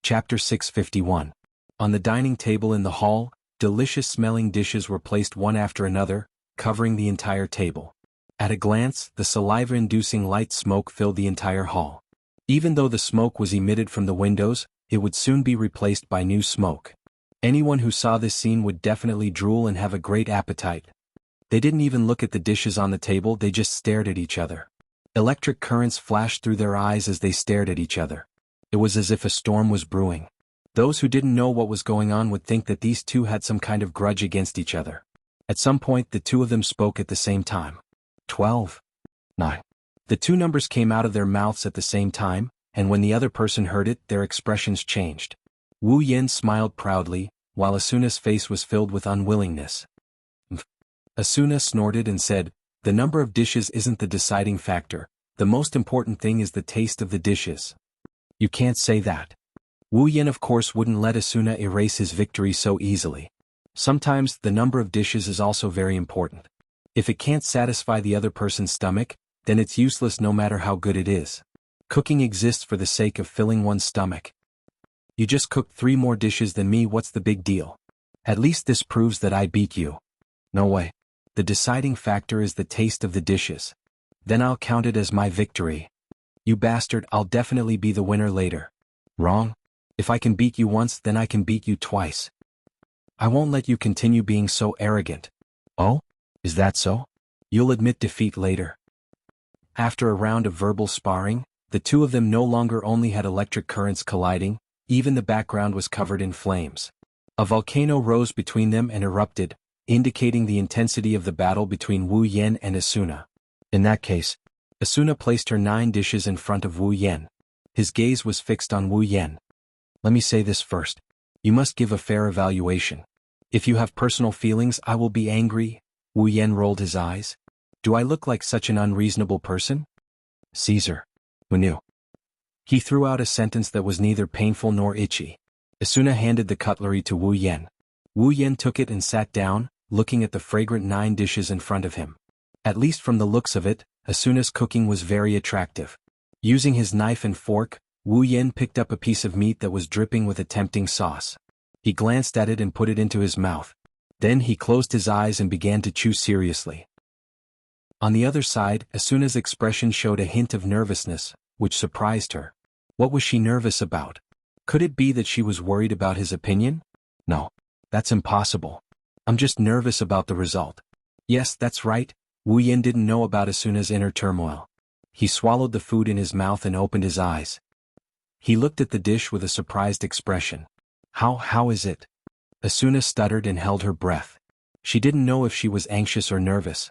Chapter 651. On the dining table in the hall, delicious-smelling dishes were placed one after another, covering the entire table. At a glance, the saliva-inducing light smoke filled the entire hall. Even though the smoke was emitted from the windows, it would soon be replaced by new smoke. Anyone who saw this scene would definitely drool and have a great appetite. They didn't even look at the dishes on the table, they just stared at each other. Electric currents flashed through their eyes as they stared at each other. It was as if a storm was brewing. Those who didn't know what was going on would think that these two had some kind of grudge against each other. At some point, the two of them spoke at the same time. 12. 9. The two numbers came out of their mouths at the same time, and when the other person heard it, their expressions changed. Wu Yin smiled proudly, while Asuna's face was filled with unwillingness. Asuna snorted and said, "The number of dishes isn't the deciding factor. The most important thing is the taste of the dishes." "You can't say that." Wu Yin of course wouldn't let Asuna erase his victory so easily. Sometimes the number of dishes is also very important. If it can't satisfy the other person's stomach, then it's useless no matter how good it is. Cooking exists for the sake of filling one's stomach. You just cooked 3 more dishes than me, what's the big deal? At least this proves that I beat you. No way. The deciding factor is the taste of the dishes. Then I'll count it as my victory. You bastard, I'll definitely be the winner later. Wrong. If I can beat you once, then I can beat you twice. I won't let you continue being so arrogant. Oh? Is that so? You'll admit defeat later. After a round of verbal sparring, the two of them no longer only had electric currents colliding, even the background was covered in flames. A volcano rose between them and erupted, indicating the intensity of the battle between Wu Yen and Asuna. In that case, Asuna placed her 9 dishes in front of Wu Yen. His gaze was fixed on Wu Yen. Let me say this first. You must give a fair evaluation. If you have personal feelings, I will be angry. Wu Yen rolled his eyes. Do I look like such an unreasonable person? Caesar. Who knew? He threw out a sentence that was neither painful nor itchy. Asuna handed the cutlery to Wu Yen. Wu Yen took it and sat down, looking at the fragrant 9 dishes in front of him. At least from the looks of it, Asuna's cooking was very attractive. Using his knife and fork, Wu Yen picked up a piece of meat that was dripping with a tempting sauce. He glanced at it and put it into his mouth. Then he closed his eyes and began to chew seriously. On the other side, Asuna's expression showed a hint of nervousness, which surprised her. What was she nervous about? Could it be that she was worried about his opinion? No. That's impossible. I'm just nervous about the result. Yes, that's right. Wu Yen didn't know about Asuna's inner turmoil. He swallowed the food in his mouth and opened his eyes. He looked at the dish with a surprised expression. How is it? Asuna stuttered and held her breath. She didn't know if she was anxious or nervous.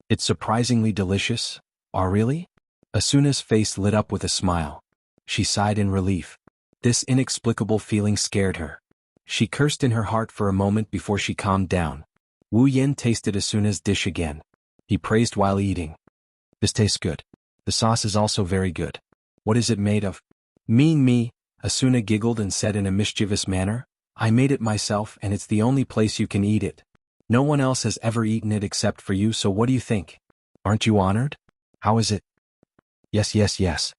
It's surprisingly delicious. Oh, really? Asuna's face lit up with a smile. She sighed in relief. This inexplicable feeling scared her. She cursed in her heart for a moment before she calmed down. Wu Yen tasted Asuna's dish again. He praised while eating. This tastes good. The sauce is also very good. What is it made of? Me, Asuna giggled and said in a mischievous manner. I made it myself and it's the only place you can eat it. No one else has ever eaten it except for you, so what do you think? Aren't you honored? How is it? Yes.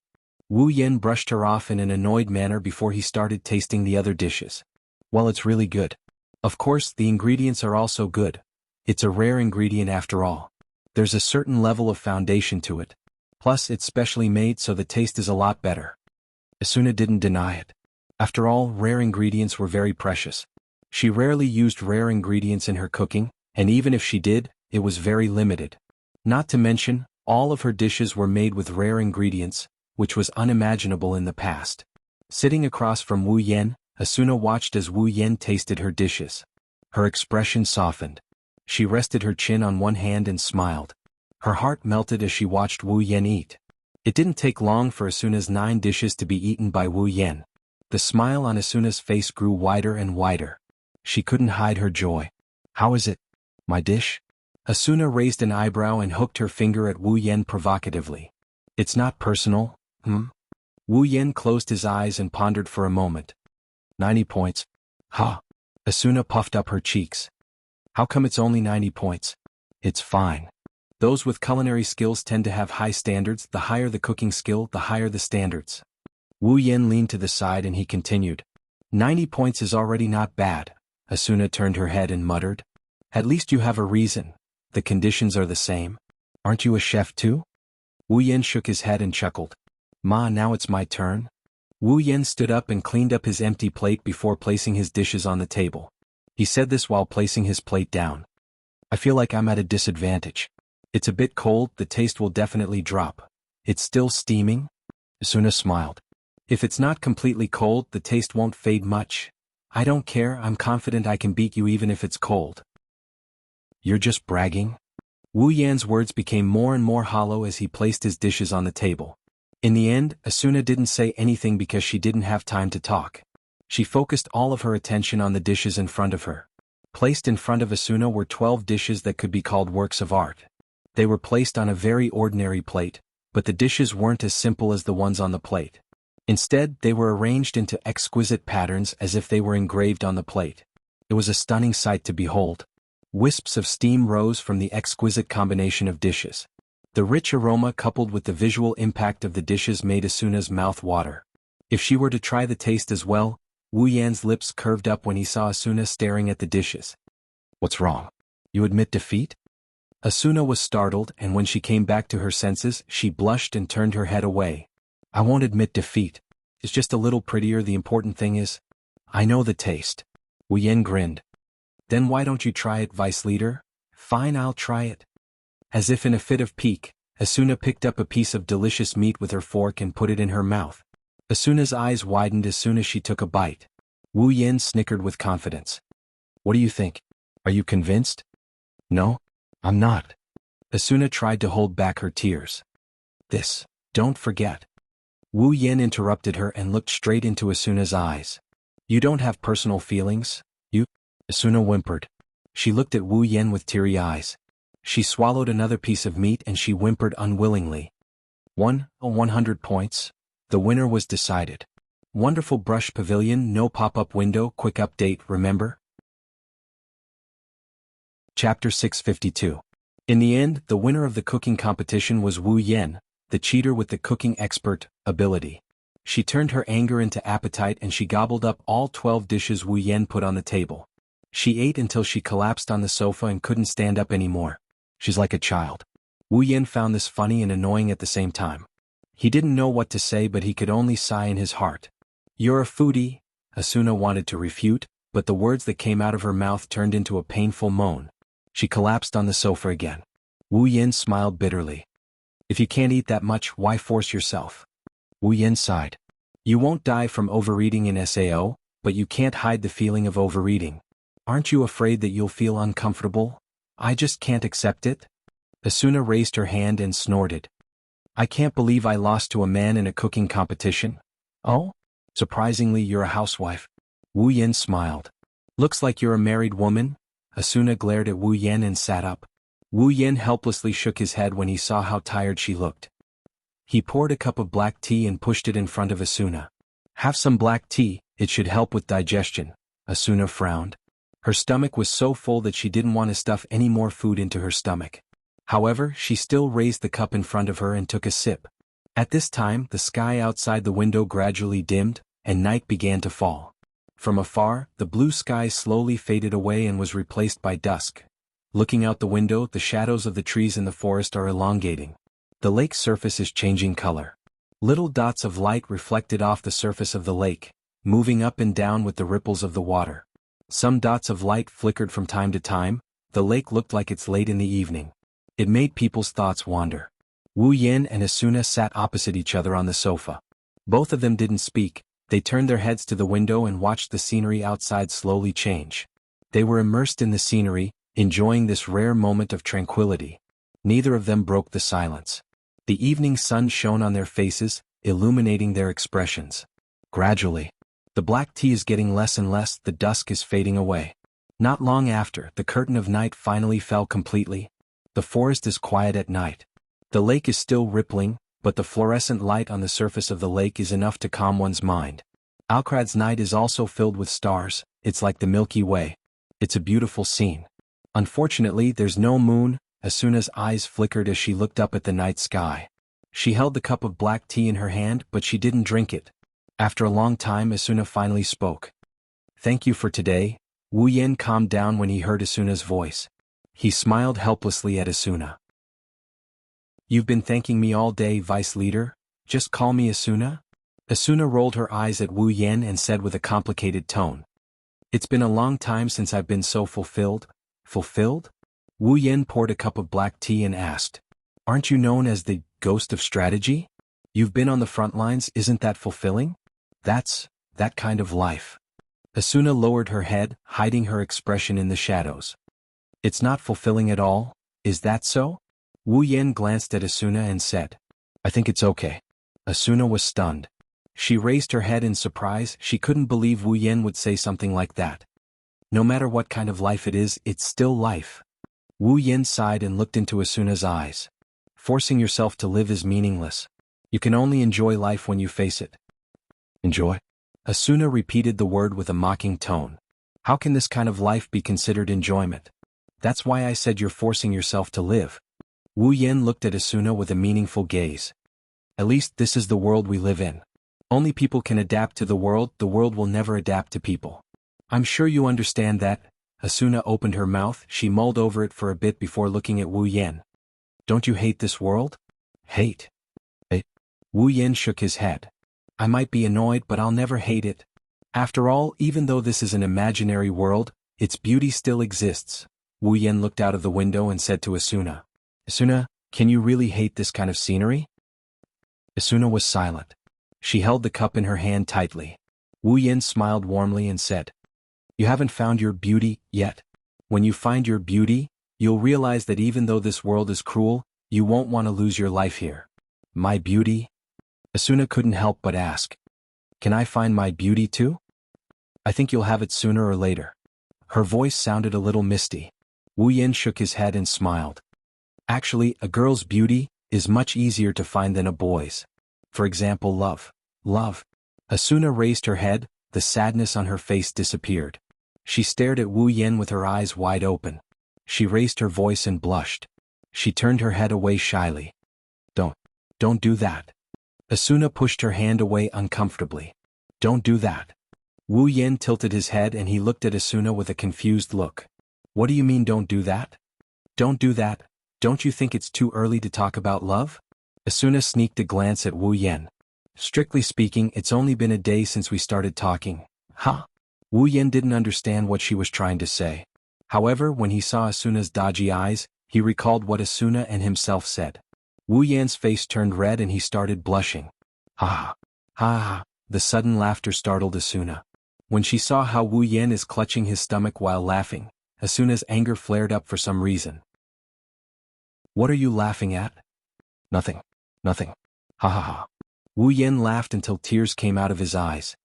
Wu Yen brushed her off in an annoyed manner before he started tasting the other dishes. Well, it's really good. Of course, the ingredients are also good. It's a rare ingredient after all. There's a certain level of foundation to it. Plus, it's specially made so the taste is a lot better. Asuna didn't deny it. After all, rare ingredients were very precious. She rarely used rare ingredients in her cooking, and even if she did, it was very limited. Not to mention, all of her dishes were made with rare ingredients, which was unimaginable in the past. Sitting across from Wu Yen, Asuna watched as Wu Yen tasted her dishes. Her expression softened. She rested her chin on one hand and smiled. Her heart melted as she watched Wu Yen eat. It didn't take long for Asuna's 9 dishes to be eaten by Wu Yen. The smile on Asuna's face grew wider and wider. She couldn't hide her joy. How is it? My dish? Asuna raised an eyebrow and hooked her finger at Wu Yen provocatively. It's not personal, Wu Yen closed his eyes and pondered for a moment. 90 points. Ha! Asuna puffed up her cheeks. How come it's only 90 points? It's fine. Those with culinary skills tend to have high standards. The higher the cooking skill, the higher the standards. Wu Yen leaned to the side and he continued. 90 points is already not bad, Asuna turned her head and muttered. At least you have a reason. The conditions are the same. Aren't you a chef too? Wu Yen shook his head and chuckled. Ma, now it's my turn. Wu Yen stood up and cleaned up his empty plate before placing his dishes on the table. He said this while placing his plate down. I feel like I'm at a disadvantage. It's a bit cold, the taste will definitely drop. It's still steaming? Asuna smiled. If it's not completely cold, the taste won't fade much. I don't care, I'm confident I can beat you even if it's cold. You're just bragging? Wu Yan's words became more and more hollow as he placed his dishes on the table. In the end, Asuna didn't say anything because she didn't have time to talk. She focused all of her attention on the dishes in front of her. Placed in front of Asuna were 12 dishes that could be called works of art. They were placed on a very ordinary plate, but the dishes weren't as simple as the ones on the plate. Instead, they were arranged into exquisite patterns as if they were engraved on the plate. It was a stunning sight to behold. Wisps of steam rose from the exquisite combination of dishes. The rich aroma coupled with the visual impact of the dishes made Asuna's mouth water. If she were to try the taste as well, Wu Yan's lips curved up when he saw Asuna staring at the dishes. What's wrong? You admit defeat? Asuna was startled, and when she came back to her senses, she blushed and turned her head away. I won't admit defeat. It's just a little prettier. The important thing is, I know the taste. Wu Yan grinned. Then why don't you try it, Vice Leader? Fine, I'll try it. As if in a fit of pique, Asuna picked up a piece of delicious meat with her fork and put it in her mouth. Asuna's eyes widened as soon as she took a bite. Wu Yan snickered with confidence. What do you think? Are you convinced? No, I'm not. Asuna tried to hold back her tears. Don't forget. Wu Yan interrupted her and looked straight into Asuna's eyes. You don't have personal feelings, you? Asuna whimpered. She looked at Wu Yan with teary eyes. She swallowed another piece of meat and she whimpered unwillingly. 100 points. The winner was decided. Wonderful brush pavilion, no pop-up window, quick update, remember? Chapter 652. In the end, the winner of the cooking competition was Wu Yan, the cheater with the cooking expert ability. She turned her anger into appetite and she gobbled up all 12 dishes Wu Yan put on the table. She ate until she collapsed on the sofa and couldn't stand up anymore. She's like a child. Wu Yan found this funny and annoying at the same time. He didn't know what to say, but he could only sigh in his heart. You're a foodie, Asuna wanted to refute, but the words that came out of her mouth turned into a painful moan. She collapsed on the sofa again. Wu Yan smiled bitterly. If you can't eat that much, why force yourself? Wu Yan sighed. You won't die from overeating in SAO, but you can't hide the feeling of overeating. Aren't you afraid that you'll feel uncomfortable? I just can't accept it. Asuna raised her hand and snorted. I can't believe I lost to a man in a cooking competition. Oh? Surprisingly, you're a housewife. Wu Yan smiled. Looks like you're a married woman. Asuna glared at Wu Yan and sat up. Wu Yan helplessly shook his head when he saw how tired she looked. He poured a cup of black tea and pushed it in front of Asuna. Have some black tea, it should help with digestion. Asuna frowned. Her stomach was so full that she didn't want to stuff any more food into her stomach. However, she still raised the cup in front of her and took a sip. At this time, the sky outside the window gradually dimmed, and night began to fall. From afar, the blue sky slowly faded away and was replaced by dusk. Looking out the window, the shadows of the trees in the forest are elongating. The lake's surface is changing color. Little dots of light reflected off the surface of the lake, moving up and down with the ripples of the water. Some dots of light flickered from time to time. The lake looked like it's late in the evening. It made people's thoughts wander. Wu Yan and Asuna sat opposite each other on the sofa. Both of them didn't speak. They turned their heads to the window and watched the scenery outside slowly change. They were immersed in the scenery, enjoying this rare moment of tranquility. Neither of them broke the silence. The evening sun shone on their faces, illuminating their expressions. Gradually, the black tea is getting less and less, the dusk is fading away. Not long after, the curtain of night finally fell completely. The forest is quiet at night. The lake is still rippling, but the fluorescent light on the surface of the lake is enough to calm one's mind. Alcrad's night is also filled with stars. It's like the Milky Way. It's a beautiful scene. Unfortunately, there's no moon. Asuna's eyes flickered as she looked up at the night sky. She held the cup of black tea in her hand, but she didn't drink it. After a long time, Asuna finally spoke. Thank you for today. Wu Yen calmed down when he heard Asuna's voice. He smiled helplessly at Asuna. You've been thanking me all day, Vice Leader? Just call me Asuna? Asuna rolled her eyes at Wu Yen and said with a complicated tone. It's been a long time since I've been so fulfilled. Fulfilled? Wu Yen poured a cup of black tea and asked. Aren't you known as the ghost of strategy? You've been on the front lines, isn't that fulfilling? That's that kind of life. Asuna lowered her head, hiding her expression in the shadows. It's not fulfilling at all, is that so? Wu Yen glanced at Asuna and said. I think it's okay. Asuna was stunned. She raised her head in surprise. She couldn't believe Wu Yen would say something like that. No matter what kind of life it is, it's still life. Wu Yen sighed and looked into Asuna's eyes. Forcing yourself to live is meaningless. You can only enjoy life when you face it. Enjoy? Asuna repeated the word with a mocking tone. How can this kind of life be considered enjoyment? That's why I said you're forcing yourself to live. Wu Yen looked at Asuna with a meaningful gaze. At least this is the world we live in. Only people can adapt to the world will never adapt to people. I'm sure you understand that. Asuna opened her mouth. She mulled over it for a bit before looking at Wu Yen. Don't you hate this world? Hate? Wu Yen shook his head. I might be annoyed, but I'll never hate it. After all, even though this is an imaginary world, its beauty still exists. Wu Yen looked out of the window and said to Asuna. Asuna, can you really hate this kind of scenery? Asuna was silent. She held the cup in her hand tightly. Wu Yen smiled warmly and said, You haven't found your beauty yet. When you find your beauty, you'll realize that even though this world is cruel, you won't want to lose your life here. My beauty? Asuna couldn't help but ask. Can I find my beauty too? I think you'll have it sooner or later. Her voice sounded a little misty. Wu Yen shook his head and smiled. Actually, a girl's beauty is much easier to find than a boy's. For example, love. Love. Asuna raised her head, the sadness on her face disappeared. She stared at Wu Yen with her eyes wide open. She raised her voice and blushed. She turned her head away shyly. Don't do that. Asuna pushed her hand away uncomfortably. Don't do that. Wu Yen tilted his head and he looked at Asuna with a confused look. What do you mean don't do that? Don't do that. Don't you think it's too early to talk about love? Asuna sneaked a glance at Wu Yen. Strictly speaking, it's only been a day since we started talking. Huh? Wu Yen didn't understand what she was trying to say. However, when he saw Asuna's dodgy eyes, he recalled what Asuna and himself said. Wu Yan's face turned red and he started blushing. Ha ha. The sudden laughter startled Asuna. When she saw how Wu Yen is clutching his stomach while laughing, Asuna's anger flared up for some reason. What are you laughing at? Nothing. Nothing. Ha ha ha. Wu Yen laughed until tears came out of his eyes.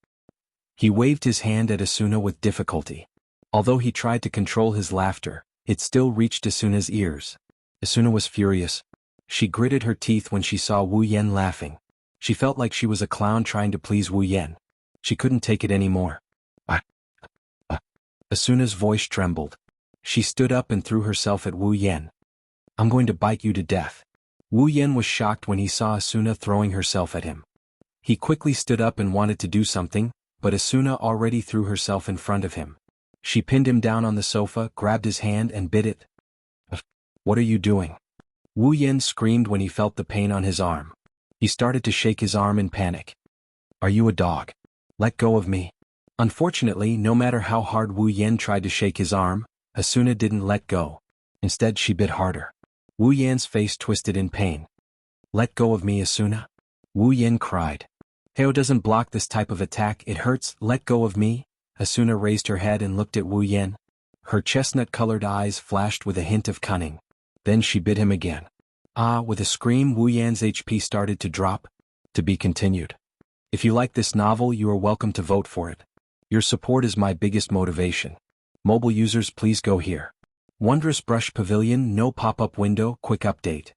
He waved his hand at Asuna with difficulty. Although he tried to control his laughter, it still reached Asuna's ears. Asuna was furious. She gritted her teeth when she saw Wu Yen laughing. She felt like she was a clown trying to please Wu Yen. She couldn't take it anymore. Asuna's voice trembled. She stood up and threw herself at Wu Yen. I'm going to bite you to death. Wu Yen was shocked when he saw Asuna throwing herself at him. He quickly stood up and wanted to do something, but Asuna already threw herself in front of him. She pinned him down on the sofa, grabbed his hand and bit it. What are you doing? Wu Yen screamed when he felt the pain on his arm. He started to shake his arm in panic. Are you a dog? Let go of me. Unfortunately, no matter how hard Wu Yen tried to shake his arm, Asuna didn't let go. Instead, she bit harder. Wu Yan's face twisted in pain. Let go of me, Asuna. Wu Yen cried. Heo doesn't block this type of attack, it hurts, let go of me. Asuna raised her head and looked at Wu Yen. Her chestnut-colored eyes flashed with a hint of cunning. Then she bit him again. With a scream, Wu Yan's HP started to drop. To be continued. If you like this novel, you are welcome to vote for it. Your support is my biggest motivation. Mobile users, please go here. Wondrous Brush Pavilion, no pop-up window, quick update.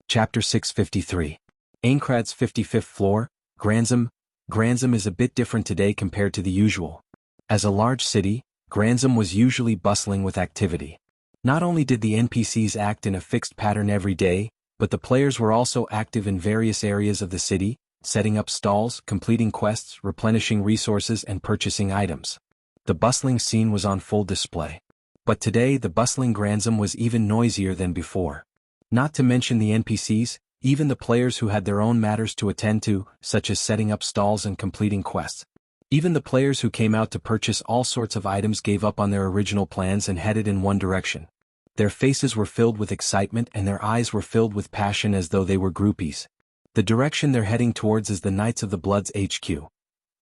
Chapter 653. Aincrad's 55th floor, Granzam. Granzam is a bit different today compared to the usual. As a large city, Granzam was usually bustling with activity. Not only did the NPCs act in a fixed pattern every day, but the players were also active in various areas of the city, setting up stalls, completing quests, replenishing resources and purchasing items. The bustling scene was on full display. But today the bustling Granzam was even noisier than before. Not to mention the NPCs, even the players who had their own matters to attend to, such as setting up stalls and completing quests. Even the players who came out to purchase all sorts of items gave up on their original plans and headed in one direction. Their faces were filled with excitement and their eyes were filled with passion as though they were groupies. The direction they're heading towards is the Knights of the Blood's HQ.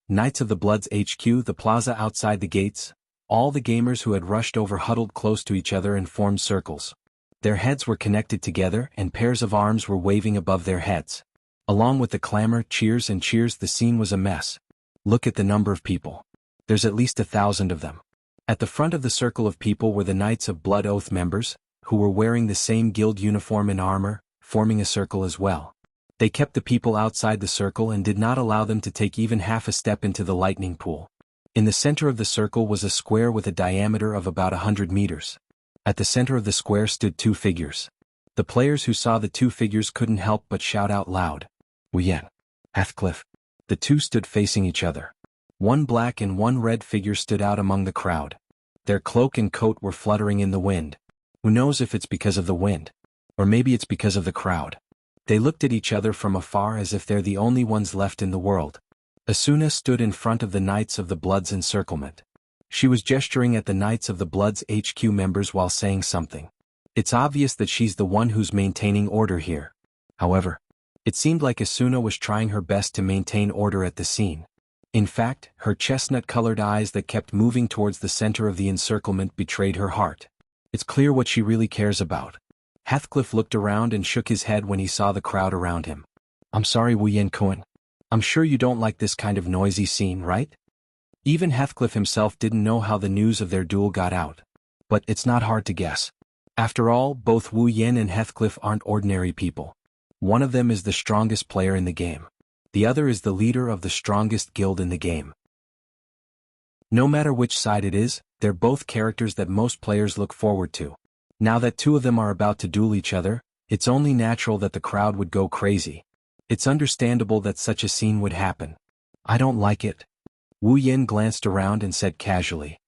Knights of the Blood's HQ, the plaza outside the gates. All the gamers who had rushed over huddled close to each other and formed circles. Their heads were connected together and pairs of arms were waving above their heads. Along with the clamor, cheers and cheers, the scene was a mess. Look at the number of people. There's at least 1,000 of them. At the front of the circle of people were the Knights of Blood Oath members, who were wearing the same guild uniform and armor, forming a circle as well. They kept the people outside the circle and did not allow them to take even half a step into the lightning pool. In the center of the circle was a square with a diameter of about 100 meters. At the center of the square stood 2 figures. The players who saw the 2 figures couldn't help but shout out loud. Wuyen. Heathcliff. The 2 stood facing each other. One black and one red figure stood out among the crowd. Their cloak and coat were fluttering in the wind. Who knows if it's because of the wind? Or maybe it's because of the crowd. They looked at each other from afar as if they're the only ones left in the world. Asuna stood in front of the Knights of the Blood's encirclement. She was gesturing at the Knights of the Blood's HQ members while saying something. It's obvious that she's the one who's maintaining order here. However, it seemed like Asuna was trying her best to maintain order at the scene. In fact, her chestnut-colored eyes that kept moving towards the center of the encirclement betrayed her heart. It's clear what she really cares about. Heathcliff looked around and shook his head when he saw the crowd around him. I'm sorry, Wuyen Kuan. I'm sure you don't like this kind of noisy scene, right? Even Heathcliff himself didn't know how the news of their duel got out. But it's not hard to guess. After all, both Wuyen and Heathcliff aren't ordinary people. One of them is the strongest player in the game. The other is the leader of the strongest guild in the game. No matter which side it is, they're both characters that most players look forward to. Now that 2 of them are about to duel each other, it's only natural that the crowd would go crazy. It's understandable that such a scene would happen. I don't like it. Wuyen glanced around and said casually.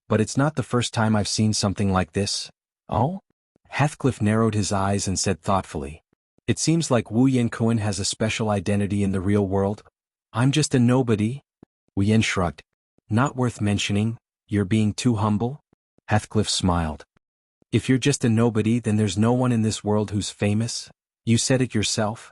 But it's not the first time I've seen something like this. Oh? Heathcliff narrowed his eyes and said thoughtfully. It seems like Wuyen Kuan has a special identity in the real world. I'm just a nobody. Wuyen shrugged. Not worth mentioning, you're being too humble? Heathcliff smiled. If you're just a nobody, then there's no one in this world who's famous. You said it yourself.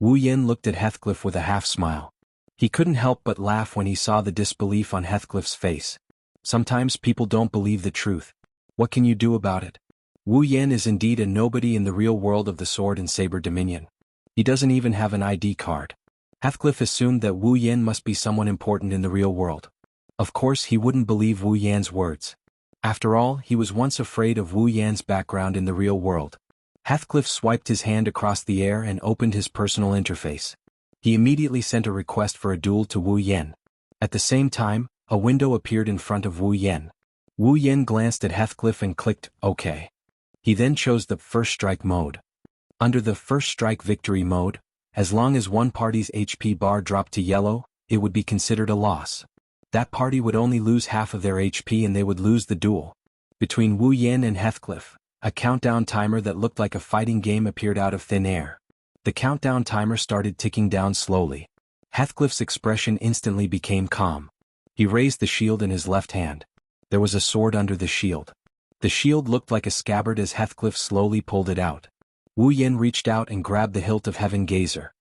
Wuyen looked at Heathcliff with a half-smile. He couldn't help but laugh when he saw the disbelief on Heathcliff's face. Sometimes people don't believe the truth. What can you do about it? Wuyen is indeed a nobody in the real world of the Sword and Saber Dominion. He doesn't even have an ID card. Heathcliff assumed that Wuyen must be someone important in the real world. Of course he wouldn't believe Wuyen's words. After all, he was once afraid of Wuyen's background in the real world. Heathcliff swiped his hand across the air and opened his personal interface. He immediately sent a request for a duel to Wuyen. At the same time, a window appeared in front of Wuyen. Wuyen glanced at Heathcliff and clicked OK. He then chose the First Strike mode. Under the First Strike Victory mode, as long as one party's HP bar dropped to yellow, it would be considered a loss. That party would only lose half of their HP and they would lose the duel. Between Wuyen and Heathcliff, a countdown timer that looked like a fighting game appeared out of thin air. The countdown timer started ticking down slowly. Heathcliff's expression instantly became calm. He raised the shield in his left hand. There was a sword under the shield. The shield looked like a scabbard as Heathcliff slowly pulled it out. Wuyen reached out and grabbed the hilt of Heaven Gazer.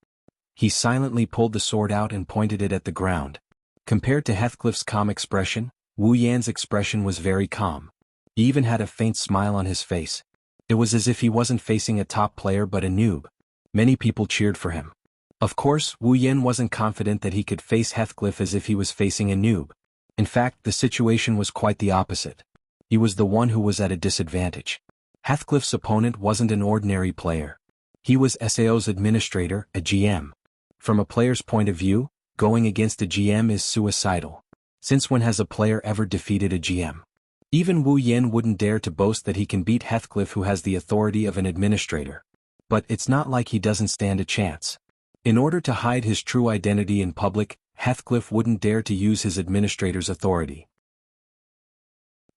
He silently pulled the sword out and pointed it at the ground. Compared to Heathcliff's calm expression, Wuyen's expression was very calm. He even had a faint smile on his face. It was as if he wasn't facing a top player but a noob. Many people cheered for him. Of course, Wuyen wasn't confident that he could face Heathcliff as if he was facing a noob. In fact, the situation was quite the opposite. He was the one who was at a disadvantage. Heathcliff's opponent wasn't an ordinary player. He was SAO's administrator, a GM. From a player's point of view, going against a GM is suicidal. Since when has a player ever defeated a GM? Even Wuyen wouldn't dare to boast that he can beat Heathcliff, who has the authority of an administrator. But it's not like he doesn't stand a chance. In order to hide his true identity in public, Heathcliff wouldn't dare to use his administrator's authority.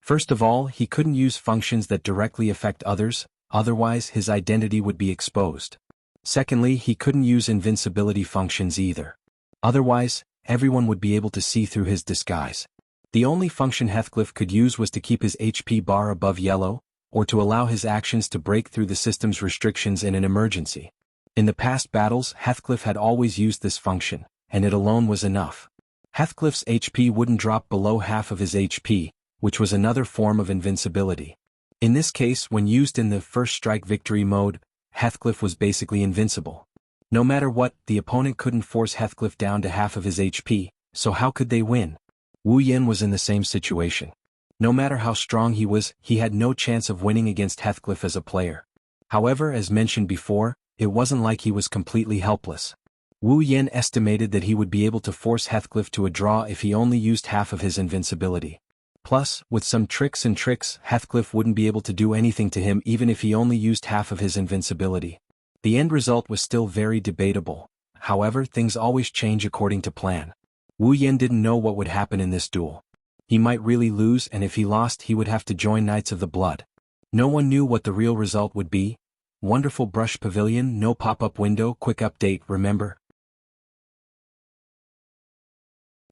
First of all, he couldn't use functions that directly affect others, otherwise his identity would be exposed. Secondly, he couldn't use invincibility functions either. Otherwise, everyone would be able to see through his disguise. The only function Heathcliff could use was to keep his HP bar above yellow, or to allow his actions to break through the system's restrictions in an emergency. In the past battles, Heathcliff had always used this function, and it alone was enough. Heathcliff's HP wouldn't drop below half of his HP, which was another form of invincibility. In this case, when used in the first strike victory mode, Heathcliff was basically invincible. No matter what, the opponent couldn't force Heathcliff down to half of his HP, so how could they win? Wu Yin was in the same situation. No matter how strong he was, he had no chance of winning against Heathcliff as a player. However, as mentioned before, it wasn't like he was completely helpless. Wu Yin estimated that he would be able to force Heathcliff to a draw if he only used half of his invincibility. Plus, with some tricks, Heathcliff wouldn't be able to do anything to him even if he only used half of his invincibility. The end result was still very debatable. However, things always change according to plan. Wu Yin didn't know what would happen in this duel. He might really lose, and if he lost he would have to join Knights of the Blood. No one knew what the real result would be. Wonderful brush pavilion, no pop-up window, quick update, remember?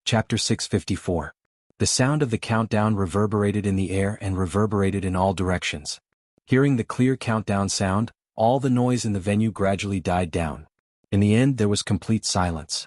Chapter 654. The sound of the countdown reverberated in the air and reverberated in all directions. Hearing the clear countdown sound, all the noise in the venue gradually died down. In the end, there was complete silence.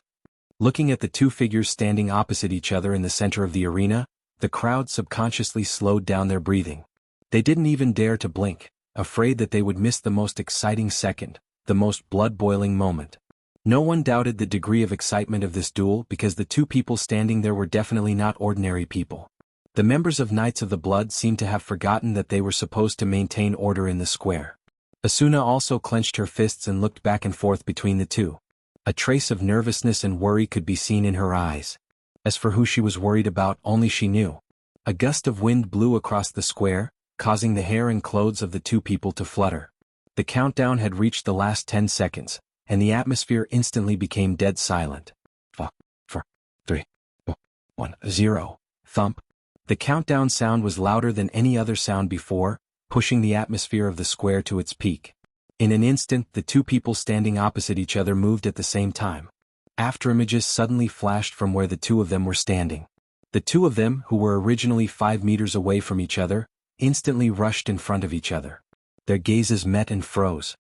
Looking at the two figures standing opposite each other in the center of the arena, the crowd subconsciously slowed down their breathing. They didn't even dare to blink, afraid that they would miss the most exciting second, the most blood-boiling moment. No one doubted the degree of excitement of this duel because the two people standing there were definitely not ordinary people. The members of Knights of the Blood seemed to have forgotten that they were supposed to maintain order in the square. Asuna also clenched her fists and looked back and forth between the two. A trace of nervousness and worry could be seen in her eyes. As for who she was worried about, only she knew. A gust of wind blew across the square, causing the hair and clothes of the two people to flutter. The countdown had reached the last 10 seconds, and the atmosphere instantly became dead silent. 5, 4, 3, 2, 1, 0. Thump. The countdown sound was louder than any other sound before, pushing the atmosphere of the square to its peak. In an instant, the two people standing opposite each other moved at the same time. Afterimages suddenly flashed from where the two of them were standing. The two of them, who were originally 5 meters away from each other, instantly rushed in front of each other. Their gazes met and froze.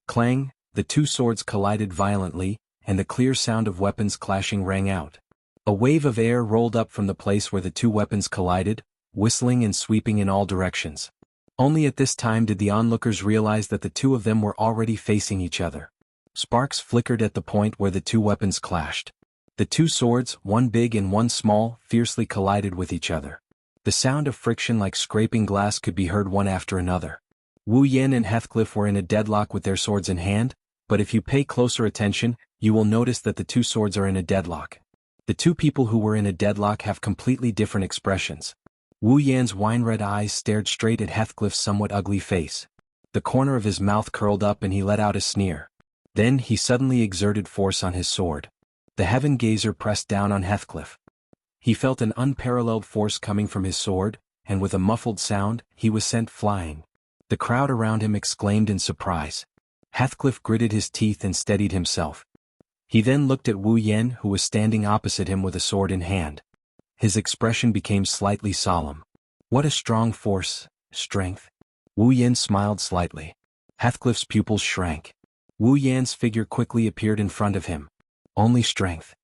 Clang, the two swords collided violently, and the clear sound of weapons clashing rang out. A wave of air rolled up from the place where the two weapons collided, whistling and sweeping in all directions. Only at this time did the onlookers realize that the two of them were already facing each other. Sparks flickered at the point where the two weapons clashed. The two swords, one big and one small, fiercely collided with each other. The sound of friction like scraping glass could be heard one after another. Wu Yin and Heathcliff were in a deadlock with their swords in hand, but if you pay closer attention, you will notice that the two swords are in a deadlock. The two people who were in a deadlock have completely different expressions. Wu Yan's wine-red eyes stared straight at Heathcliff's somewhat ugly face. The corner of his mouth curled up and he let out a sneer. Then he suddenly exerted force on his sword. The Heaven Gazer pressed down on Heathcliff. He felt an unparalleled force coming from his sword, and with a muffled sound, he was sent flying. The crowd around him exclaimed in surprise. Heathcliff gritted his teeth and steadied himself. He then looked at Wu Yen, who was standing opposite him with a sword in hand. His expression became slightly solemn. What a strong force, strength. Wu Yen smiled slightly. Heathcliff's pupils shrank. Wu Yan's figure quickly appeared in front of him. Only strength.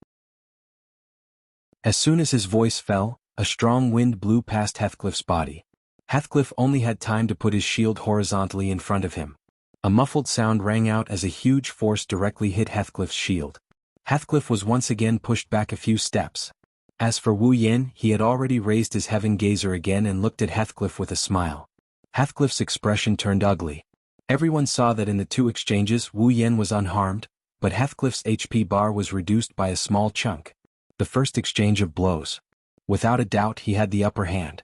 As soon as his voice fell, a strong wind blew past Heathcliff's body. Heathcliff only had time to put his shield horizontally in front of him. A muffled sound rang out as a huge force directly hit Heathcliff's shield. Heathcliff was once again pushed back a few steps. As for Wu Yen, he had already raised his Heaven Gazer again and looked at Heathcliff with a smile. Heathcliff's expression turned ugly. Everyone saw that in the two exchanges Wu Yen was unharmed, but Heathcliff's HP bar was reduced by a small chunk. The first exchange of blows. Without a doubt he had the upper hand.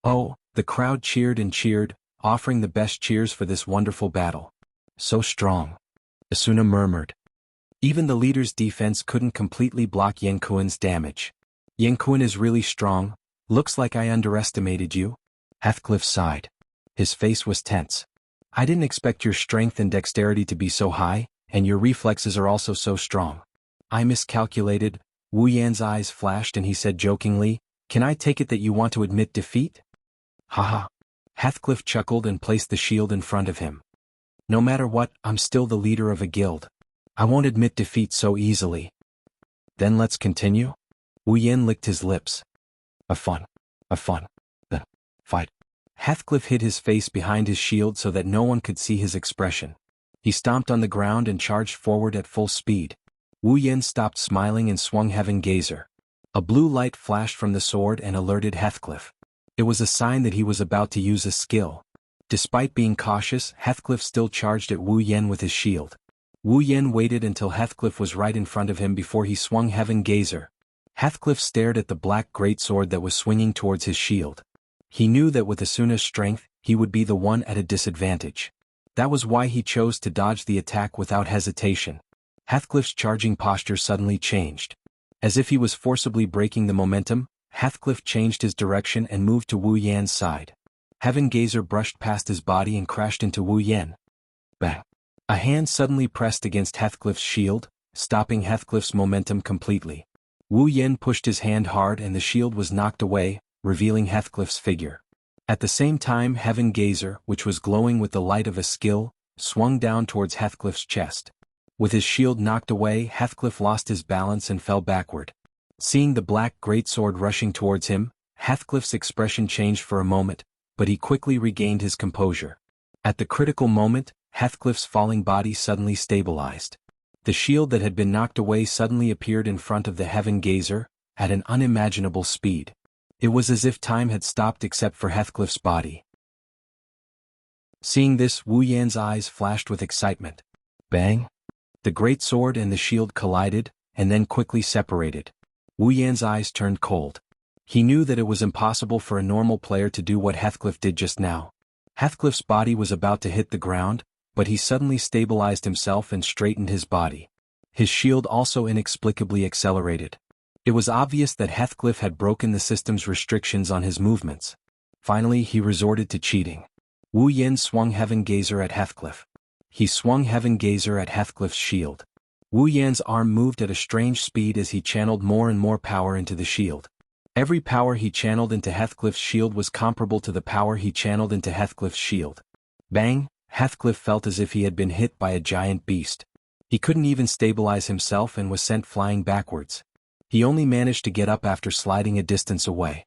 Oh, the crowd cheered and cheered, offering the best cheers for this wonderful battle. So strong. Asuna murmured. Even the leader's defense couldn't completely block Yan Kuan's damage. Yan Kuan is really strong. Looks like I underestimated you. Heathcliff sighed. His face was tense. I didn't expect your strength and dexterity to be so high, and your reflexes are also so strong. I miscalculated. Wu Yan's eyes flashed and he said jokingly, "Can I take it that you want to admit defeat?" Haha. Heathcliff chuckled and placed the shield in front of him. No matter what, I'm still the leader of a guild. I won't admit defeat so easily. Then let's continue? Wu Yan licked his lips. A fun. The fight. Heathcliff hid his face behind his shield so that no one could see his expression. He stomped on the ground and charged forward at full speed. Wu Yan stopped smiling and swung Heaven Gazer. A blue light flashed from the sword and alerted Heathcliff. It was a sign that he was about to use a skill. Despite being cautious, Heathcliff still charged at Wu Yan with his shield. Wu Yan waited until Heathcliff was right in front of him before he swung Heaven Gazer. Heathcliff stared at the black greatsword that was swinging towards his shield. He knew that with Asuna's strength, he would be the one at a disadvantage. That was why he chose to dodge the attack without hesitation. Heathcliff's charging posture suddenly changed. As if he was forcibly breaking the momentum, Heathcliff changed his direction and moved to Wu Yan's side. Heaven Gazer brushed past his body and crashed into Wu Yan. Bang! A hand suddenly pressed against Heathcliff's shield, stopping Heathcliff's momentum completely. Wu Yan pushed his hand hard and the shield was knocked away, revealing Heathcliff's figure. At the same time, Heaven Gazer, which was glowing with the light of a skill, swung down towards Heathcliff's chest. With his shield knocked away, Heathcliff lost his balance and fell backward. Seeing the black greatsword rushing towards him, Heathcliff's expression changed for a moment, but he quickly regained his composure. At the critical moment, Heathcliff's falling body suddenly stabilized. The shield that had been knocked away suddenly appeared in front of the Heaven Gazer, at an unimaginable speed. It was as if time had stopped except for Heathcliff's body. Seeing this, Wu Yan's eyes flashed with excitement. Bang! The greatsword and the shield collided, and then quickly separated. Wu Yan's eyes turned cold. He knew that it was impossible for a normal player to do what Heathcliff did just now. Heathcliff's body was about to hit the ground, but he suddenly stabilized himself and straightened his body. His shield also inexplicably accelerated. It was obvious that Heathcliff had broken the system's restrictions on his movements. Finally, he resorted to cheating. Wu Yan swung Heaven Gazer at Heathcliff. He swung Heaven Gazer at Heathcliff's shield. Wu Yan's arm moved at a strange speed as he channeled more and more power into the shield. Every power he channeled into Heathcliff's shield was comparable to the power he channeled into Heathcliff's shield. Bang! Heathcliff felt as if he had been hit by a giant beast. He couldn't even stabilize himself and was sent flying backwards. He only managed to get up after sliding a distance away.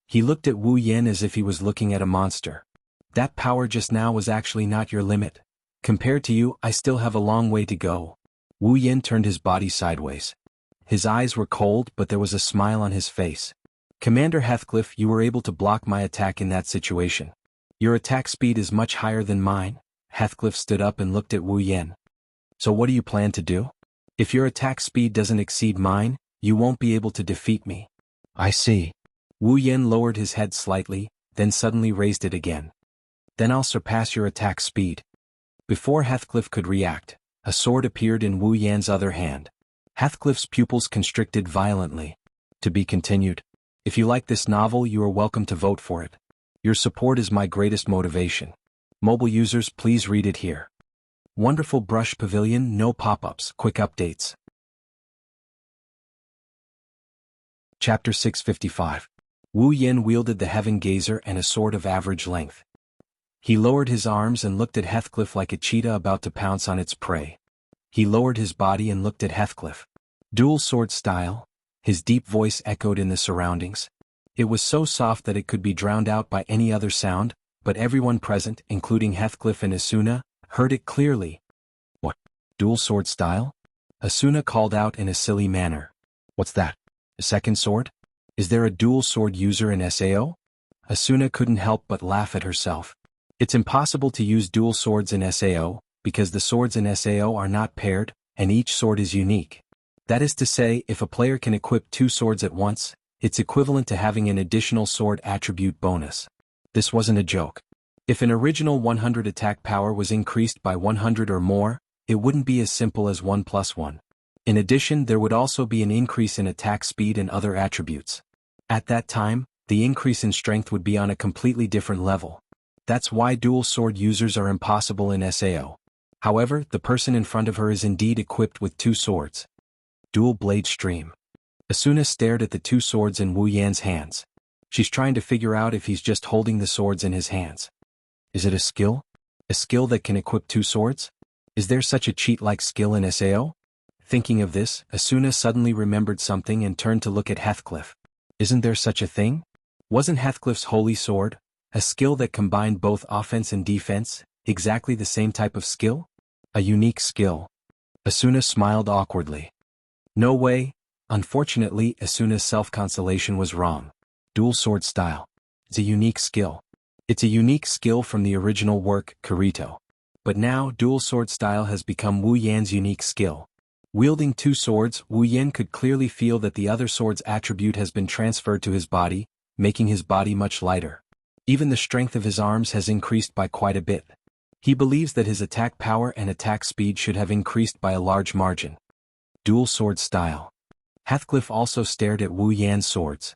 He looked at Wu Yan as if he was looking at a monster. That power just now was actually not your limit. Compared to you, I still have a long way to go. Wu Yan turned his body sideways. His eyes were cold, but there was a smile on his face. Commander Heathcliff, you were able to block my attack in that situation. Your attack speed is much higher than mine. Heathcliff stood up and looked at Wu Yan. So what do you plan to do? If your attack speed doesn't exceed mine, you won't be able to defeat me. I see. Wu Yan lowered his head slightly, then suddenly raised it again. Then I'll surpass your attack speed. Before Heathcliff could react, a sword appeared in Wu Yan's other hand. Heathcliff's pupils constricted violently. To be continued. If you like this novel, you are welcome to vote for it. Your support is my greatest motivation. Mobile users, please read it here. Wonderful Brush Pavilion, no pop-ups, quick updates. Chapter 655. Wu Yan wielded the Heaven Gazer and a sword of average length. He lowered his arms and looked at Heathcliff like a cheetah about to pounce on its prey. He lowered his body and looked at Heathcliff. Dual sword style. His deep voice echoed in the surroundings. It was so soft that it could be drowned out by any other sound, but everyone present, including Heathcliff and Asuna, heard it clearly. What? Dual sword style? Asuna called out in a silly manner. What's that? A second sword? Is there a dual sword user in SAO? Asuna couldn't help but laugh at herself. It's impossible to use dual swords in SAO, because the swords in SAO are not paired, and each sword is unique. That is to say, if a player can equip two swords at once, it's equivalent to having an additional sword attribute bonus. This wasn't a joke. If an original 100 attack power was increased by 100 or more, it wouldn't be as simple as 1 plus 1. In addition, there would also be an increase in attack speed and other attributes. At that time, the increase in strength would be on a completely different level. That's why dual sword users are impossible in SAO. However, the person in front of her is indeed equipped with 2 swords. Dual blade stream. Asuna stared at the 2 swords in Wu Yan's hands. She's trying to figure out if he's just holding the swords in his hands. Is it a skill? A skill that can equip 2 swords? Is there such a cheat-like skill in SAO? Thinking of this, Asuna suddenly remembered something and turned to look at Heathcliff. Isn't there such a thing? Wasn't Heathcliff's holy sword, a skill that combined both offense and defense, exactly the same type of skill? A unique skill. Asuna smiled awkwardly. No way. Unfortunately, Asuna's self-consolation was wrong. Dual sword style. It's a unique skill. It's a unique skill from the original work, Kirito. But now, dual sword style has become Wu Yan's unique skill. Wielding 2 swords, Wu Yan could clearly feel that the other sword's attribute has been transferred to his body, making his body much lighter. Even the strength of his arms has increased by quite a bit. He believes that his attack power and attack speed should have increased by a large margin. Dual sword style. Heathcliff also stared at Wu Yan's swords.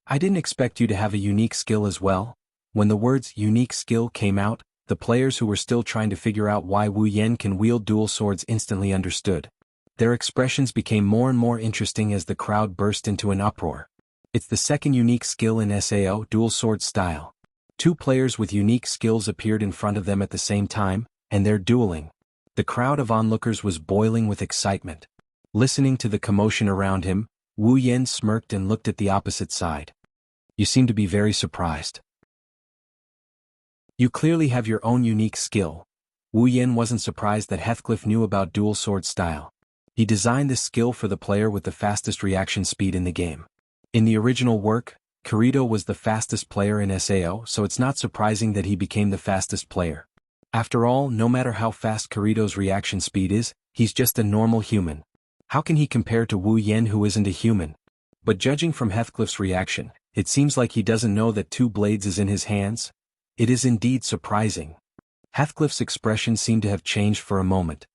I didn't expect you to have a unique skill as well. When the words unique skill came out, the players who were still trying to figure out why Wu Yan can wield dual swords instantly understood. Their expressions became more and more interesting as the crowd burst into an uproar. It's the second unique skill in SAO, dual sword style. 2 players with unique skills appeared in front of them at the same time, and they're dueling. The crowd of onlookers was boiling with excitement. Listening to the commotion around him, Wu Yan smirked and looked at the opposite side. You seem to be very surprised. You clearly have your own unique skill. Wu Yan wasn't surprised that Heathcliff knew about dual sword style. He designed this skill for the player with the fastest reaction speed in the game. In the original work, Kirito was the fastest player in SAO, so it's not surprising that he became the fastest player. After all, no matter how fast Kirito's reaction speed is, he's just a normal human. How can he compare to Wu Yan, who isn't a human? But judging from Heathcliff's reaction, it seems like he doesn't know that 2 blades is in his hands. It is indeed surprising. Heathcliff's expression seemed to have changed for a moment.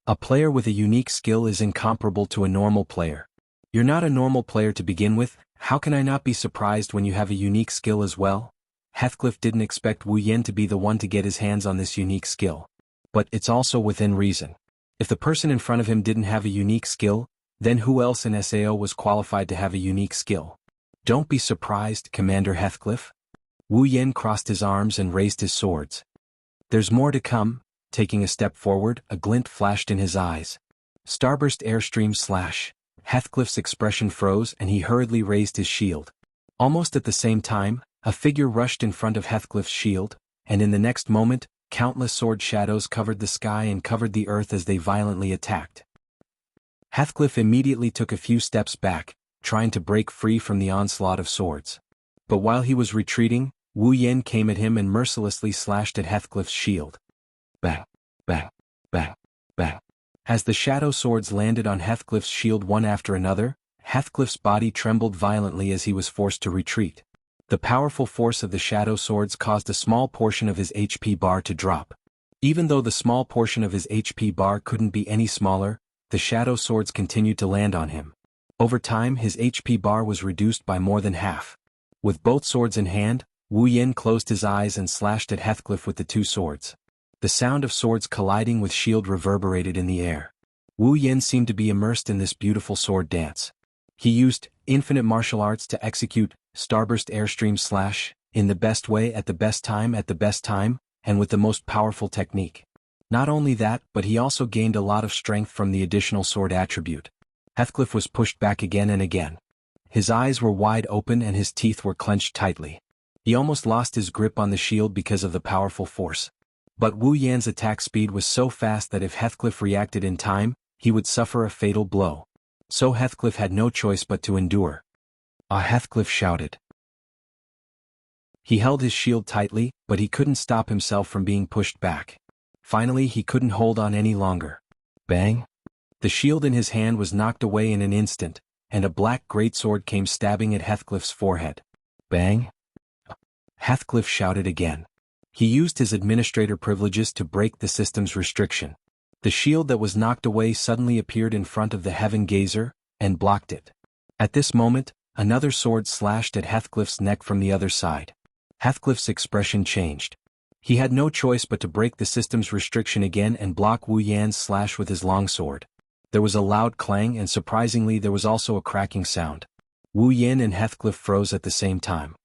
A player with a unique skill is incomparable to a normal player. You're not a normal player to begin with, how can I not be surprised when you have a unique skill as well? Heathcliff didn't expect Wu Yan to be the one to get his hands on this unique skill. But it's also within reason. If the person in front of him didn't have a unique skill, then who else in SAO was qualified to have a unique skill? Don't be surprised, Commander Heathcliff. Wu Yan crossed his arms and raised his swords. There's more to come. Taking a step forward, a glint flashed in his eyes. Starburst airstream slash. Heathcliff's expression froze and he hurriedly raised his shield. Almost at the same time, a figure rushed in front of Heathcliff's shield, and in the next moment, countless sword shadows covered the sky and covered the earth as they violently attacked. Heathcliff immediately took a few steps back, trying to break free from the onslaught of swords. But while he was retreating, Wu Yan came at him and mercilessly slashed at Heathcliff's shield. Bang, bang, bang, bang. As the shadow swords landed on Heathcliff's shield one after another, Heathcliff's body trembled violently as he was forced to retreat. The powerful force of the shadow swords caused a small portion of his HP bar to drop. Even though the small portion of his HP bar couldn't be any smaller, the shadow swords continued to land on him. Over time, his HP bar was reduced by more than half. With both swords in hand, Wu Yan closed his eyes and slashed at Heathcliff with the 2 swords. The sound of swords colliding with shield reverberated in the air. Wu Yan seemed to be immersed in this beautiful sword dance. He used infinite martial arts to execute Starburst airstream slash in the best way at the best time and with the most powerful technique. Not only that, but he also gained a lot of strength from the additional sword attribute. Heathcliff was pushed back again and again. His eyes were wide open and his teeth were clenched tightly. He almost lost his grip on the shield because of the powerful force. But Wu Yan's attack speed was so fast that if Heathcliff reacted in time, he would suffer a fatal blow. So Heathcliff had no choice but to endure. Ah! Heathcliff shouted. He held his shield tightly, but he couldn't stop himself from being pushed back. Finally, he couldn't hold on any longer. Bang! The shield in his hand was knocked away in an instant, and a black greatsword came stabbing at Heathcliff's forehead. Bang! Heathcliff shouted again. He used his administrator privileges to break the system's restriction. The shield that was knocked away suddenly appeared in front of the Heaven Gazer, and blocked it. At this moment, another sword slashed at Heathcliff's neck from the other side. Heathcliff's expression changed. He had no choice but to break the system's restriction again and block Wu Yan's slash with his longsword. There was a loud clang, and surprisingly there was also a cracking sound. Wu Yan and Heathcliff froze at the same time.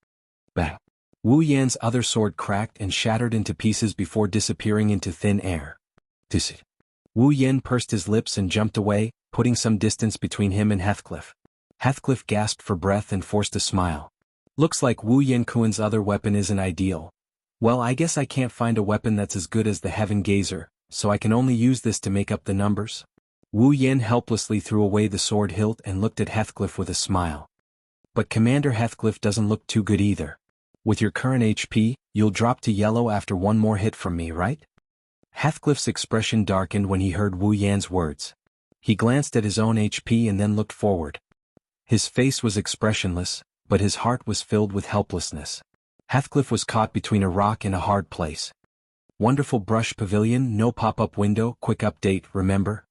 Bang! Wu Yan's other sword cracked and shattered into pieces before disappearing into thin air. Wu Yan pursed his lips and jumped away, putting some distance between him and Heathcliff. Heathcliff gasped for breath and forced a smile. Looks like Wu Yankuan's other weapon isn't ideal. Well, I guess I can't find a weapon that's as good as the Heaven Gazer, so I can only use this to make up the numbers. Wu Yan helplessly threw away the sword hilt and looked at Heathcliff with a smile. But Commander Heathcliff doesn't look too good either. With your current HP, you'll drop to yellow after one more hit from me, right? Heathcliff's expression darkened when he heard Wu Yan's words. He glanced at his own HP and then looked forward. His face was expressionless, but his heart was filled with helplessness. Heathcliff was caught between a rock and a hard place. Wonderful brush pavilion, no pop-up window, quick update, remember?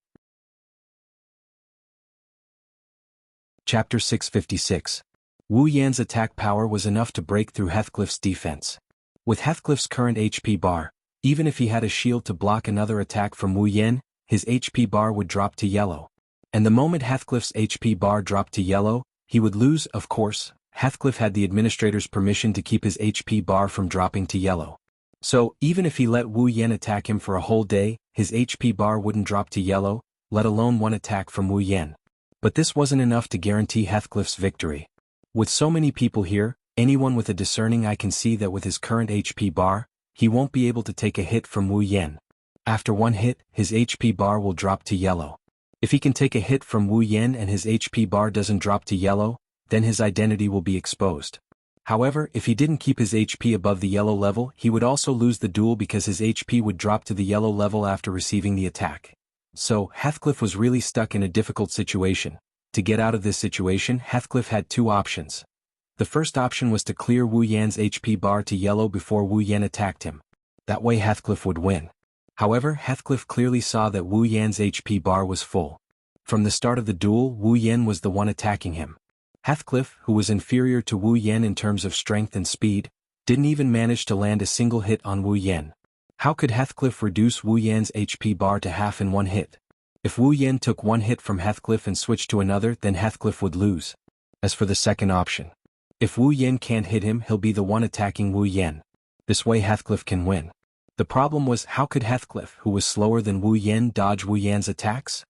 Chapter 656. Wu Yan's attack power was enough to break through Heathcliff's defense. With Heathcliff's current HP bar, even if he had a shield to block another attack from Wu Yan, his HP bar would drop to yellow. And the moment Heathcliff's HP bar dropped to yellow, he would lose. Of course, Heathcliff had the administrator's permission to keep his HP bar from dropping to yellow. So, even if he let Wu Yan attack him for a whole day, his HP bar wouldn't drop to yellow, let alone one attack from Wu Yan. But this wasn't enough to guarantee Heathcliff's victory. With so many people here, anyone with a discerning eye can see that with his current HP bar, he won't be able to take a hit from Wu Yan. After one hit, his HP bar will drop to yellow. If he can take a hit from Wu Yan and his HP bar doesn't drop to yellow, then his identity will be exposed. However, if he didn't keep his HP above the yellow level, he would also lose the duel because his HP would drop to the yellow level after receiving the attack. So, Heathcliff was really stuck in a difficult situation. To get out of this situation, Heathcliff had two options. The first option was to clear Wu Yan's HP bar to yellow before Wu Yan attacked him. That way Heathcliff would win. However, Heathcliff clearly saw that Wu Yan's HP bar was full. From the start of the duel, Wu Yan was the one attacking him. Heathcliff, who was inferior to Wu Yan in terms of strength and speed, didn't even manage to land a single hit on Wu Yan. How could Heathcliff reduce Wu Yan's HP bar to half in one hit? If Wu Yan took one hit from Heathcliff and switched to another, then Heathcliff would lose. As for the second option, if Wu Yan can't hit him, he'll be the one attacking Wu Yan. This way Heathcliff can win. The problem was, how could Heathcliff, who was slower than Wu Yan, dodge Wu Yan's attacks?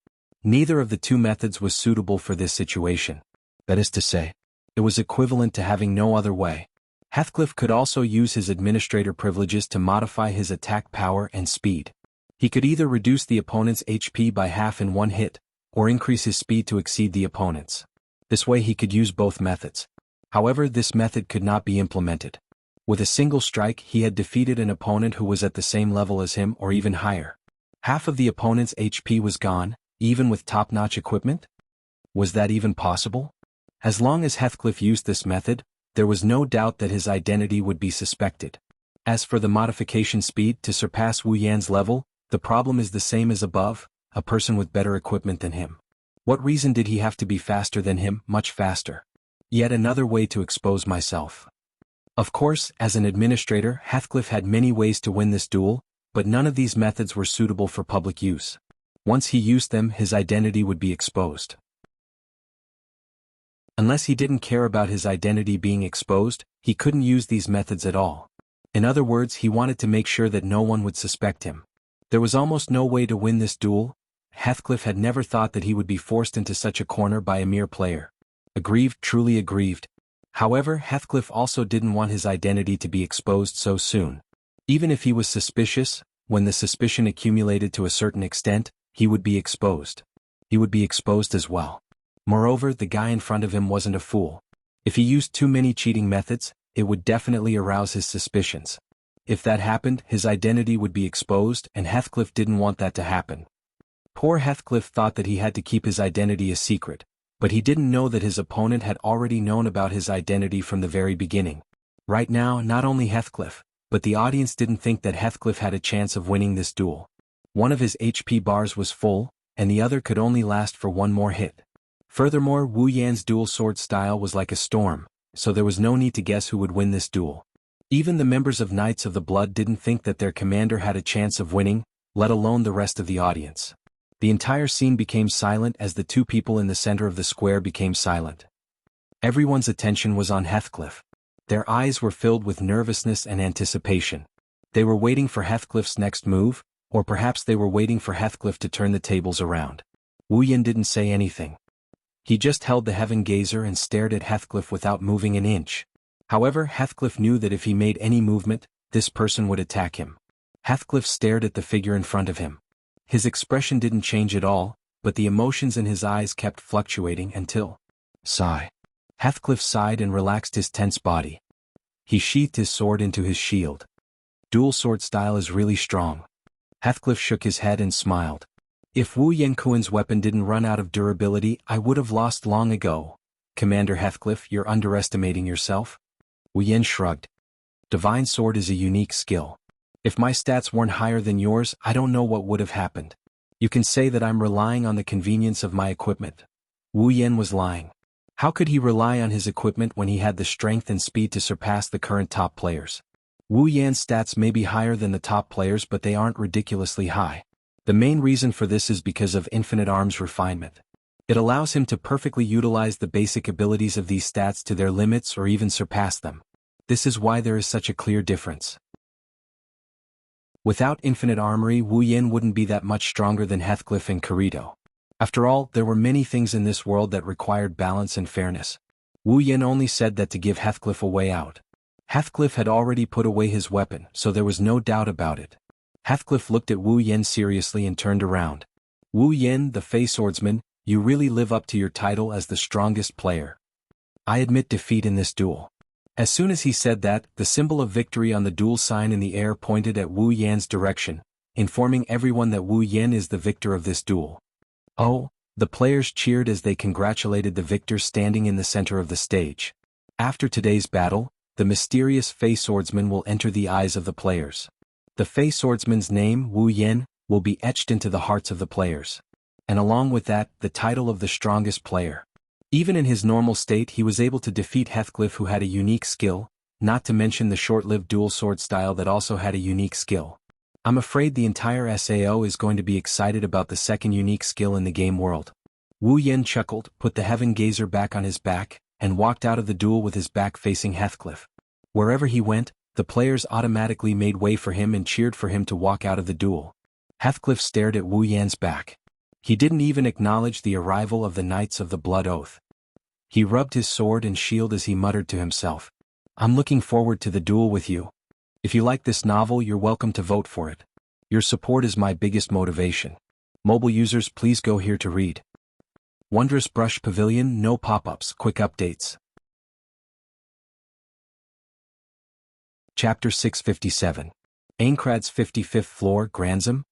Neither of the two methods was suitable for this situation. That is to say, it was equivalent to having no other way. Heathcliff could also use his administrator privileges to modify his attack power and speed. He could either reduce the opponent's HP by half in one hit, or increase his speed to exceed the opponent's. This way he could use both methods. However, this method could not be implemented. With a single strike, he had defeated an opponent who was at the same level as him or even higher. Half of the opponent's HP was gone, even with top-notch equipment? Was that even possible? As long as Heathcliff used this method, there was no doubt that his identity would be suspected. As for the modification speed to surpass Wu Yan's level, the problem is the same as above, a person with better equipment than him. What reason did he have to be faster than him, much faster? Yet another way to expose myself. Of course, as an administrator, Heathcliff had many ways to win this duel, but none of these methods were suitable for public use. Once he used them, his identity would be exposed. Unless he didn't care about his identity being exposed, he couldn't use these methods at all. In other words, he wanted to make sure that no one would suspect him. There was almost no way to win this duel. Heathcliff had never thought that he would be forced into such a corner by a mere player. Aggrieved, truly aggrieved. However, Heathcliff also didn't want his identity to be exposed so soon. Even if he was suspicious, when the suspicion accumulated to a certain extent, he would be exposed. He would be exposed as well. Moreover, the guy in front of him wasn't a fool. If he used too many cheating methods, it would definitely arouse his suspicions. If that happened, his identity would be exposed, and Heathcliff didn't want that to happen. Poor Heathcliff thought that he had to keep his identity a secret, but he didn't know that his opponent had already known about his identity from the very beginning. Right now, not only Heathcliff, but the audience didn't think that Heathcliff had a chance of winning this duel. One of his HP bars was full, and the other could only last for one more hit. Furthermore, Wu Yan's dual sword style was like a storm, so there was no need to guess who would win this duel. Even the members of Knights of the Blood didn't think that their commander had a chance of winning, let alone the rest of the audience. The entire scene became silent as the two people in the center of the square became silent. Everyone's attention was on Heathcliff. Their eyes were filled with nervousness and anticipation. They were waiting for Heathcliff's next move, or perhaps they were waiting for Heathcliff to turn the tables around. Wu Yan didn't say anything. He just held the heaven gazer and stared at Heathcliff without moving an inch. However, Heathcliff knew that if he made any movement, this person would attack him. Heathcliff stared at the figure in front of him. His expression didn't change at all, but the emotions in his eyes kept fluctuating until... Sigh. Heathcliff sighed and relaxed his tense body. He sheathed his sword into his shield. Dual sword style is really strong. Heathcliff shook his head and smiled. If Wu Yankuan's weapon didn't run out of durability, I would have lost long ago. Commander Heathcliff, you're underestimating yourself? Wu Yan shrugged. Divine sword is a unique skill. If my stats weren't higher than yours, I don't know what would have happened. You can say that I'm relying on the convenience of my equipment. Wu Yan was lying. How could he rely on his equipment when he had the strength and speed to surpass the current top players? Wu Yan's stats may be higher than the top players, but they aren't ridiculously high. The main reason for this is because of Infinite Arm's refinement. It allows him to perfectly utilize the basic abilities of these stats to their limits or even surpass them. This is why there is such a clear difference. Without Infinite Armory, Wu Yan wouldn't be that much stronger than Heathcliff and Kirito. After all, there were many things in this world that required balance and fairness. Wu Yan only said that to give Heathcliff a way out. Heathcliff had already put away his weapon, so there was no doubt about it. Heathcliff looked at Wu Yan seriously and turned around. Wu Yan, the Fey Swordsman, you really live up to your title as the strongest player. I admit defeat in this duel. As soon as he said that, the symbol of victory on the duel sign in the air pointed at Wu Yan's direction, informing everyone that Wu Yan is the victor of this duel. Oh, the players cheered as they congratulated the victor standing in the center of the stage. After today's battle, the mysterious Fey Swordsman will enter the eyes of the players. The Fey Swordsman's name, Wu Yan, will be etched into the hearts of the players. And along with that, the title of the strongest player. Even in his normal state, he was able to defeat Heathcliff, who had a unique skill, not to mention the short-lived dual sword style that also had a unique skill. I'm afraid the entire SAO is going to be excited about the second unique skill in the game world. Wu Yan chuckled, put the heaven gazer back on his back, and walked out of the duel with his back facing Heathcliff. Wherever he went, the players automatically made way for him and cheered for him to walk out of the duel. Heathcliff stared at Wu Yan's back. He didn't even acknowledge the arrival of the Knights of the Blood Oath. He rubbed his sword and shield as he muttered to himself. I'm looking forward to the duel with you. If you like this novel, you're welcome to vote for it. Your support is my biggest motivation. Mobile users, please go here to read. Wondrous Brush Pavilion, no pop-ups, quick updates. Chapter 657. Aincrad's 55th floor, Granzam.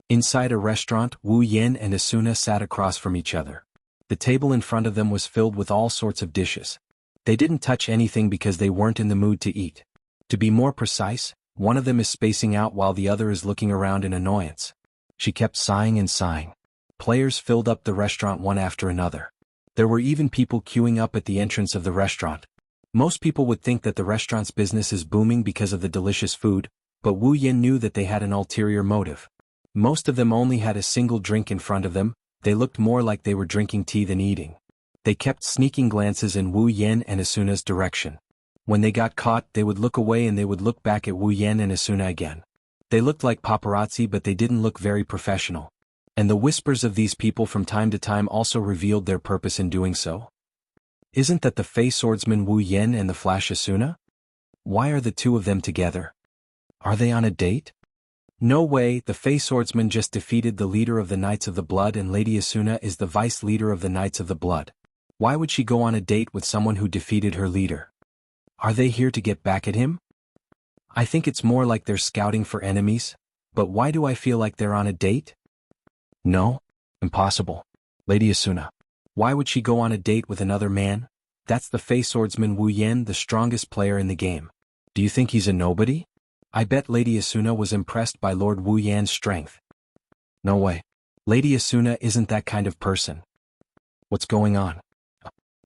Inside a restaurant, Wu Yan and Asuna sat across from each other. The table in front of them was filled with all sorts of dishes. They didn't touch anything because they weren't in the mood to eat. To be more precise, one of them is spacing out while the other is looking around in annoyance. She kept sighing and sighing. Players filled up the restaurant one after another. There were even people queuing up at the entrance of the restaurant. Most people would think that the restaurant's business is booming because of the delicious food, but Wu Yan knew that they had an ulterior motive. Most of them only had a single drink in front of them. They looked more like they were drinking tea than eating. They kept sneaking glances in Wu Yan and Asuna's direction. When they got caught, they would look away and they would look back at Wu Yan and Asuna again. They looked like paparazzi, but they didn't look very professional. And the whispers of these people from time to time also revealed their purpose in doing so. Isn't that the Fey Swordsman Wu Yan and the Flash Asuna? Why are the two of them together? Are they on a date? No way, the Fey Swordsman just defeated the leader of the Knights of the Blood and Lady Asuna is the vice leader of the Knights of the Blood. Why would she go on a date with someone who defeated her leader? Are they here to get back at him? I think it's more like they're scouting for enemies, but why do I feel like they're on a date? No, impossible. Lady Asuna. Why would she go on a date with another man? That's the Fey Swordsman Wu Yan, the strongest player in the game. Do you think he's a nobody? I bet Lady Asuna was impressed by Lord Wu Yan's strength. No way. Lady Asuna isn't that kind of person. What's going on?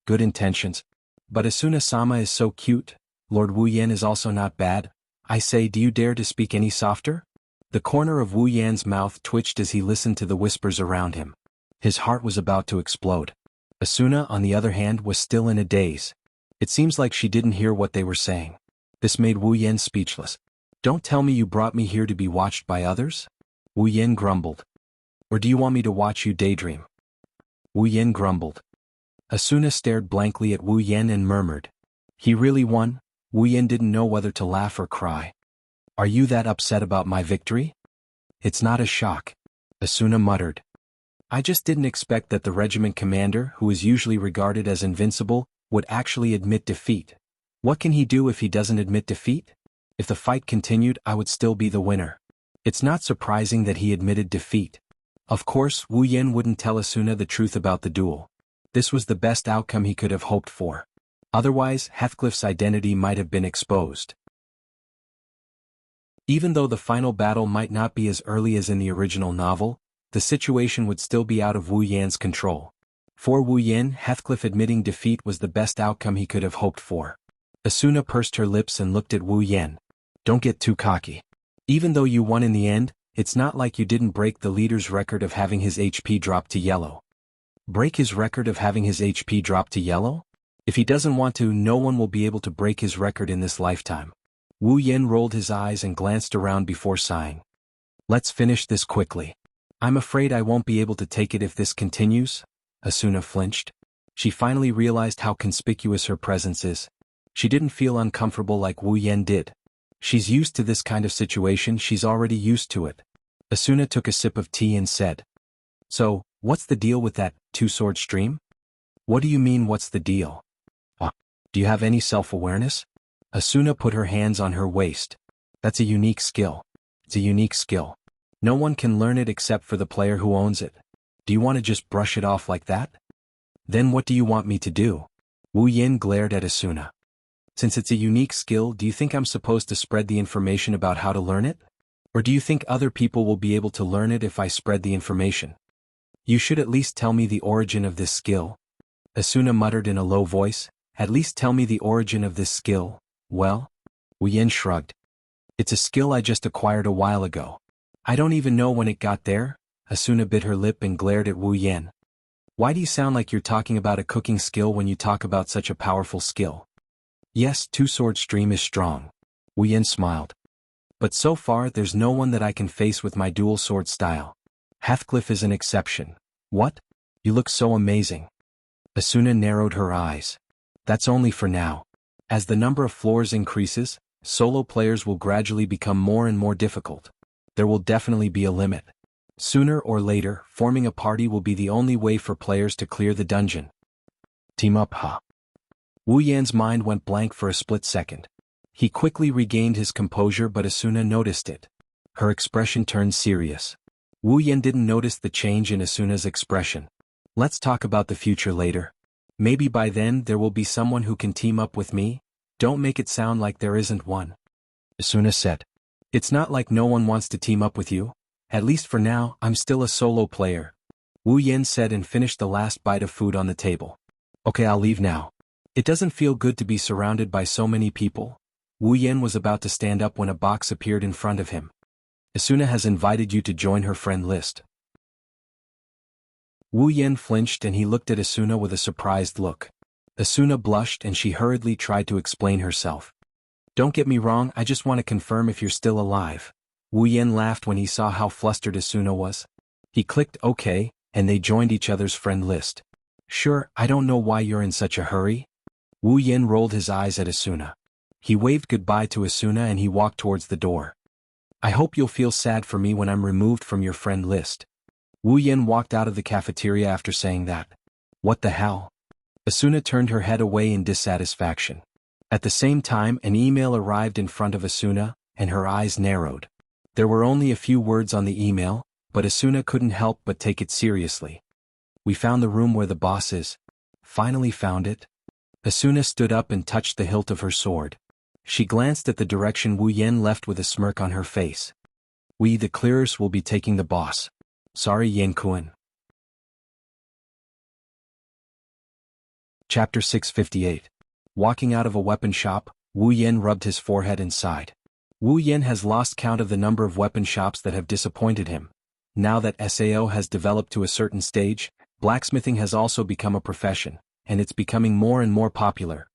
Good intentions. But Asuna-sama is so cute. Lord Wu Yan is also not bad. I say, do you dare to speak any softer? The corner of Wu Yan's mouth twitched as he listened to the whispers around him. His heart was about to explode. Asuna, on the other hand, was still in a daze. It seems like she didn't hear what they were saying. This made Wu Yan speechless. Don't tell me you brought me here to be watched by others? Wu Yan grumbled. Or do you want me to watch you daydream? Wu Yan grumbled. Asuna stared blankly at Wu Yan and murmured. He really won? Wu Yan didn't know whether to laugh or cry. Are you that upset about my victory? It's not a shock. Asuna muttered. I just didn't expect that the regiment commander, who is usually regarded as invincible, would actually admit defeat. What can he do if he doesn't admit defeat? If the fight continued, I would still be the winner. It's not surprising that he admitted defeat. Of course, Wu Yan wouldn't tell Asuna the truth about the duel. This was the best outcome he could have hoped for. Otherwise, Heathcliff's identity might have been exposed. Even though the final battle might not be as early as in the original novel, the situation would still be out of Wu Yan's control. For Wu Yan, Heathcliff admitting defeat was the best outcome he could have hoped for. Asuna pursed her lips and looked at Wu Yan. Don't get too cocky. Even though you won in the end, it's not like you didn't break the leader's record of having his HP drop to yellow. Break his record of having his HP drop to yellow? If he doesn't want to, no one will be able to break his record in this lifetime. Wu Yan rolled his eyes and glanced around before sighing. Let's finish this quickly. I'm afraid I won't be able to take it if this continues. Asuna flinched. She finally realized how conspicuous her presence is. She didn't feel uncomfortable like Wu Yan did. She's used to this kind of situation, she's already used to it. Asuna took a sip of tea and said. So, what's the deal with that two-sword stream? What do you mean what's the deal? Do you have any self-awareness? Asuna put her hands on her waist. That's a unique skill. It's a unique skill. No one can learn it except for the player who owns it. Do you want to just brush it off like that? Then what do you want me to do? Wu Yan glared at Asuna. Since it's a unique skill, do you think I'm supposed to spread the information about how to learn it? Or do you think other people will be able to learn it if I spread the information? You should at least tell me the origin of this skill. Asuna muttered in a low voice. At least tell me the origin of this skill. Well? Wu Yan shrugged. It's a skill I just acquired a while ago. I don't even know when it got there. Asuna bit her lip and glared at Wu Yan. Why do you sound like you're talking about a cooking skill when you talk about such a powerful skill? Yes, two-sword stream is strong. Wu Yan smiled. But so far there's no one that I can face with my dual sword style. Heathcliff is an exception. What? You look so amazing. Asuna narrowed her eyes. That's only for now. As the number of floors increases, solo players will gradually become more and more difficult. There will definitely be a limit. Sooner or later, forming a party will be the only way for players to clear the dungeon. Team up, huh? Wu Yan's mind went blank for a split second. He quickly regained his composure, but Asuna noticed it. Her expression turned serious. Wu Yan didn't notice the change in Asuna's expression. Let's talk about the future later. Maybe by then there will be someone who can team up with me. Don't make it sound like there isn't one. Asuna said. It's not like no one wants to team up with you. At least for now, I'm still a solo player. Wu Yan said and finished the last bite of food on the table. Okay, I'll leave now. It doesn't feel good to be surrounded by so many people. Wu Yan was about to stand up when a box appeared in front of him. Asuna has invited you to join her friend list. Wu Yan flinched and he looked at Asuna with a surprised look. Asuna blushed and she hurriedly tried to explain herself. Don't get me wrong, I just want to confirm if you're still alive. Wu Yan laughed when he saw how flustered Asuna was. He clicked OK, and they joined each other's friend list. Sure, I don't know why you're in such a hurry. Wu Yan rolled his eyes at Asuna. He waved goodbye to Asuna and he walked towards the door. I hope you'll feel sad for me when I'm removed from your friend list. Wu Yan walked out of the cafeteria after saying that. What the hell? Asuna turned her head away in dissatisfaction. At the same time, an email arrived in front of Asuna, and her eyes narrowed. There were only a few words on the email, but Asuna couldn't help but take it seriously. We found the room where the boss is. Finally found it. Asuna stood up and touched the hilt of her sword. She glanced at the direction Wu Yan left with a smirk on her face. We, the clearers, will be taking the boss. Sorry Yan Kuan. Chapter 658. Walking out of a weapon shop, Wu Yan rubbed his forehead and sighed. Wu Yan has lost count of the number of weapon shops that have disappointed him. Now that SAO has developed to a certain stage, blacksmithing has also become a profession, and it's becoming more and more popular.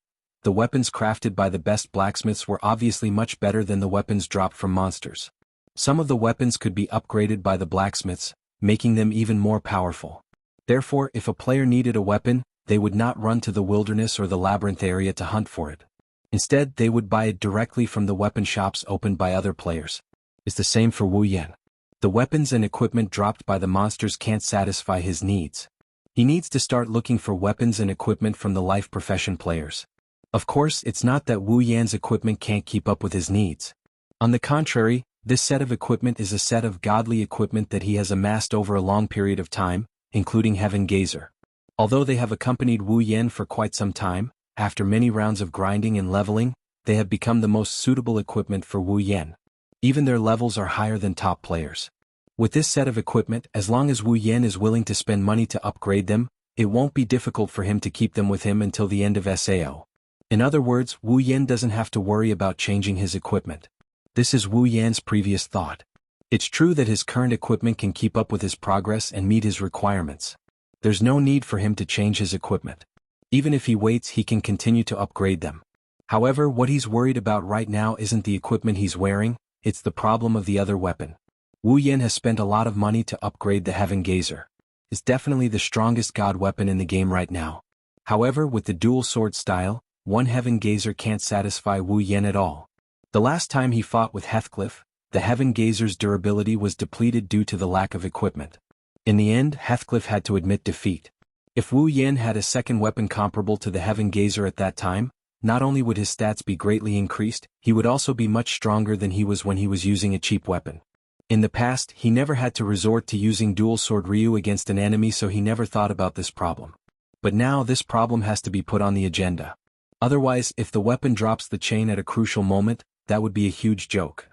The weapons crafted by the best blacksmiths were obviously much better than the weapons dropped from monsters. Some of the weapons could be upgraded by the blacksmiths, making them even more powerful. Therefore, if a player needed a weapon, they would not run to the wilderness or the labyrinth area to hunt for it. Instead, they would buy it directly from the weapon shops opened by other players. It's the same for Wu Yan. The weapons and equipment dropped by the monsters can't satisfy his needs. He needs to start looking for weapons and equipment from the life profession players. Of course, it's not that Wu Yan's equipment can't keep up with his needs. On the contrary, this set of equipment is a set of godly equipment that he has amassed over a long period of time, including Heaven Gazer. Although they have accompanied Wu Yan for quite some time, after many rounds of grinding and leveling, they have become the most suitable equipment for Wu Yan. Even their levels are higher than top players. With this set of equipment, as long as Wu Yan is willing to spend money to upgrade them, it won't be difficult for him to keep them with him until the end of SAO. In other words, Wu Yan doesn't have to worry about changing his equipment. This is Wu Yan's previous thought. It's true that his current equipment can keep up with his progress and meet his requirements. There's no need for him to change his equipment. Even if he waits, he can continue to upgrade them. However, what he's worried about right now isn't the equipment he's wearing, it's the problem of the other weapon. Wu Yan has spent a lot of money to upgrade the Heaven Gazer. It's definitely the strongest god weapon in the game right now. However, with the dual sword style, one Heaven Gazer can't satisfy Wu Yan at all. The last time he fought with Heathcliff, the Heaven Gazer's durability was depleted due to the lack of equipment. In the end, Heathcliff had to admit defeat. If Wu Yan had a second weapon comparable to the Heaven Gazer at that time, not only would his stats be greatly increased, he would also be much stronger than he was when he was using a cheap weapon. In the past, he never had to resort to using dual sword Ryu against an enemy, so he never thought about this problem. But now this problem has to be put on the agenda. Otherwise, if the weapon drops the chain at a crucial moment, that would be a huge joke.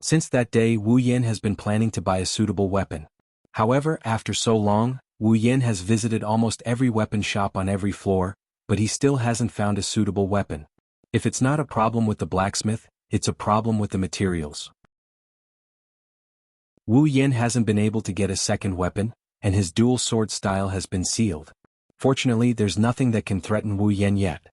Since that day, Wu Yan has been planning to buy a suitable weapon. However, after so long, Wu Yan has visited almost every weapon shop on every floor, but he still hasn't found a suitable weapon. If it's not a problem with the blacksmith, it's a problem with the materials. Wu Yan hasn't been able to get a second weapon, and his dual sword style has been sealed. Fortunately, there's nothing that can threaten Wu Yan yet.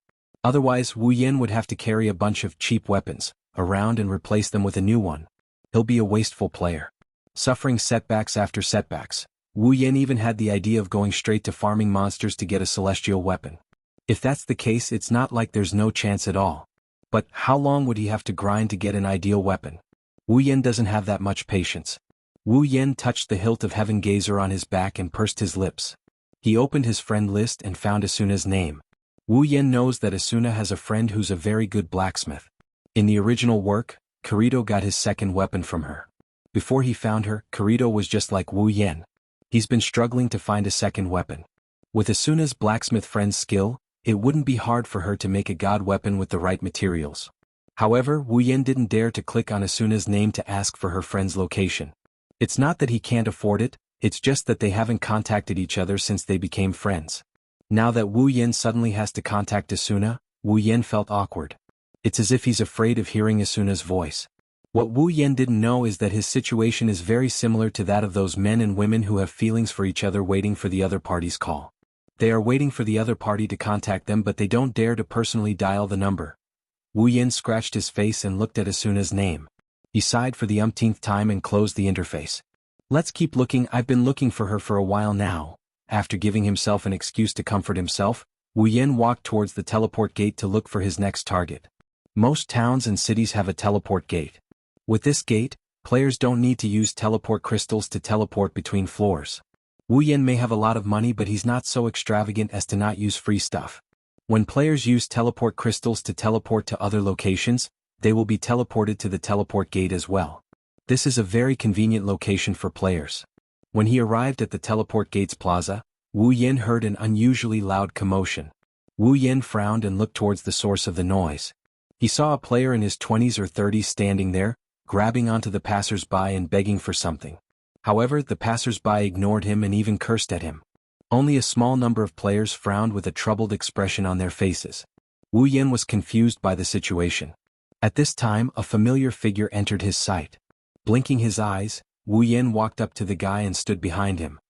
Otherwise, Wu Yan would have to carry a bunch of cheap weapons around and replace them with a new one. He'll be a wasteful player. Suffering setbacks after setbacks, Wu Yan even had the idea of going straight to farming monsters to get a celestial weapon. If that's the case, it's not like there's no chance at all. But how long would he have to grind to get an ideal weapon? Wu Yan doesn't have that much patience. Wu Yan touched the hilt of Heaven Gazer on his back and pursed his lips. He opened his friend list and found Asuna's name. Wu Yan knows that Asuna has a friend who's a very good blacksmith. In the original work, Kirito got his second weapon from her. Before he found her, Kirito was just like Wu Yan. He's been struggling to find a second weapon. With Asuna's blacksmith friend's skill, it wouldn't be hard for her to make a god weapon with the right materials. However, Wu Yan didn't dare to click on Asuna's name to ask for her friend's location. It's not that he can't afford it, it's just that they haven't contacted each other since they became friends. Now that Wu Yan suddenly has to contact Asuna, Wu Yan felt awkward. It's as if he's afraid of hearing Asuna's voice. What Wu Yan didn't know is that his situation is very similar to that of those men and women who have feelings for each other waiting for the other party's call. They are waiting for the other party to contact them, but they don't dare to personally dial the number. Wu Yan scratched his face and looked at Asuna's name. He sighed for the umpteenth time and closed the interface. Let's keep looking, I've been looking for her for a while now. After giving himself an excuse to comfort himself, Wu Yan walked towards the teleport gate to look for his next target. Most towns and cities have a teleport gate. With this gate, players don't need to use teleport crystals to teleport between floors. Wu Yan may have a lot of money, but he's not so extravagant as to not use free stuff. When players use teleport crystals to teleport to other locations, they will be teleported to the teleport gate as well. This is a very convenient location for players. When he arrived at the teleport gate's plaza, Wu Yan heard an unusually loud commotion. Wu Yan frowned and looked towards the source of the noise. He saw a player in his 20s or 30s standing there, grabbing onto the passers-by and begging for something. However, the passers-by ignored him and even cursed at him. Only a small number of players frowned with a troubled expression on their faces. Wu Yan was confused by the situation. At this time, a familiar figure entered his sight. Blinking his eyes, Wu Yan walked up to the guy and stood behind him.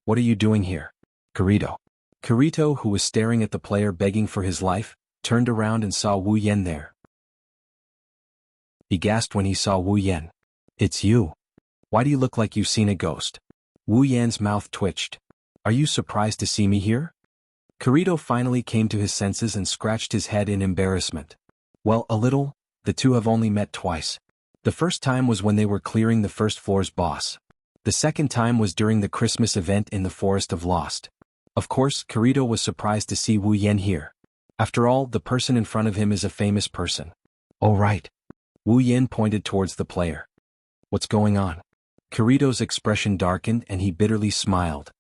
"What are you doing here?" "Kirito." Kirito, who was staring at the player begging for his life, turned around and saw Wu Yan there. He gasped when he saw Wu Yan. "It's you. Why do you look like you've seen a ghost?" Wu Yan's mouth twitched. "Are you surprised to see me here?" Kirito finally came to his senses and scratched his head in embarrassment. "Well, a little. The two have only met twice. The first time was when they were clearing the first floor's boss. The second time was during the Christmas event in the Forest of Lost." Of course, Kirito was surprised to see Wu Yan here. After all, the person in front of him is a famous person. "Oh right." Wu Yan pointed towards the player. "What's going on?" Kirito's expression darkened and he bitterly smiled.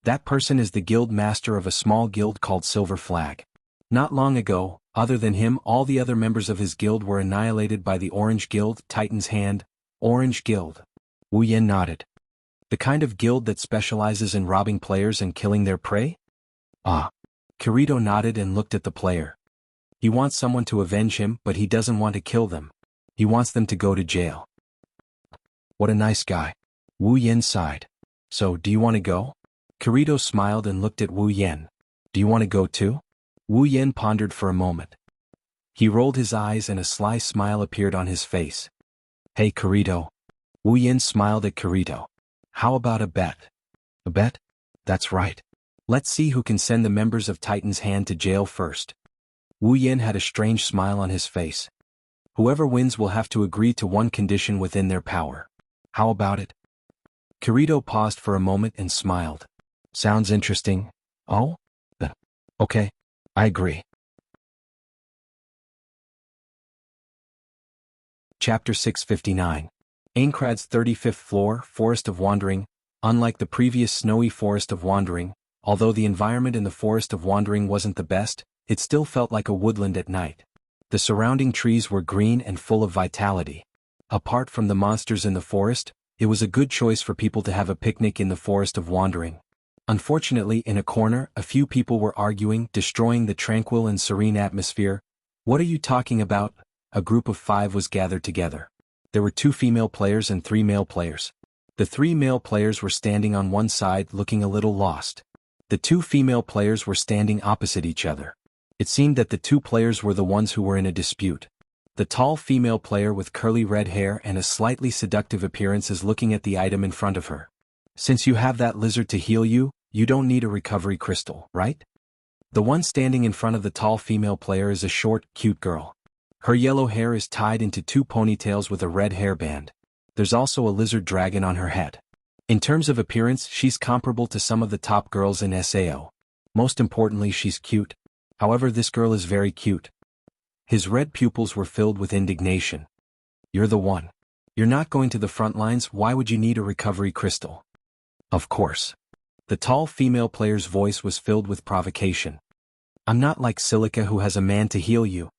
"That person is the guild master of a small guild called Silver Flag. Not long ago, other than him, all the other members of his guild were annihilated by the Orange Guild, Titan's Hand, Orange Guild." Wu Yan nodded. "The kind of guild that specializes in robbing players and killing their prey?" "Ah." Kirito nodded and looked at the player. "He wants someone to avenge him, but he doesn't want to kill them. He wants them to go to jail." "What a nice guy." Wu Yan sighed. "So, do you want to go?" Kirito smiled and looked at Wu Yan. "Do you want to go too?" Wu Yan pondered for a moment. He rolled his eyes and a sly smile appeared on his face. "Hey Kirito." Wu Yan smiled at Kirito. "How about a bet?" "A bet? That's right. Let's see who can send the members of Titan's Hand to jail first." Wu Yan had a strange smile on his face. "Whoever wins will have to agree to one condition within their power. How about it?" Kirito paused for a moment and smiled. "Sounds interesting. Oh? Okay. I agree." Chapter 659. Aincrad's 35th floor, Forest of Wandering. Unlike the previous snowy Forest of Wandering, although the environment in the Forest of Wandering wasn't the best, it still felt like a woodland at night. The surrounding trees were green and full of vitality. Apart from the monsters in the forest, it was a good choice for people to have a picnic in the Forest of Wandering. Unfortunately, in a corner, a few people were arguing, destroying the tranquil and serene atmosphere. "What are you talking about?" A group of 5 was gathered together. There were 2 female players and 3 male players. The 3 male players were standing on one side looking a little lost. The 2 female players were standing opposite each other. It seemed that the 2 players were the ones who were in a dispute. The tall female player with curly red hair and a slightly seductive appearance is looking at the item in front of her. "Since you have that lizard to heal you, you don't need a recovery crystal, right?" The one standing in front of the tall female player is a short, cute girl. Her yellow hair is tied into 2 ponytails with a red hairband. There's also a lizard dragon on her head. In terms of appearance, she's comparable to some of the top girls in SAO. Most importantly, she's cute. However, this girl is very cute. His red pupils were filled with indignation. "You're the one. You're not going to the front lines, why would you need a recovery crystal?" "Of course." The tall female player's voice was filled with provocation. "I'm not like Silica who has a man to heal you."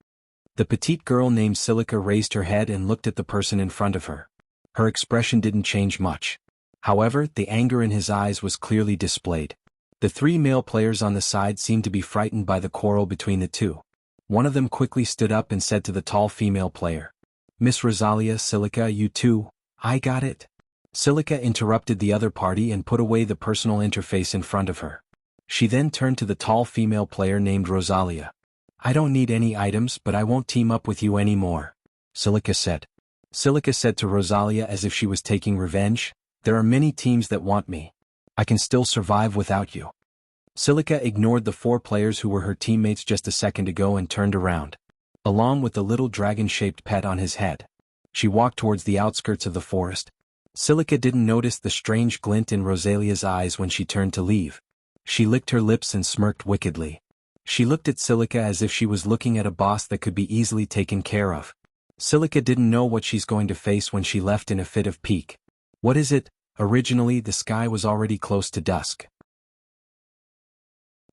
The petite girl named Silica raised her head and looked at the person in front of her. Her expression didn't change much. However, the anger in his eyes was clearly displayed. The 3 male players on the side seemed to be frightened by the quarrel between the 2. One of them quickly stood up and said to the tall female player, "Miss Rosalia, Silica, you too." "I got it." Silica interrupted the other party and put away the personal interface in front of her. She then turned to the tall female player named Rosalia. "I don't need any items, but I won't team up with you anymore," Silica said. Silica said to Rosalia as if she was taking revenge, "There are many teams that want me. I can still survive without you." Silica ignored the 4 players who were her teammates just a second ago and turned around. Along with the little dragon-shaped pet on his head. She walked towards the outskirts of the forest. Silica didn't notice the strange glint in Rosalia's eyes when she turned to leave. She licked her lips and smirked wickedly. She looked at Silica as if she was looking at a boss that could be easily taken care of. Silica didn't know what she's going to face when she left in a fit of pique. What is it? Originally, the sky was already close to dusk.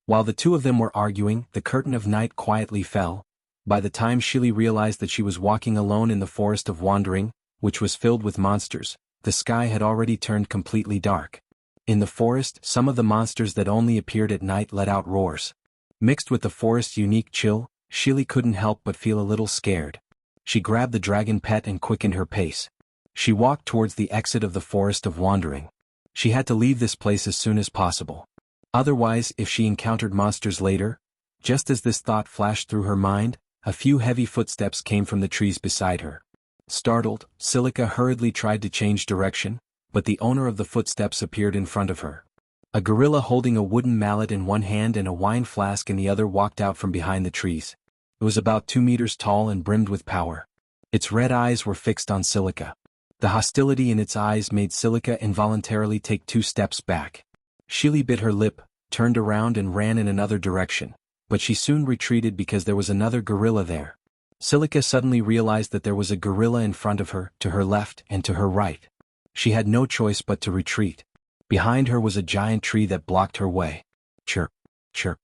While the 2 of them were arguing, the curtain of night quietly fell. By the time Shili realized that she was walking alone in the Forest of Wandering, which was filled with monsters, the sky had already turned completely dark. In the forest, some of the monsters that only appeared at night let out roars. Mixed with the forest's unique chill, Shili couldn't help but feel a little scared. She grabbed the dragon pet and quickened her pace. She walked towards the exit of the Forest of Wandering. She had to leave this place as soon as possible. Otherwise, if she encountered monsters later, just as this thought flashed through her mind, a few heavy footsteps came from the trees beside her. Startled, Silica hurriedly tried to change direction, but the owner of the footsteps appeared in front of her. A gorilla holding a wooden mallet in one hand and a wine flask in the other walked out from behind the trees. It was about 2 meters tall and brimmed with power. Its red eyes were fixed on Silica. The hostility in its eyes made Silica involuntarily take 2 steps back. Shili bit her lip, turned around and ran in another direction, but she soon retreated because there was another gorilla there. Silica suddenly realized that there was a gorilla in front of her, to her left and to her right. She had no choice but to retreat. Behind her was a giant tree that blocked her way. Chirp, chirp.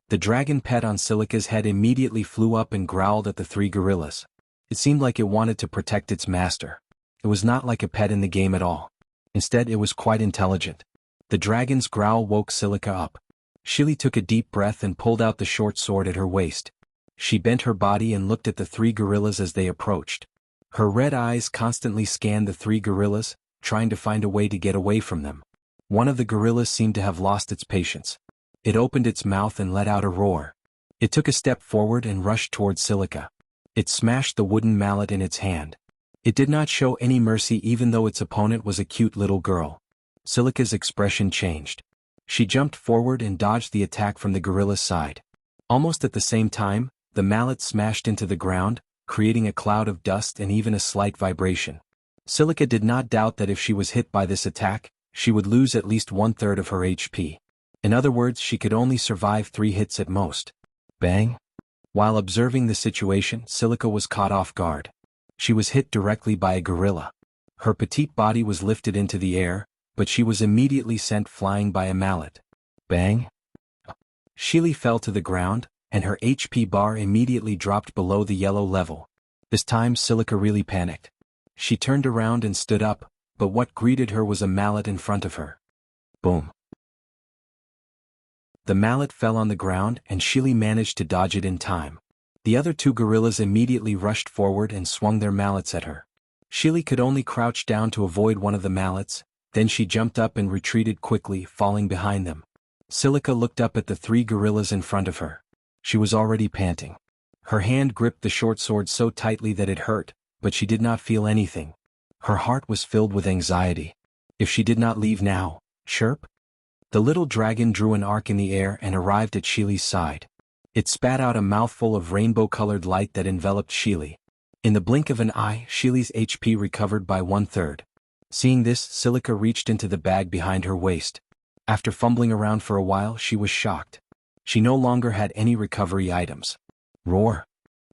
The dragon pet on Silica's head immediately flew up and growled at the 3 gorillas. It seemed like it wanted to protect its master. It was not like a pet in the game at all. Instead, it was quite intelligent. The dragon's growl woke Silica up. Shili took a deep breath and pulled out the short sword at her waist. She bent her body and looked at the 3 gorillas as they approached. Her red eyes constantly scanned the 3 gorillas, trying to find a way to get away from them. One of the gorillas seemed to have lost its patience. It opened its mouth and let out a roar. It took a step forward and rushed towards Silica. It smashed the wooden mallet in its hand. It did not show any mercy even though its opponent was a cute little girl. Silica's expression changed. She jumped forward and dodged the attack from the gorilla's side. Almost at the same time, the mallet smashed into the ground, creating a cloud of dust and even a slight vibration. Silica did not doubt that if she was hit by this attack, she would lose at least 1/3 of her HP. In other words, she could only survive 3 hits at most. Bang! While observing the situation, Silica was caught off guard. She was hit directly by a gorilla. Her petite body was lifted into the air, but she was immediately sent flying by a mallet. Bang! Shili fell to the ground, and her HP bar immediately dropped below the yellow level. This time Silica really panicked. She turned around and stood up, but what greeted her was a mallet in front of her. Boom! The mallet fell on the ground and Shili managed to dodge it in time. The other 2 gorillas immediately rushed forward and swung their mallets at her. Shili could only crouch down to avoid one of the mallets, then she jumped up and retreated quickly, falling behind them. Silica looked up at the 3 gorillas in front of her. She was already panting. Her hand gripped the short sword so tightly that it hurt, but she did not feel anything. Her heart was filled with anxiety. If she did not leave now, chirp? The little dragon drew an arc in the air and arrived at Shili's side. It spat out a mouthful of rainbow-colored light that enveloped Shili. In the blink of an eye, Shili's HP recovered by 1/3. Seeing this, Silica reached into the bag behind her waist. After fumbling around for a while, she was shocked. She no longer had any recovery items. Roar!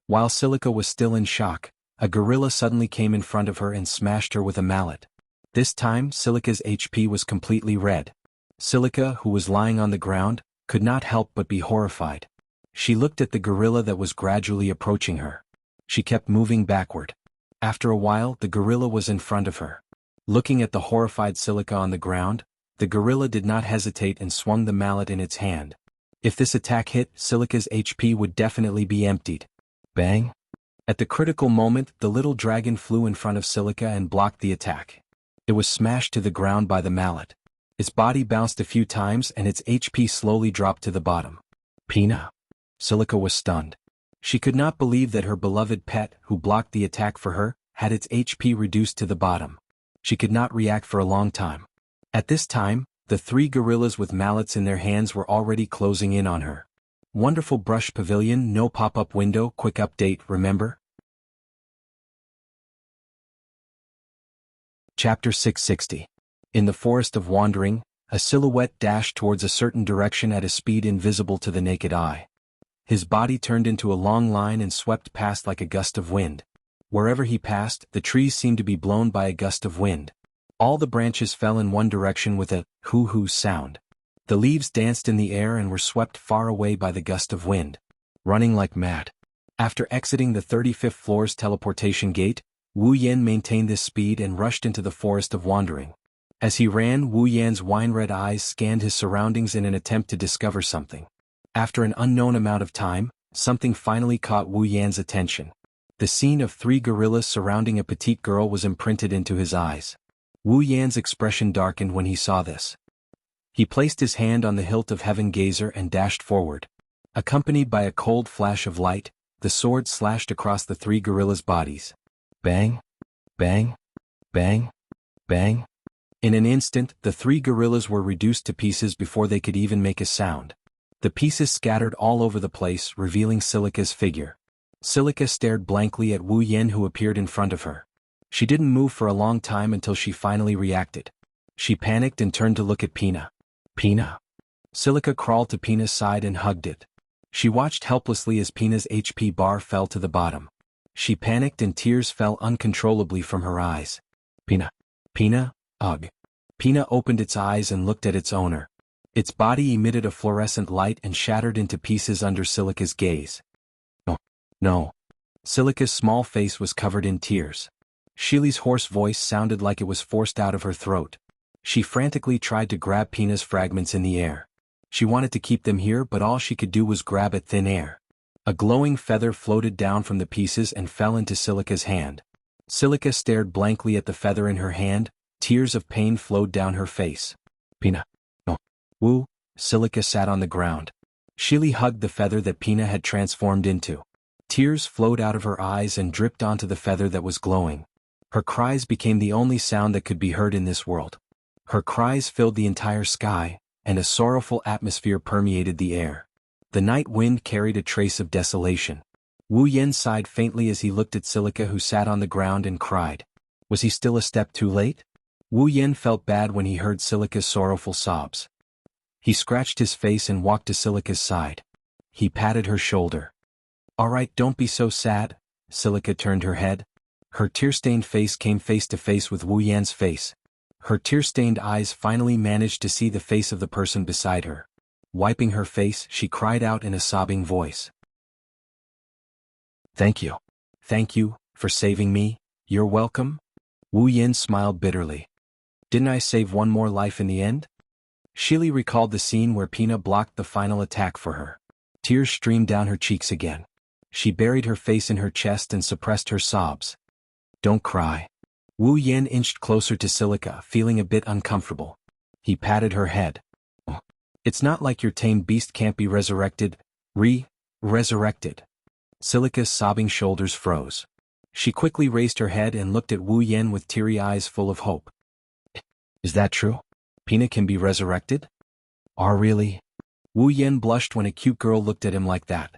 While Silica was still in shock, a gorilla suddenly came in front of her and smashed her with a mallet. This time, Silica's HP was completely red. Silica, who was lying on the ground, could not help but be horrified. She looked at the gorilla that was gradually approaching her. She kept moving backward. After a while, the gorilla was in front of her. Looking at the horrified Silica on the ground, the gorilla did not hesitate and swung the mallet in its hand. If this attack hit, Silica's HP would definitely be emptied. Bang! At the critical moment, the little dragon flew in front of Silica and blocked the attack. It was smashed to the ground by the mallet. Its body bounced a few times and its HP slowly dropped to the bottom. Pina! Silica was stunned. She could not believe that her beloved pet, who blocked the attack for her, had its HP reduced to the bottom. She could not react for a long time. At this time, the 3 gorillas with mallets in their hands were already closing in on her. Wonderful brush pavilion, no pop-up window, quick update, remember? Chapter 660. In the Forest of Wandering, a silhouette dashed towards a certain direction at a speed invisible to the naked eye. His body turned into a long line and swept past like a gust of wind. Wherever he passed, the trees seemed to be blown by a gust of wind. All the branches fell in one direction with a hoo-hoo sound. The leaves danced in the air and were swept far away by the gust of wind. Running like mad. After exiting the 35th floor's teleportation gate, Wu Yan maintained this speed and rushed into the forest of wandering. As he ran, Wu Yan's wine-red eyes scanned his surroundings in an attempt to discover something. After an unknown amount of time, something finally caught Wu Yan's attention. The scene of 3 gorillas surrounding a petite girl was imprinted into his eyes. Wu Yan's expression darkened when he saw this. He placed his hand on the hilt of Heaven Gazer and dashed forward. Accompanied by a cold flash of light, the sword slashed across the 3 gorillas' bodies. Bang! Bang! Bang! Bang! In an instant, the 3 gorillas were reduced to pieces before they could even make a sound. The pieces scattered all over the place, revealing Silica's figure. Silica stared blankly at Wu Yan, who appeared in front of her. She didn't move for a long time until she finally reacted. She panicked and turned to look at Pina. Pina? Silica crawled to Pina's side and hugged it. She watched helplessly as Pina's HP bar fell to the bottom. She panicked and tears fell uncontrollably from her eyes. Pina. Pina, ugh. Pina opened its eyes and looked at its owner. Its body emitted a fluorescent light and shattered into pieces under Silica's gaze. No. No. Silica's small face was covered in tears. Shili's hoarse voice sounded like it was forced out of her throat. She frantically tried to grab Pina's fragments in the air. She wanted to keep them here, but all she could do was grab at thin air. A glowing feather floated down from the pieces and fell into Silica's hand. Silica stared blankly at the feather in her hand. Tears of pain flowed down her face. Pina. No. Wu. Silica sat on the ground. Shili hugged the feather that Pina had transformed into. Tears flowed out of her eyes and dripped onto the feather that was glowing. Her cries became the only sound that could be heard in this world. Her cries filled the entire sky, and a sorrowful atmosphere permeated the air. The night wind carried a trace of desolation. Wu Yan sighed faintly as he looked at Silica, who sat on the ground and cried. Was he still a step too late? Wu Yan felt bad when he heard Silica's sorrowful sobs. He scratched his face and walked to Silica's side. He patted her shoulder. All right, don't be so sad. Silica turned her head. Her tear-stained face came face to face with Wu Yan's face. Her tear-stained eyes finally managed to see the face of the person beside her. Wiping her face, she cried out in a sobbing voice. Thank you. Thank you, for saving me. You're welcome. Wu Yan smiled bitterly. Didn't I save one more life in the end? Shili recalled the scene where Pina blocked the final attack for her. Tears streamed down her cheeks again. She buried her face in her chest and suppressed her sobs. Don't cry. Wu Yan inched closer to Silica, feeling a bit uncomfortable. He patted her head. Oh, it's not like your tame beast can't be resurrected. Resurrected. Silica's sobbing shoulders froze. She quickly raised her head and looked at Wu Yan with teary eyes full of hope. Is that true? Pina can be resurrected? Oh, really? Wu Yan blushed when a cute girl looked at him like that.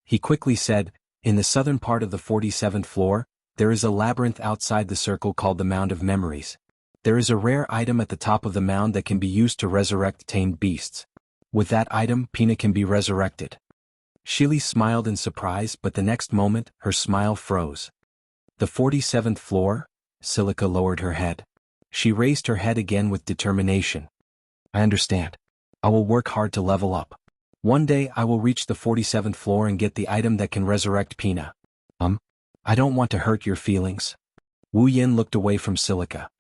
He quickly said, in the southern part of the 47th floor, there is a labyrinth outside the circle called the Mound of Memories. There is a rare item at the top of the mound that can be used to resurrect tamed beasts. With that item, Pina can be resurrected. Shili smiled in surprise, but the next moment, her smile froze. The 47th floor? Silica lowered her head. She raised her head again with determination. I understand. I will work hard to level up. One day I will reach the 47th floor and get the item that can resurrect Pina. I don't want to hurt your feelings. Wu Yan looked away from Silica.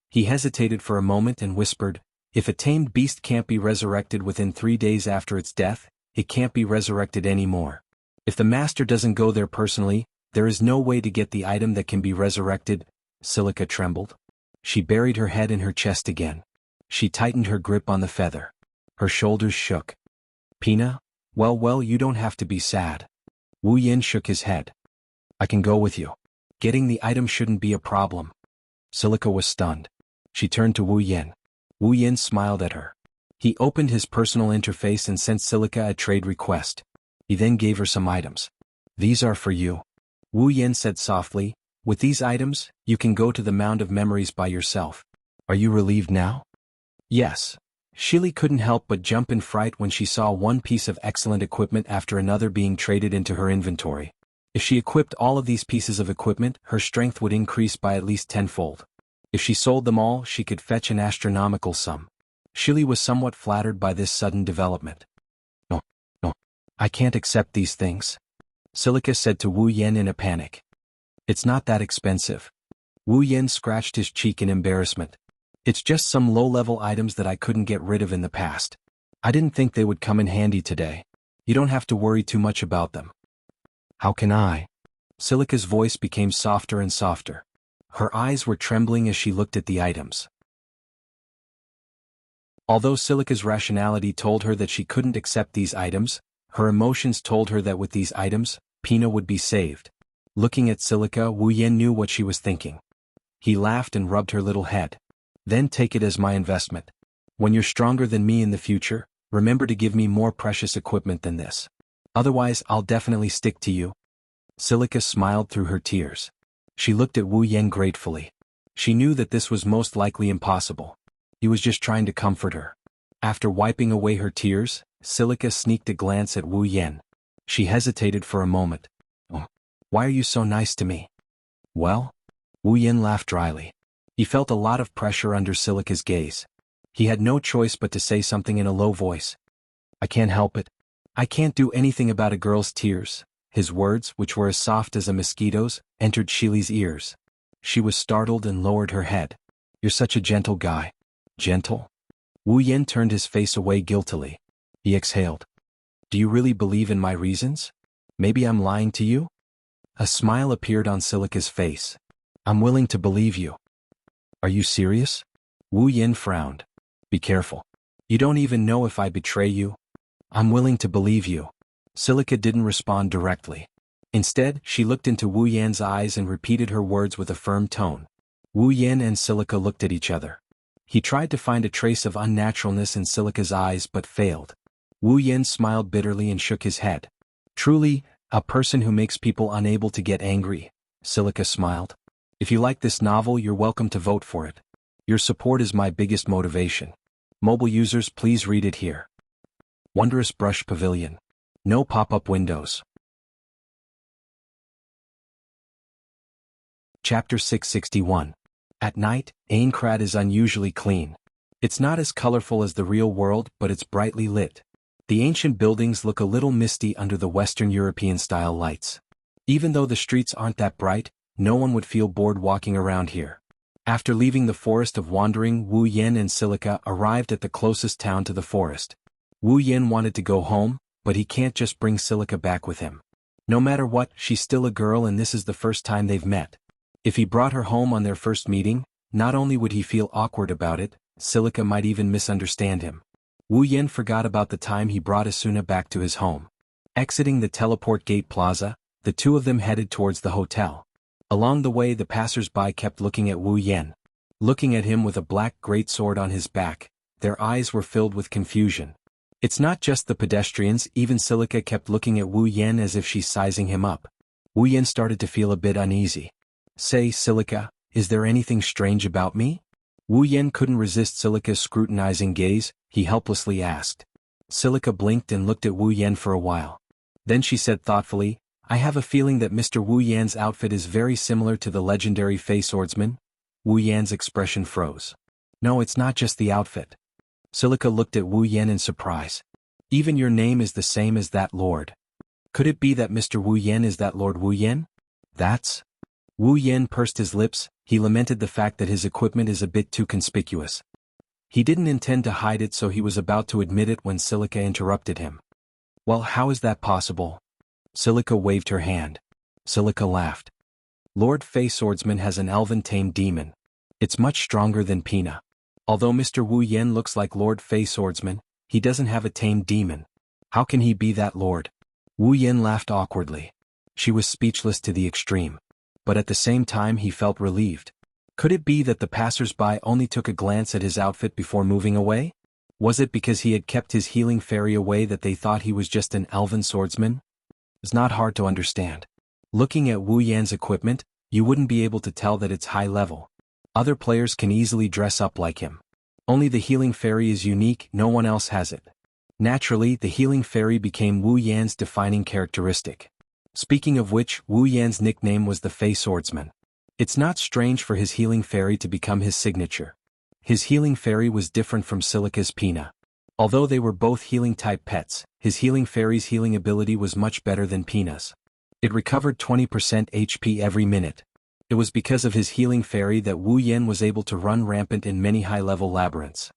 He hesitated for a moment and whispered, if a tamed beast can't be resurrected within 3 days after its death, it can't be resurrected anymore. If the master doesn't go there personally, there is no way to get the item that can be resurrected. Silica trembled. She buried her head in her chest again. She tightened her grip on the feather. Her shoulders shook. Pina? Well, you don't have to be sad. Wu Yan shook his head. I can go with you. Getting the item shouldn't be a problem. Silica was stunned. She turned to Wu Yan. Wu Yan smiled at her. He opened his personal interface and sent Silica a trade request. He then gave her some items. These are for you. Wu Yan said softly, with these items, you can go to the Mound of Memories by yourself. Are you relieved now? Yes. Shili couldn't help but jump in fright when she saw one piece of excellent equipment after another being traded into her inventory. If she equipped all of these pieces of equipment, her strength would increase by at least tenfold. If she sold them all, she could fetch an astronomical sum. Shili was somewhat flattered by this sudden development. No, I can't accept these things. Silica said to Wu Yan in a panic. It's not that expensive. Wu Yan scratched his cheek in embarrassment. It's just some low-level items that I couldn't get rid of in the past. I didn't think they would come in handy today. You don't have to worry too much about them. How can I? Silica's voice became softer and softer. Her eyes were trembling as she looked at the items. Although Silica's rationality told her that she couldn't accept these items, her emotions told her that with these items, Pina would be saved. Looking at Silica, Wu Yan knew what she was thinking. He laughed and rubbed her little head. Then take it as my investment. When you're stronger than me in the future, remember to give me more precious equipment than this. Otherwise, I'll definitely stick to you. Silica smiled through her tears. She looked at Wu Yan gratefully. She knew that this was most likely impossible. He was just trying to comfort her. After wiping away her tears, Silica sneaked a glance at Wu Yan. She hesitated for a moment. Oh, why are you so nice to me? Well? Wu Yan laughed dryly. He felt a lot of pressure under Silica's gaze. He had no choice but to say something in a low voice. I can't help it. I can't do anything about a girl's tears. His words, which were as soft as a mosquito's, entered Shili's ears. She was startled and lowered her head. You're such a gentle guy. Gentle? Wu Yan turned his face away guiltily. He exhaled. Do you really believe in my reasons? Maybe I'm lying to you? A smile appeared on Silica's face. I'm willing to believe you. Are you serious? Wu Yan frowned. Be careful. You don't even know if I betray you. I'm willing to believe you. Silica didn't respond directly. Instead, she looked into Wu Yan's eyes and repeated her words with a firm tone. Wu Yan and Silica looked at each other. He tried to find a trace of unnaturalness in Silica's eyes but failed. Wu Yan smiled bitterly and shook his head. Truly, a person who makes people unable to get angry, Silica smiled. If you like this novel, you're welcome to vote for it. Your support is my biggest motivation. Mobile users, please read it here. Wondrous Brush Pavilion. No pop-up windows. Chapter 661. At night, Aincrad is unusually clean. It's not as colorful as the real world, but it's brightly lit. The ancient buildings look a little misty under the Western European-style lights. Even though the streets aren't that bright, no one would feel bored walking around here. After leaving the Forest of Wandering, Wu Yan and Silica arrived at the closest town to the forest. Wu Yan wanted to go home, but he can't just bring Silica back with him. No matter what, she's still a girl and this is the first time they've met. If he brought her home on their first meeting, not only would he feel awkward about it, Silica might even misunderstand him. Wu Yan forgot about the time he brought Asuna back to his home. Exiting the teleport gate plaza, the two of them headed towards the hotel. Along the way, the passers-by kept looking at Wu Yan. Looking at him with a black greatsword on his back, their eyes were filled with confusion. It's not just the pedestrians, even Silica kept looking at Wu Yan as if she's sizing him up. Wu Yan started to feel a bit uneasy. Say, Silica, is there anything strange about me? Wu Yan couldn't resist Silica's scrutinizing gaze, he helplessly asked. Silica blinked and looked at Wu Yan for a while. Then she said thoughtfully, I have a feeling that Mr. Wu Yan's outfit is very similar to the legendary Fey swordsman. Wu Yan's expression froze. No, it's not just the outfit. Silica looked at Wu Yan in surprise. Even your name is the same as that lord. Could it be that Mr. Wu Yan is that Lord Wu Yan? That's... Wu Yan pursed his lips, he lamented the fact that his equipment is a bit too conspicuous. He didn't intend to hide it, so he was about to admit it when Silica interrupted him. Well, how is that possible? Silica waved her hand. Silica laughed. Lord Fey Swordsman has an elven tamed demon. It's much stronger than Pina. Although Mr. Wu Yan looks like Lord Fey Swordsman, he doesn't have a tamed demon. How can he be that lord? Wu Yan laughed awkwardly. She was speechless to the extreme. But at the same time he felt relieved. Could it be that the passers-by only took a glance at his outfit before moving away? Was it because he had kept his healing fairy away that they thought he was just an elven swordsman? It's not hard to understand. Looking at Wu Yan's equipment, you wouldn't be able to tell that it's high level. Other players can easily dress up like him. Only the healing fairy is unique, no one else has it. Naturally, the healing fairy became Wu Yan's defining characteristic. Speaking of which, Wu Yan's nickname was the Fey Swordsman. It's not strange for his healing fairy to become his signature. His healing fairy was different from Silica's Pina. Although they were both healing-type pets, his healing fairy's healing ability was much better than Pina's. It recovered 20% HP every minute. It was because of his healing fairy that Wu Yan was able to run rampant in many high-level labyrinths.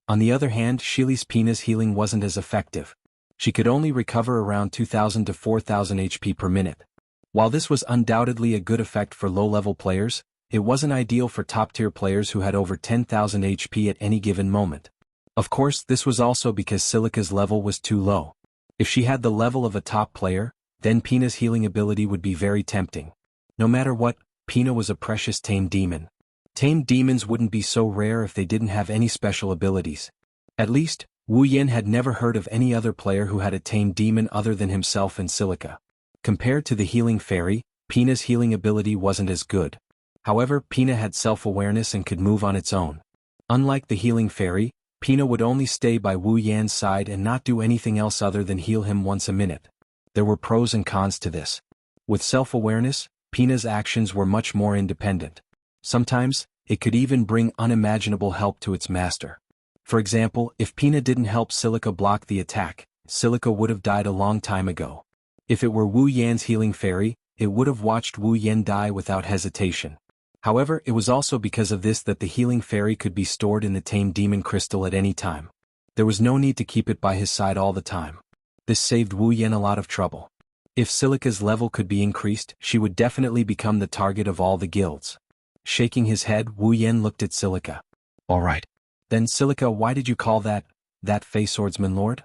On the other hand, Shili's Pina's healing wasn't as effective. She could only recover around 2000 to 4000 HP per minute. While this was undoubtedly a good effect for low-level players, it wasn't ideal for top-tier players who had over 10,000 HP at any given moment. Of course, this was also because Silica's level was too low. If she had the level of a top player, then Pina's healing ability would be very tempting. No matter what, Pina was a precious tamed demon. Tamed demons wouldn't be so rare if they didn't have any special abilities. At least, Wu Yan had never heard of any other player who had a tamed demon other than himself and Silica. Compared to the healing fairy, Pina's healing ability wasn't as good. However, Pina had self-awareness and could move on its own. Unlike the healing fairy, Pina would only stay by Wu Yan's side and not do anything else other than heal him once a minute. There were pros and cons to this. With self-awareness, Pina's actions were much more independent. Sometimes, it could even bring unimaginable help to its master. For example, if Pina didn't help Silica block the attack, Silica would have died a long time ago. If it were Wu Yan's healing fairy, it would have watched Wu Yan die without hesitation. However, it was also because of this that the healing fairy could be stored in the tamed demon crystal at any time. There was no need to keep it by his side all the time. This saved Wu Yan a lot of trouble. If Silica's level could be increased, she would definitely become the target of all the guilds. Shaking his head, Wu Yan looked at Silica. All right. Then Silica, why did you call that Fey swordsman lord?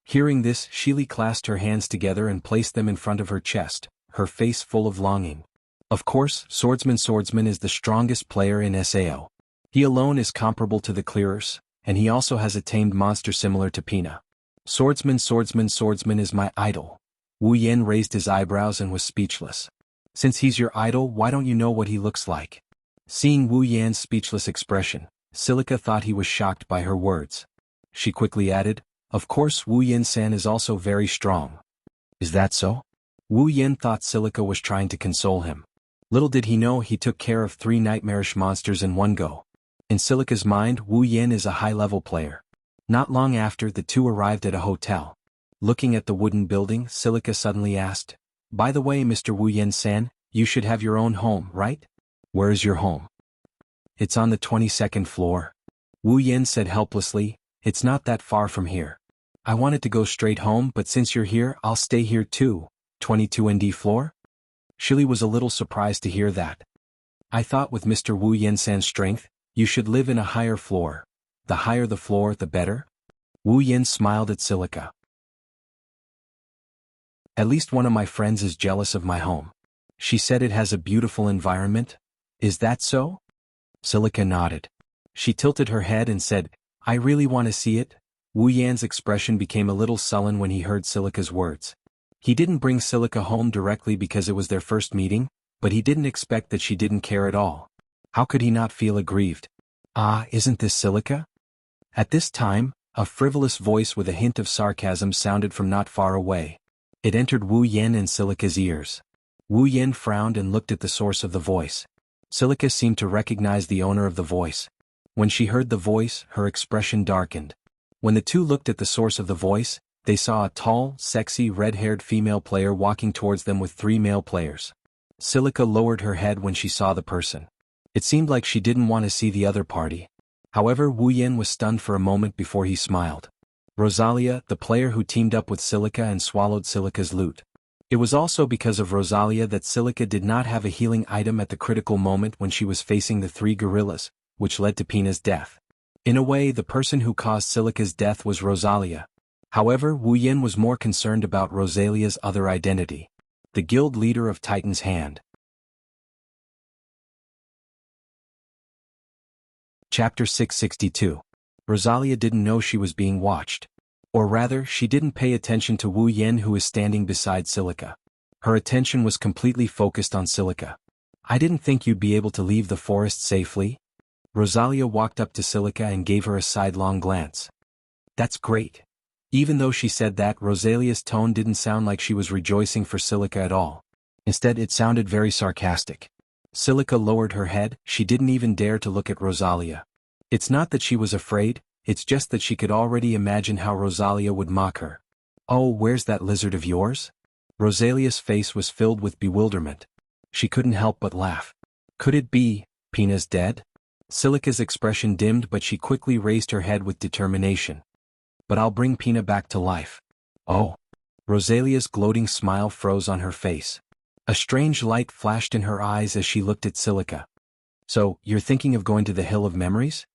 Hearing this, Shili clasped her hands together and placed them in front of her chest, her face full of longing. Of course, Swordsman is the strongest player in SAO. He alone is comparable to the clearers, and he also has a tamed monster similar to Pina. Swordsman is my idol. Wu Yan raised his eyebrows and was speechless. Since he's your idol, why don't you know what he looks like? Seeing Wu Yan's speechless expression, Silica thought he was shocked by her words. She quickly added, of course Wu Yan-san is also very strong. Is that so? Wu Yan thought Silica was trying to console him. Little did he know he took care of 3 nightmarish monsters in one go. In Silica's mind, Wu Yan is a high-level player. Not long after, the two arrived at a hotel. Looking at the wooden building, Silica suddenly asked, by the way, Mr. Wu Yan-san, you should have your own home, right? Where is your home? It's on the 22nd floor. Wu Yan said helplessly, it's not that far from here. I wanted to go straight home, but since you're here, I'll stay here too. 22nd floor? Shili was a little surprised to hear that. I thought with Mr. Wu Yan-san's strength, you should live in a higher floor. The higher the floor, the better? Wu Yan smiled at Silica. At least one of my friends is jealous of my home. She said it has a beautiful environment. Is that so? Silica nodded. She tilted her head and said, I really want to see it. Wu Yan's expression became a little sullen when he heard Silica's words. He didn't bring Silica home directly because it was their first meeting, but he didn't expect that she didn't care at all. How could he not feel aggrieved? Ah, isn't this Silica? At this time, a frivolous voice with a hint of sarcasm sounded from not far away. It entered Wu Yan and Silica's ears. Wu Yan frowned and looked at the source of the voice. Silica seemed to recognize the owner of the voice. When she heard the voice, her expression darkened. When the two looked at the source of the voice, they saw a tall, sexy, red-haired female player walking towards them with 3 male players. Silica lowered her head when she saw the person. It seemed like she didn't want to see the other party. However, Wu Yan was stunned for a moment before he smiled. Rosalia, the player who teamed up with Silica and swallowed Silica's loot. It was also because of Rosalia that Silica did not have a healing item at the critical moment when she was facing the 3 gorillas, which led to Pina's death. In a way, the person who caused Silica's death was Rosalia. However, Wu Yan was more concerned about Rosalia's other identity. The guild leader of Titan's Hand. Chapter 662. Rosalia didn't know she was being watched. Or rather, she didn't pay attention to Wu Yan who was standing beside Silica. Her attention was completely focused on Silica. I didn't think you'd be able to leave the forest safely. Rosalia walked up to Silica and gave her a sidelong glance. That's great. Even though she said that, Rosalia's tone didn't sound like she was rejoicing for Silica at all. Instead, it sounded very sarcastic. Silica lowered her head, she didn't even dare to look at Rosalia. It's not that she was afraid, it's just that she could already imagine how Rosalia would mock her. Oh, where's that lizard of yours? Rosalia's face was filled with bewilderment. She couldn't help but laugh. Could it be, Pina's dead? Silica's expression dimmed, but she quickly raised her head with determination. But I'll bring Pina back to life. Oh. Rosalia's gloating smile froze on her face. A strange light flashed in her eyes as she looked at Silica. So, you're thinking of going to the Hill of Memories?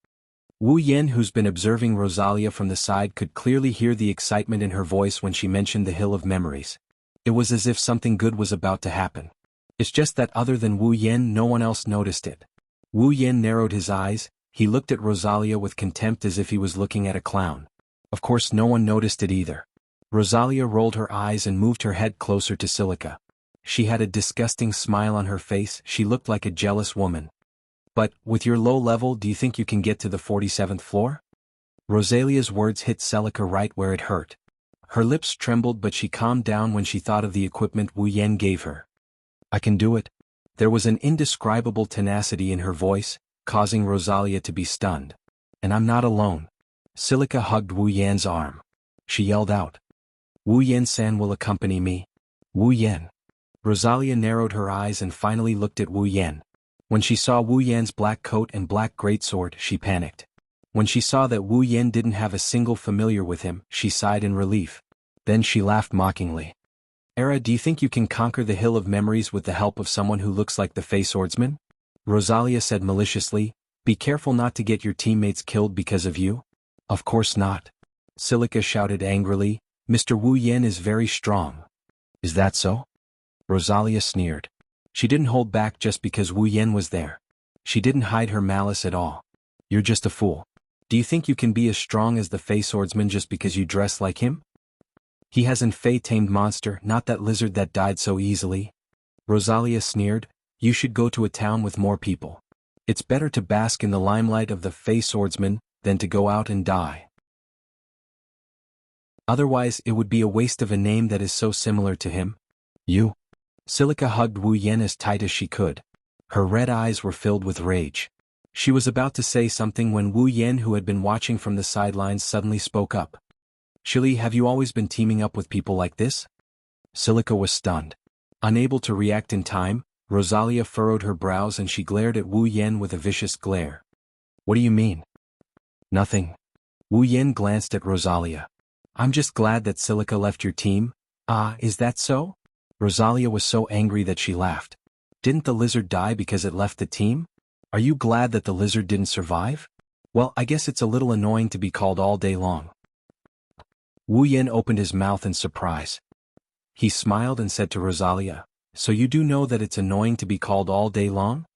Wu Yen, who's been observing Rosalia from the side, could clearly hear the excitement in her voice when she mentioned the Hill of Memories. It was as if something good was about to happen. It's just that other than Wu Yen, no one else noticed it. Wu Yen narrowed his eyes. He looked at Rosalia with contempt as if he was looking at a clown. Of course no one noticed it either. Rosalia rolled her eyes and moved her head closer to Silica. She had a disgusting smile on her face. She looked like a jealous woman. But, with your low level, do you think you can get to the 47th floor? Rosalia's words hit Silica right where it hurt. Her lips trembled, but she calmed down when she thought of the equipment Wu Yen gave her. I can do it. There was an indescribable tenacity in her voice, causing Rosalia to be stunned. And I'm not alone. Silica hugged Wu Yan's arm. She yelled out. Wu Yen-san will accompany me. Wu Yen. Rosalia narrowed her eyes and finally looked at Wu Yen. When she saw Wu Yan's black coat and black greatsword, she panicked. When she saw that Wu Yen didn't have a single familiar with him, she sighed in relief. Then she laughed mockingly. Era, do you think you can conquer the Hill of Memories with the help of someone who looks like the Fey Swordsman? Rosalia said maliciously. Be careful not to get your teammates killed because of you. Of course not. Silica shouted angrily. Mr. Wu Yen is very strong. Is that so? Rosalia sneered. She didn't hold back just because Wu Yen was there. She didn't hide her malice at all. You're just a fool. Do you think you can be as strong as the Fey Swordsman just because you dress like him? He has an Fey-tamed monster, not that lizard that died so easily. Rosalia sneered. You should go to a town with more people. It's better to bask in the limelight of the Fey Swordsman than to go out and die. Otherwise, it would be a waste of a name that is so similar to him. You. Silica hugged Wu Yen as tight as she could. Her red eyes were filled with rage. She was about to say something when Wu Yen, who had been watching from the sidelines, suddenly spoke up. Shili, have you always been teaming up with people like this? Silica was stunned. Unable to react in time, Rosalia furrowed her brows and she glared at Wu Yen with a vicious glare. What do you mean? Nothing. Wu Yen glanced at Rosalia. I'm just glad that Silica left your team. Ah, is that so? Rosalia was so angry that she laughed. Didn't the lizard die because it left the team? Are you glad that the lizard didn't survive? Well, I guess it's a little annoying to be called all day long. Wu Yen opened his mouth in surprise. He smiled and said to Rosalia, So you do know that it's annoying to be called all day long?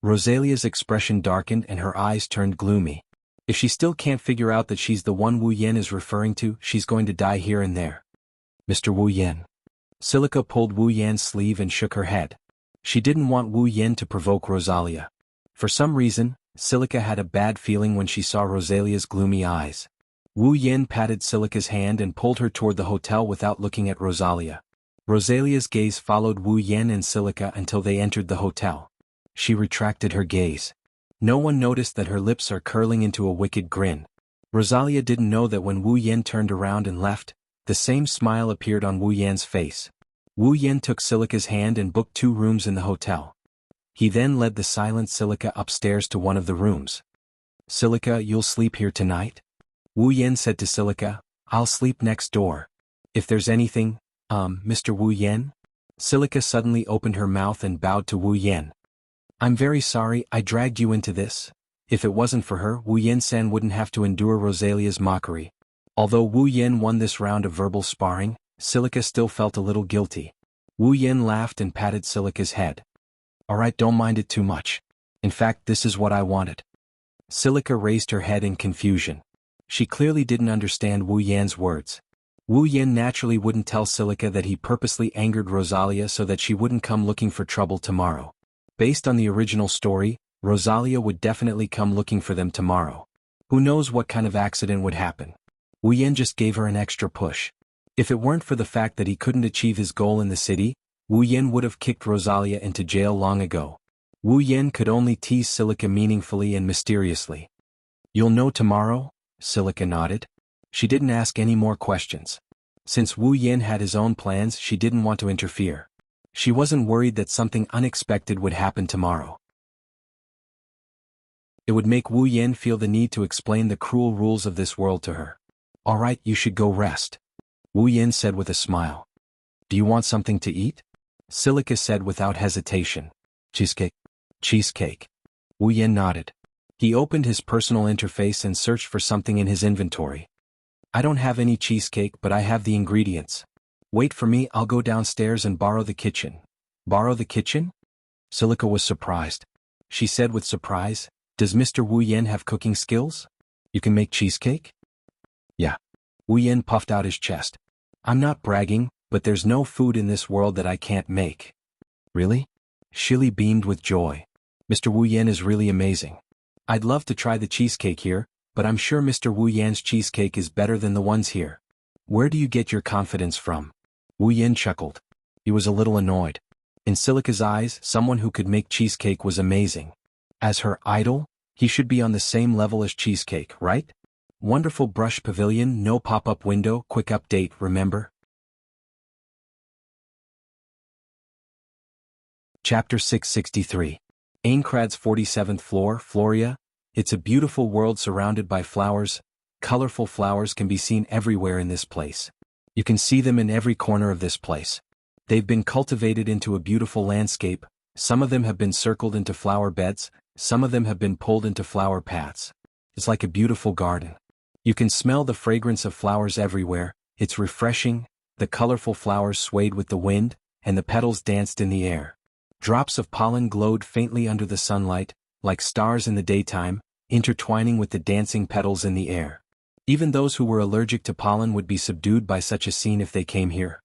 Rosalia's expression darkened and her eyes turned gloomy. If she still can't figure out that she's the one Wu Yen is referring to, she's going to die here and there. Mr. Wu Yen. Silica pulled Wu Yan's sleeve and shook her head. She didn't want Wu Yen to provoke Rosalia. For some reason, Silica had a bad feeling when she saw Rosalia's gloomy eyes. Wu Yen patted Silica's hand and pulled her toward the hotel without looking at Rosalia. Rosalia's gaze followed Wu Yen and Silica until they entered the hotel. She retracted her gaze. No one noticed that her lips are curling into a wicked grin. Rosalia didn't know that when Wu Yen turned around and left, the same smile appeared on Wu Yan's face. Wu Yen took Silica's hand and booked 2 rooms in the hotel. He then led the silent Silica upstairs to one of the rooms. Silica, you'll sleep here tonight? Wu Yen said to Silica, I'll sleep next door. If there's anything, Mr. Wu Yen? Silica suddenly opened her mouth and bowed to Wu Yen. I'm very sorry I dragged you into this. If it wasn't for her, Wu Yen-san wouldn't have to endure Rosalia's mockery. Although Wu Yen won this round of verbal sparring, Silica still felt a little guilty. Wu Yen laughed and patted Silica's head. Alright, don't mind it too much. In fact, this is what I wanted. Silica raised her head in confusion. She clearly didn't understand Wu Yan's words. Wu Yen naturally wouldn't tell Silica that he purposely angered Rosalia so that she wouldn't come looking for trouble tomorrow. Based on the original story, Rosalia would definitely come looking for them tomorrow. Who knows what kind of accident would happen? Wu Yen just gave her an extra push. If it weren't for the fact that he couldn't achieve his goal in the city, Wu Yen would have kicked Rosalia into jail long ago. Wu Yen could only tease Silica meaningfully and mysteriously. You'll know tomorrow? Silica nodded. She didn't ask any more questions. Since Wu Yin had his own plans, she didn't want to interfere. She wasn't worried that something unexpected would happen tomorrow. It would make Wu Yin feel the need to explain the cruel rules of this world to her. "All right, you should go rest," Wu Yin said with a smile. "Do you want something to eat?" Silica said without hesitation. "Cheesecake." "Cheesecake." Wu Yin nodded. He opened his personal interface and searched for something in his inventory. "I don't have any cheesecake, but I have the ingredients. Wait for me, I'll go downstairs and borrow the kitchen." "Borrow the kitchen?" Silica was surprised. She said with surprise, "Does Mr. Wu Yin have cooking skills? You can make cheesecake?" "Yeah." Wu Yin puffed out his chest. "I'm not bragging, but there's no food in this world that I can't make." "Really?" Shili beamed with joy. "Mr. Wu Yin is really amazing. I'd love to try the cheesecake here, but I'm sure Mr. Wu Yan's cheesecake is better than the ones here." "Where do you get your confidence from?" Wu Yin chuckled. He was a little annoyed. In Silica's eyes, someone who could make cheesecake was amazing. As her idol, he should be on the same level as cheesecake, right? Wonderful brush pavilion, no pop-up window, quick update, remember? Chapter 663. Aincrad's 47th floor, Floria. It's a beautiful world surrounded by flowers. Colorful flowers can be seen everywhere in this place. You can see them in every corner of this place. They've been cultivated into a beautiful landscape. Some of them have been circled into flower beds, some of them have been pulled into flower paths. It's like a beautiful garden. You can smell the fragrance of flowers everywhere. It's refreshing. The colorful flowers swayed with the wind, and the petals danced in the air. Drops of pollen glowed faintly under the sunlight, like stars in the daytime, intertwining with the dancing petals in the air. Even those who were allergic to pollen would be subdued by such a scene if they came here.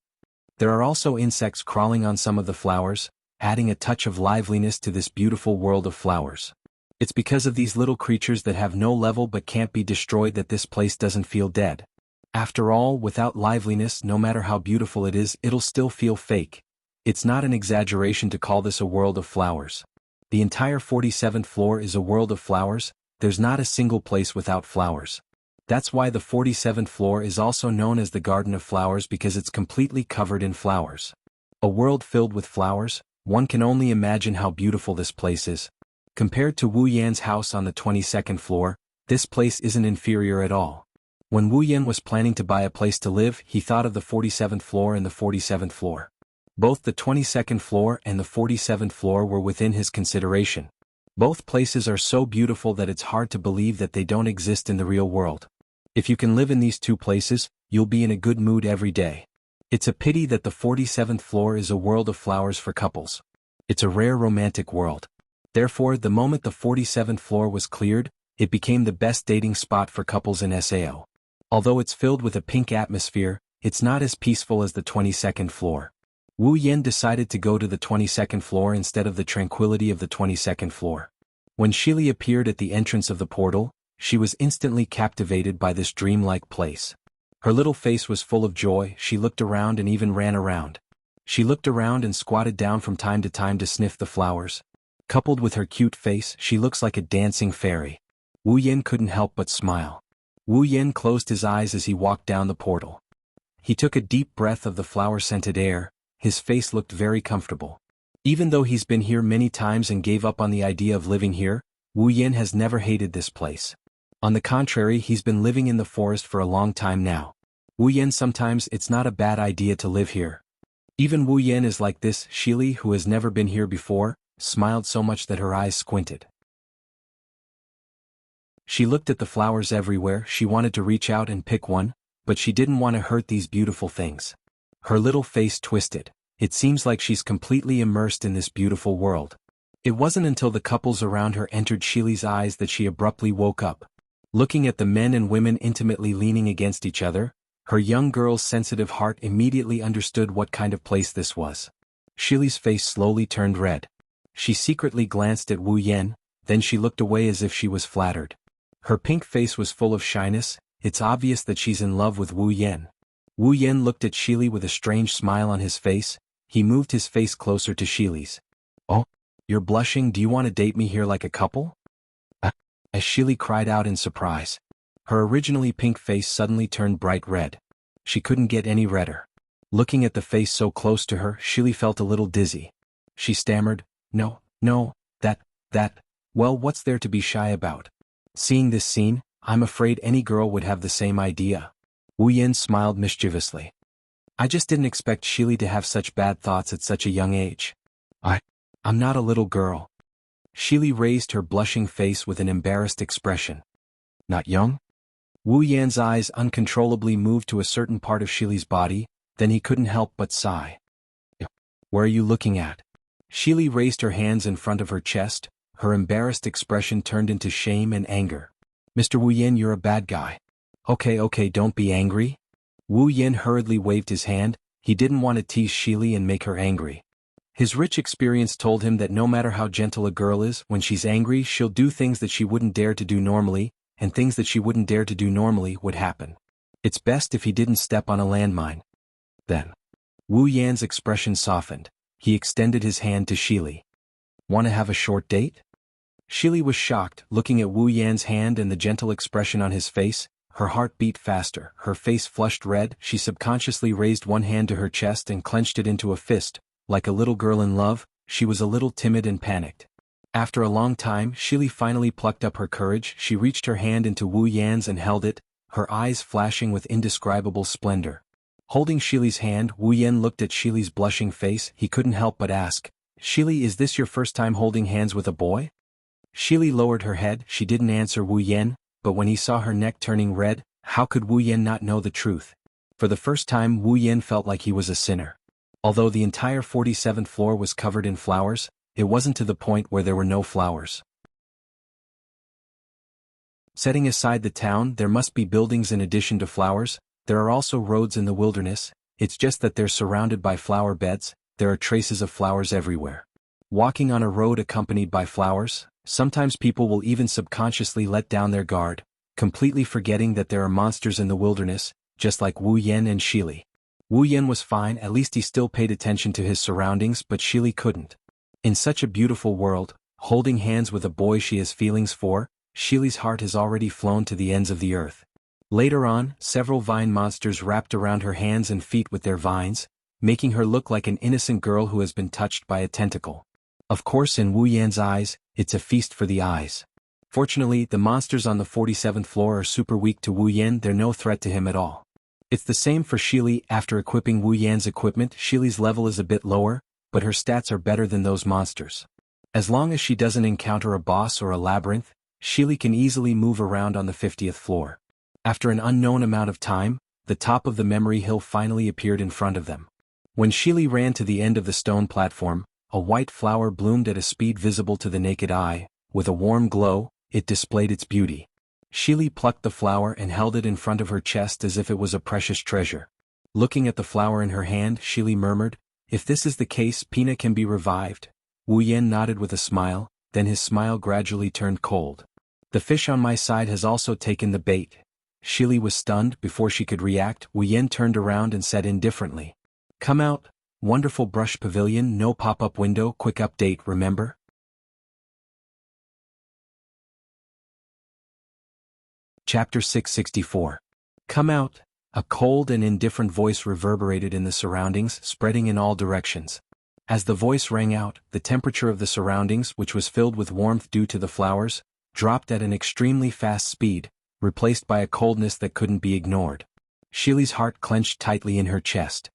There are also insects crawling on some of the flowers, adding a touch of liveliness to this beautiful world of flowers. It's because of these little creatures that have no level but can't be destroyed that this place doesn't feel dead. After all, without liveliness, no matter how beautiful it is, it'll still feel fake. It's not an exaggeration to call this a world of flowers. The entire 47th floor is a world of flowers. There's not a single place without flowers. That's why the 47th floor is also known as the Garden of Flowers, because it's completely covered in flowers. A world filled with flowers. One can only imagine how beautiful this place is. Compared to Wu Yan's house on the 22nd floor, this place isn't inferior at all. When Wu Yan was planning to buy a place to live, he thought of the 47th floor and the 47th floor. Both the 22nd floor and the 47th floor were within his consideration. Both places are so beautiful that it's hard to believe that they don't exist in the real world. If you can live in these two places, you'll be in a good mood every day. It's a pity that the 47th floor is a world of flowers for couples. It's a rare romantic world. Therefore, the moment the 47th floor was cleared, it became the best dating spot for couples in Sao. Although it's filled with a pink atmosphere, it's not as peaceful as the 22nd floor. Wu Yan decided to go to the 22nd floor instead of the tranquility of the 22nd floor. When Shili appeared at the entrance of the portal, she was instantly captivated by this dreamlike place. Her little face was full of joy. She looked around and even ran around. She looked around and squatted down from time to sniff the flowers. Coupled with her cute face, she looks like a dancing fairy. Wu Yan couldn't help but smile. Wu Yan closed his eyes as he walked down the portal. He took a deep breath of the flower-scented air. His face looked very comfortable. Even though he's been here many times and gave up on the idea of living here, Wu Yan has never hated this place. On the contrary, he's been living in the forest for a long time now. Wu Yan, sometimes it's not a bad idea to live here. Even Wu Yan is like this. Shili, who has never been here before, smiled so much that her eyes squinted. She looked at the flowers everywhere. She wanted to reach out and pick one, but she didn't want to hurt these beautiful things. Her little face twisted. It seems like she's completely immersed in this beautiful world. It wasn't until the couples around her entered Shili's eyes that she abruptly woke up. Looking at the men and women intimately leaning against each other, her young girl's sensitive heart immediately understood what kind of place this was. Shili's face slowly turned red. She secretly glanced at Wu Yan, then she looked away as if she was flattered. Her pink face was full of shyness. It's obvious that she's in love with Wu Yan. Wu Yan looked at Shili with a strange smile on his face. He moved his face closer to Shili's. "Oh, you're blushing. Do you want to date me here like a couple?" As Shili cried out in surprise. Her originally pink face suddenly turned bright red. She couldn't get any redder. Looking at the face so close to her, Shili felt a little dizzy. She stammered, "No, no, well, what's there to be shy about?" Seeing this scene, I'm afraid any girl would have the same idea. Wu Yin smiled mischievously. I just didn't expect Shili to have such bad thoughts at such a young age. I'm not a little girl. Shili raised her blushing face with an embarrassed expression. Not young? Wu Yan's eyes uncontrollably moved to a certain part of Shili's body, then he couldn't help but sigh. Where are you looking at? Shili raised her hands in front of her chest, her embarrassed expression turned into shame and anger. Mr. Wu Yan, you're a bad guy. Okay, don't be angry. Wu Yan hurriedly waved his hand, he didn't want to tease Shili and make her angry. His rich experience told him that no matter how gentle a girl is, when she's angry she'll do things that she wouldn't dare to do normally, and things that she wouldn't dare to do normally would happen. It's best if he didn't step on a landmine. Then, Wu Yan's expression softened. He extended his hand to Shili. Want to have a short date? Shili was shocked, looking at Wu Yan's hand and the gentle expression on his face. Her heart beat faster, her face flushed red, she subconsciously raised one hand to her chest and clenched it into a fist. Like a little girl in love, she was a little timid and panicked. After a long time, Shili finally plucked up her courage, she reached her hand into Wu Yan's and held it, her eyes flashing with indescribable splendor. Holding Shili's hand, Wu Yan looked at Shili's blushing face, he couldn't help but ask, Shili, is this your first time holding hands with a boy? Shili lowered her head, she didn't answer Wu Yan, but when he saw her neck turning red, how could Wu Yan not know the truth? For the first time Wu Yan felt like he was a sinner. Although the entire 47th floor was covered in flowers, it wasn't to the point where there were no flowers. Setting aside the town, there must be buildings in addition to flowers, there are also roads in the wilderness, it's just that they're surrounded by flower beds, there are traces of flowers everywhere. Walking on a road accompanied by flowers, sometimes people will even subconsciously let down their guard, completely forgetting that there are monsters in the wilderness, just like Wu Yan and Shili. Wu Yan was fine, at least he still paid attention to his surroundings, but Shili couldn't. In such a beautiful world, holding hands with a boy she has feelings for, Shili's heart has already flown to the ends of the earth. Later on, several vine monsters wrapped around her hands and feet with their vines, making her look like an innocent girl who has been touched by a tentacle. Of course, in Wu Yan's eyes, it's a feast for the eyes. Fortunately, the monsters on the 47th floor are super weak to Wu Yan, they're no threat to him at all. It's the same for Shili. After equipping Wu Yan's equipment, Shili's level is a bit lower, but her stats are better than those monsters. As long as she doesn't encounter a boss or a labyrinth, Shili can easily move around on the 50th floor. After an unknown amount of time, the top of the memory hill finally appeared in front of them. When Shili ran to the end of the stone platform, a white flower bloomed at a speed visible to the naked eye. With a warm glow, it displayed its beauty. Shili plucked the flower and held it in front of her chest as if it was a precious treasure. Looking at the flower in her hand, Shili murmured, "If this is the case, Pina can be revived." Wu Yan nodded with a smile, then his smile gradually turned cold. "The fish on my side has also taken the bait." Shili was stunned. Before she could react, Wu Yan turned around and said indifferently, "Come out, wonderful brush pavilion, no pop-up window, quick update, remember?" Chapter 664. Come out. A cold and indifferent voice reverberated in the surroundings, spreading in all directions. As the voice rang out, the temperature of the surroundings, which was filled with warmth due to the flowers, dropped at an extremely fast speed, replaced by a coldness that couldn't be ignored. Shili's heart clenched tightly in her chest.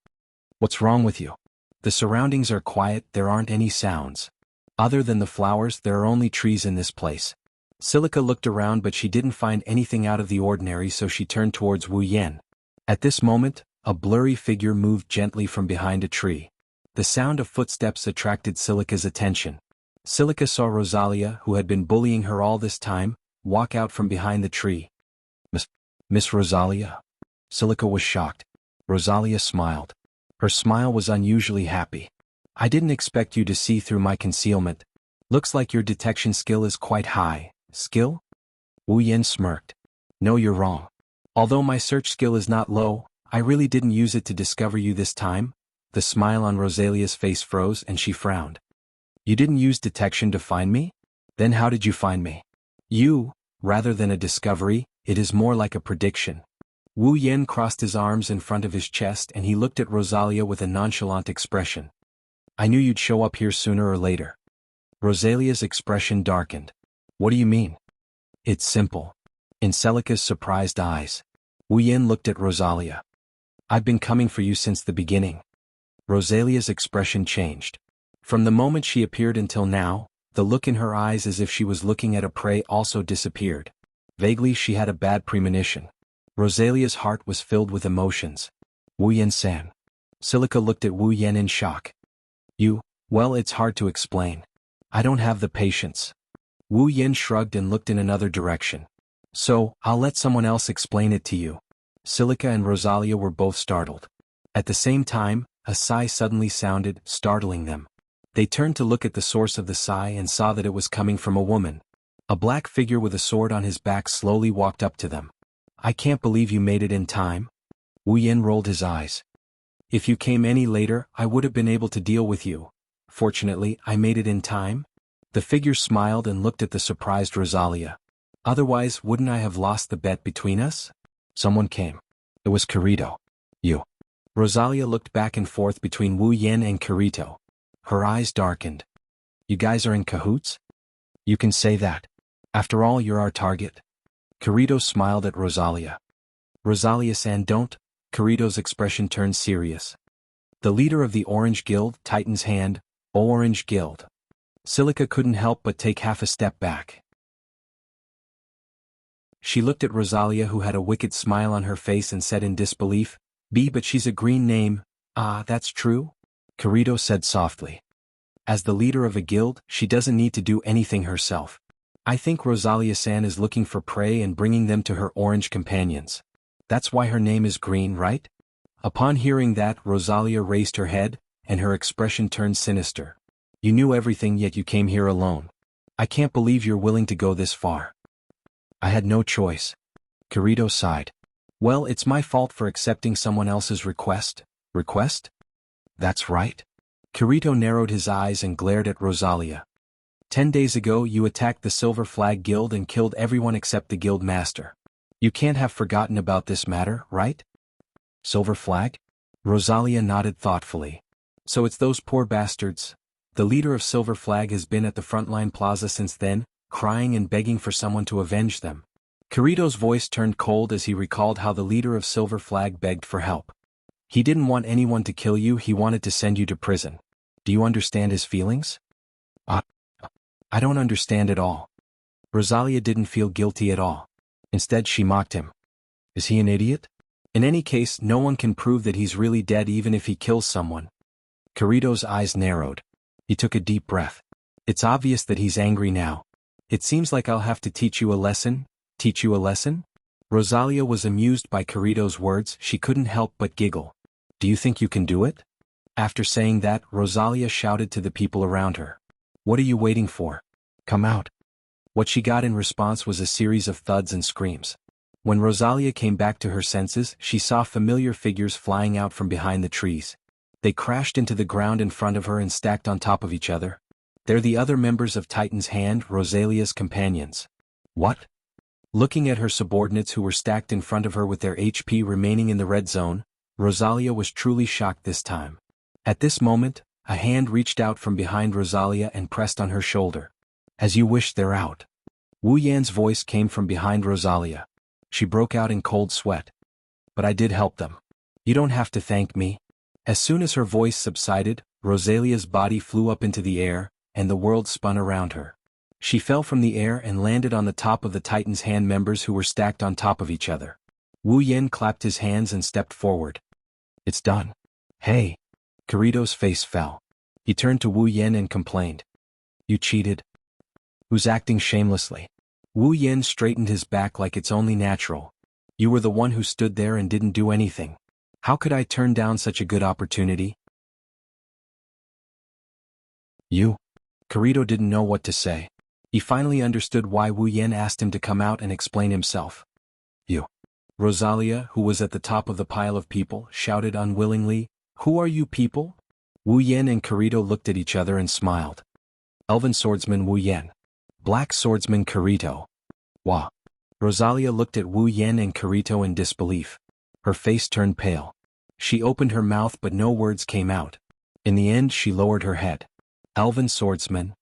"What's wrong with you? The surroundings are quiet, there aren't any sounds. Other than the flowers, there are only trees in this place." Silica looked around but she didn't find anything out of the ordinary, so she turned towards Wu Yan. At this moment, a blurry figure moved gently from behind a tree. The sound of footsteps attracted Silica's attention. Silica saw Rosalia, who had been bullying her all this time, walk out from behind the tree. Miss Rosalia?" Silica was shocked. Rosalia smiled. Her smile was unusually happy. "I didn't expect you to see through my concealment. Looks like your detection skill is quite high." "Skill?" Wu Yan smirked. "No, you're wrong. Although my search skill is not low, I really didn't use it to discover you this time." The smile on Rosalia's face froze and she frowned. "You didn't use detection to find me? Then how did you find me?" "You, rather than a discovery, it is more like a prediction." Wu Yen crossed his arms in front of his chest and he looked at Rosalia with a nonchalant expression. I knew you'd show up here sooner or later. Rosalia's expression darkened. What do you mean? It's simple. In Celica's surprised eyes, Wu Yen looked at Rosalia. I've been coming for you since the beginning. Rosalia's expression changed. From the moment she appeared until now, the look in her eyes as if she was looking at a prey also disappeared. Vaguely she had a bad premonition. Rosalia's heart was filled with emotions. Wu Yen-san. Celica looked at Wu Yen in shock. Well, it's hard to explain. I don't have the patience. Wu Yen shrugged and looked in another direction. So, I'll let someone else explain it to you. Celica and Rosalia were both startled. At the same time, a sigh suddenly sounded, startling them. They turned to look at the source of the sigh and saw that it was coming from a woman. A black figure with a sword on his back slowly walked up to them. I can't believe you made it in time. Wu Yen rolled his eyes. If you came any later, I would have been able to deal with you. Fortunately, I made it in time. The figure smiled and looked at the surprised Rosalia. Otherwise, wouldn't I have lost the bet between us? Someone came. It was Kirito. You. Rosalia looked back and forth between Wu Yen and Kirito. Her eyes darkened. You guys are in cahoots? You can say that. After all, you're our target. Kirito smiled at Rosalia. Rosalia-san, don't. Kirito's expression turned serious. The leader of the Orange Guild, Titan's hand, Orange Guild. Celica couldn't help but take half a step back. She looked at Rosalia, who had a wicked smile on her face, and said in disbelief, but she's a green name. Ah, that's true? Kirito said softly. As the leader of a guild, she doesn't need to do anything herself. I think Rosalia-san is looking for prey and bringing them to her orange companions. That's why her name is green, right? Upon hearing that, Rosalia raised her head, and her expression turned sinister. You knew everything, yet you came here alone. I can't believe you're willing to go this far. I had no choice. Kirito sighed. Well, it's my fault for accepting someone else's request. Request? That's right. Kirito narrowed his eyes and glared at Rosalia. 10 days ago you attacked the Silver Flag Guild and killed everyone except the guild master. You can't have forgotten about this matter, right? Silver Flag? Rosalia nodded thoughtfully. So it's those poor bastards. The leader of Silver Flag has been at the frontline plaza since then, crying and begging for someone to avenge them. Kirito's voice turned cold as he recalled how the leader of Silver Flag begged for help. He didn't want anyone to kill you, he wanted to send you to prison. Do you understand his feelings? I don't understand at all. Rosalia didn't feel guilty at all. Instead, she mocked him. Is he an idiot? In any case, no one can prove that he's really dead even if he kills someone. Kirito's eyes narrowed. He took a deep breath. It's obvious that he's angry now. It seems like I'll have to teach you a lesson. Teach you a lesson? Rosalia was amused by Kirito's words. She couldn't help but giggle. Do you think you can do it? After saying that, Rosalia shouted to the people around her. What are you waiting for? Come out. What she got in response was a series of thuds and screams. When Rosalia came back to her senses, she saw familiar figures flying out from behind the trees. They crashed into the ground in front of her and stacked on top of each other. They're the other members of Titan's Hand, Rosalia's companions. What? Looking at her subordinates who were stacked in front of her with their HP remaining in the red zone, Rosalia was truly shocked this time. At this moment, a hand reached out from behind Rosalia and pressed on her shoulder. As you wish, they're out. Wu Yan's voice came from behind Rosalia. She broke out in cold sweat. But I did help them. You don't have to thank me. As soon as her voice subsided, Rosalia's body flew up into the air, and the world spun around her. She fell from the air and landed on the top of the Titan's Hand members who were stacked on top of each other. Wu Yan clapped his hands and stepped forward. It's done. Hey. Kirito's face fell. He turned to Wu Yan and complained. You cheated. Who's acting shamelessly? Wu Yan straightened his back like it's only natural. You were the one who stood there and didn't do anything. How could I turn down such a good opportunity? You? Kirito didn't know what to say. He finally understood why Wu Yan asked him to come out and explain himself. You. Rosalia, who was at the top of the pile of people, shouted unwillingly, Who are you people? Wu Yan and Kirito looked at each other and smiled. Elven swordsman Wu Yan. Black swordsman Kirito. Wah. Rosalia looked at Wu Yan and Kirito in disbelief. Her face turned pale. She opened her mouth but no words came out. In the end she lowered her head. Elven swordsman.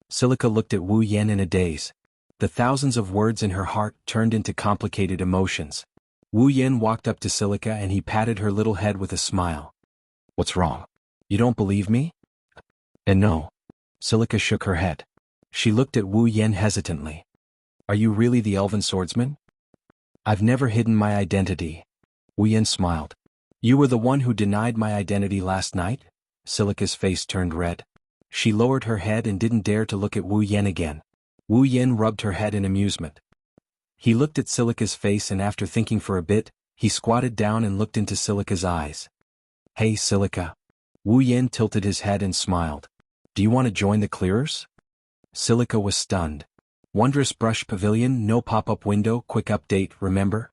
Silica looked at Wu Yen in a daze. The thousands of words in her heart turned into complicated emotions. Wu Yen walked up to Silica and he patted her little head with a smile. What's wrong? You don't believe me? And no. Silica shook her head. She looked at Wu Yen hesitantly. Are you really the elven swordsman? I've never hidden my identity. Wu Yen smiled. You were the one who denied my identity last night? Silica's face turned red. She lowered her head and didn't dare to look at Wu Yen again. Wu Yen rubbed her head in amusement. He looked at Silica's face and after thinking for a bit, he squatted down and looked into Silica's eyes. Hey Silica. Wu Yen tilted his head and smiled. Do you want to join the clearers? Silica was stunned. Wondrous brush pavilion, no pop-up window, quick update, remember?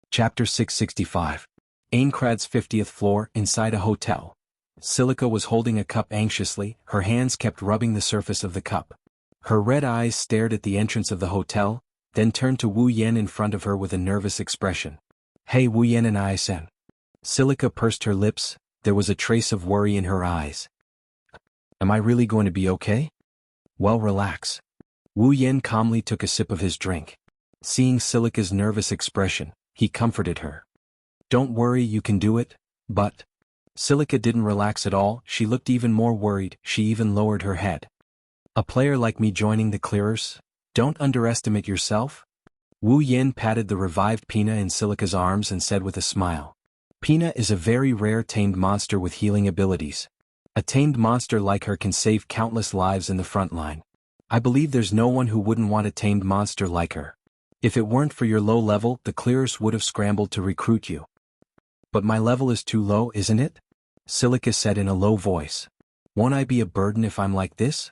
Chapter 665. Aincrad's 50th floor, inside a hotel. Silica was holding a cup anxiously, her hands kept rubbing the surface of the cup. Her red eyes stared at the entrance of the hotel, then turned to Wu Yen in front of her with a nervous expression. Hey Wu Yen and I-san. Silica pursed her lips, there was a trace of worry in her eyes. Am I really going to be okay? Well, relax. Wu Yen calmly took a sip of his drink. Seeing Silica's nervous expression, he comforted her. Don't worry, you can do it, but... Silica didn't relax at all, she looked even more worried, she even lowered her head. A player like me joining the clearers? Don't underestimate yourself? Wu Yen patted the revived Pina in Silica's arms and said with a smile. Pina is a very rare tamed monster with healing abilities. A tamed monster like her can save countless lives in the front line. I believe there's no one who wouldn't want a tamed monster like her. If it weren't for your low level, the clearers would have scrambled to recruit you. But my level is too low, isn't it? Silica said in a low voice. Won't I be a burden if I'm like this?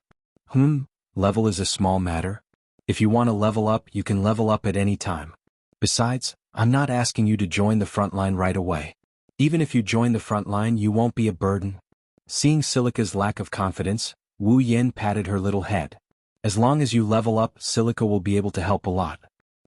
Level is a small matter. If you want to level up, you can level up at any time. Besides, I'm not asking you to join the front line right away. Even if you join the front line, you won't be a burden. Seeing Silica's lack of confidence, Wu Yen patted her little head. As long as you level up, Silica will be able to help a lot.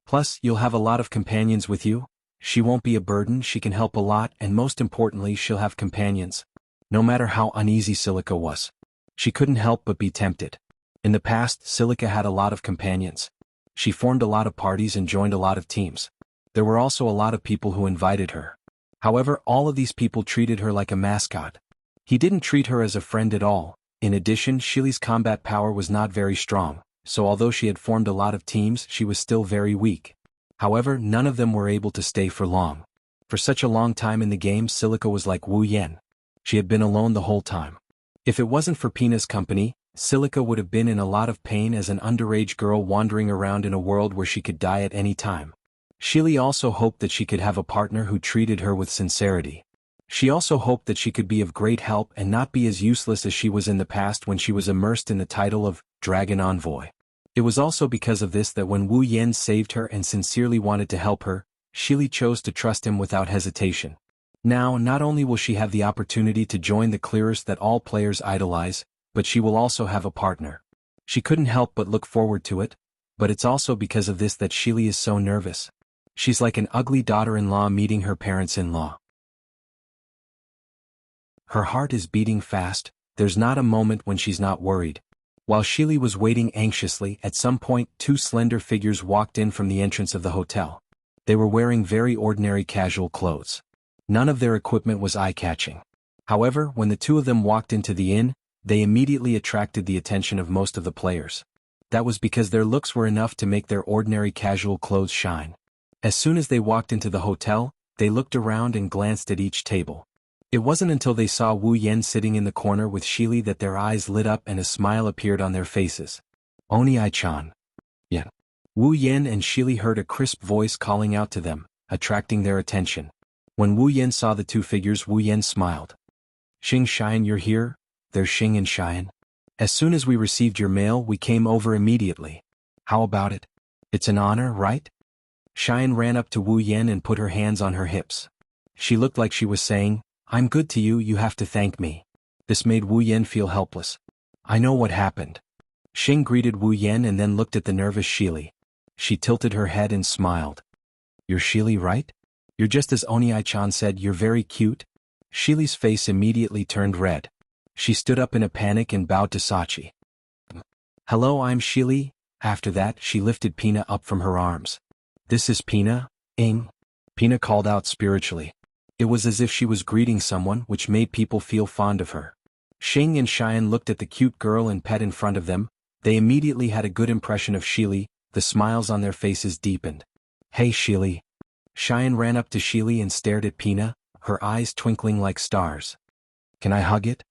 Plus, you'll have a lot of companions with you. She won't be a burden, she can help a lot, and most importantly, she'll have companions. No matter how uneasy Silica was, she couldn't help but be tempted. In the past, Silica had a lot of companions. She formed a lot of parties and joined a lot of teams. There were also a lot of people who invited her. However, all of these people treated her like a mascot. He didn't treat her as a friend at all. In addition, Shili's combat power was not very strong, so although she had formed a lot of teams, she was still very weak. However, none of them were able to stay for long. For such a long time in the game, Silica was like Wu Yen. She had been alone the whole time. If it wasn't for Pina's company, Silica would have been in a lot of pain as an underage girl wandering around in a world where she could die at any time. Shili also hoped that she could have a partner who treated her with sincerity. She also hoped that she could be of great help and not be as useless as she was in the past when she was immersed in the title of Dragon Envoy. It was also because of this that when Wu Yen saved her and sincerely wanted to help her, Shili chose to trust him without hesitation. Now, not only will she have the opportunity to join the clearers that all players idolize, but she will also have a partner. She couldn't help but look forward to it, but it's also because of this that Shili is so nervous. She's like an ugly daughter-in-law meeting her parents-in-law. Her heart is beating fast, there's not a moment when she's not worried. While Shili was waiting anxiously, at some point 2 slender figures walked in from the entrance of the hotel. They were wearing very ordinary casual clothes. None of their equipment was eye-catching. However, when the 2 of them walked into the inn, they immediately attracted the attention of most of the players. That was because their looks were enough to make their ordinary casual clothes shine. As soon as they walked into the hotel, they looked around and glanced at each table. It wasn't until they saw Wu Yen sitting in the corner with Shili that their eyes lit up and a smile appeared on their faces. Oni-chan. Yen. Wu Yen and Shili heard a crisp voice calling out to them, attracting their attention. When Wu Yen saw the 2 figures, Wu Yen smiled. Xing Xian, you're here? There's Xing and Xian. As soon as we received your mail, we came over immediately. How about it? It's an honor, right? Xian ran up to Wu Yen and put her hands on her hips. She looked like she was saying, I'm good to you, you have to thank me. This made Wu Yen feel helpless. I know what happened. Xing greeted Wu Yen and then looked at the nervous Shili. She tilted her head and smiled. You're Shili, right? You're just as Oniai-chan said, you're very cute. Shili's face immediately turned red. She stood up in a panic and bowed to Sachi. Hello, I'm Shili. After that, she lifted Pina up from her arms. This is Pina, Ing. Pina called out spiritually. It was as if she was greeting someone, which made people feel fond of her. Shing and Cheyenne looked at the cute girl and pet in front of them. They immediately had a good impression of Shili. The smiles on their faces deepened. Hey Shili. Cheyenne ran up to Shili and stared at Pina, her eyes twinkling like stars. Can I hug it?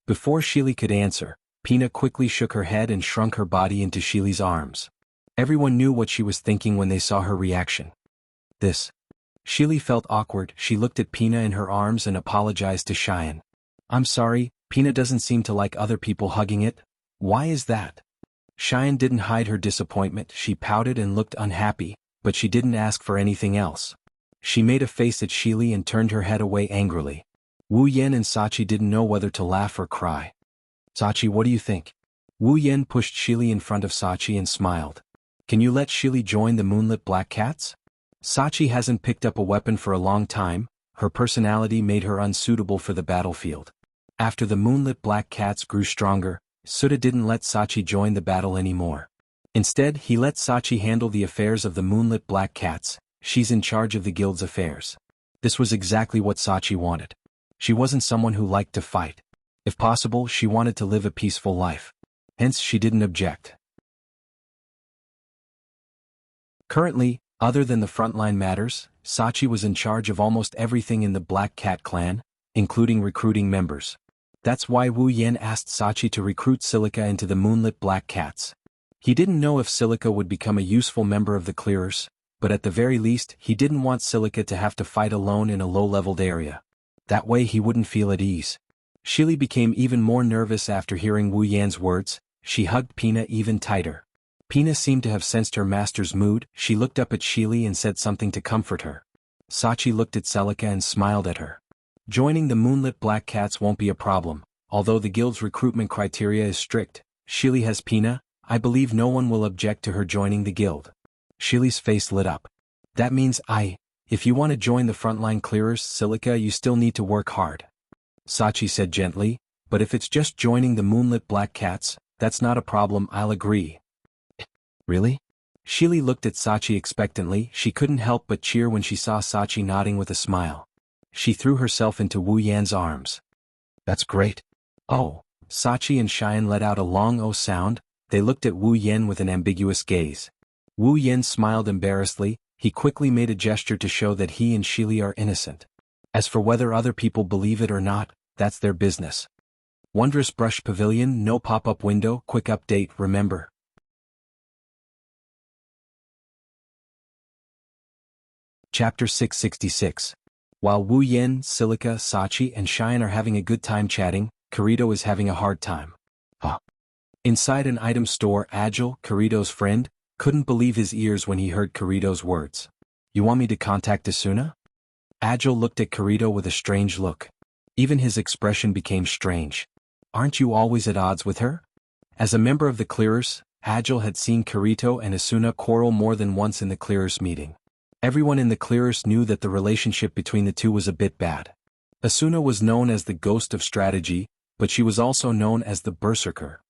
Before Shili could answer, Pina quickly shook her head and shrunk her body into Shili's arms. Everyone knew what she was thinking when they saw her reaction. This. Shili felt awkward. She looked at Pina in her arms and apologized to Cheyenne. I'm sorry, Pina doesn't seem to like other people hugging it. Why is that? Cheyenne didn't hide her disappointment. She pouted and looked unhappy, but she didn't ask for anything else. She made a face at Shili and turned her head away angrily. Wu Yan and Sachi didn't know whether to laugh or cry. Sachi, what do you think? Wu Yan pushed Shili in front of Sachi and smiled. Can you let Shili join the Moonlit Black Cats? Sachi hasn't picked up a weapon for a long time. Her personality made her unsuitable for the battlefield. After the Moonlit Black Cats grew stronger, Suda didn't let Sachi join the battle anymore. Instead, he let Sachi handle the affairs of the Moonlit Black Cats. She's in charge of the guild's affairs. This was exactly what Sachi wanted. She wasn't someone who liked to fight. If possible, she wanted to live a peaceful life. Hence, she didn't object. Currently, other than the frontline matters, Sachi was in charge of almost everything in the Black Cat clan, including recruiting members. That's why Wu Yan asked Sachi to recruit Silica into the Moonlit Black Cats. He didn't know if Silica would become a useful member of the Clearers, but at the very least, he didn't want Silica to have to fight alone in a low-leveled area. That way he wouldn't feel at ease. Shili became even more nervous after hearing Wu Yan's words. She hugged Pina even tighter. Pina seemed to have sensed her master's mood. She looked up at Shili and said something to comfort her. Sachi looked at Silica and smiled at her. Joining the Moonlit Black Cats won't be a problem, although the guild's recruitment criteria is strict. Shili has Pina. I believe no one will object to her joining the guild. Shili's face lit up. That means if you want to join the frontline clearers, Silica, you still need to work hard. Sachi said gently, but if it's just joining the Moonlit Black Cats, that's not a problem, I'll agree. Really? Shili looked at Sachi expectantly. She couldn't help but cheer when she saw Sachi nodding with a smile. She threw herself into Wu Yan's arms. That's great. Oh. Sachi and Cheyenne let out a long oh sound. They looked at Wu Yan with an ambiguous gaze. Wu Yan smiled embarrassedly. He quickly made a gesture to show that he and Shili are innocent. As for whether other people believe it or not, that's their business. Wondrous Brush Pavilion, no pop-up window. Quick update, remember. Chapter 666. While Wu Yan, Silica, Sachi, and Cheyenne are having a good time chatting, Kirito is having a hard time. Inside an item store, Agile, Kirito's friend, couldn't believe his ears when he heard Kirito's words. You want me to contact Asuna? Agile looked at Kirito with a strange look. Even his expression became strange. Aren't you always at odds with her? As a member of the Clearers, Agile had seen Kirito and Asuna quarrel more than once in the Clearers meeting. Everyone in the Clearers knew that the relationship between the two was a bit bad. Asuna was known as the Ghost of Strategy, but she was also known as the Berserker.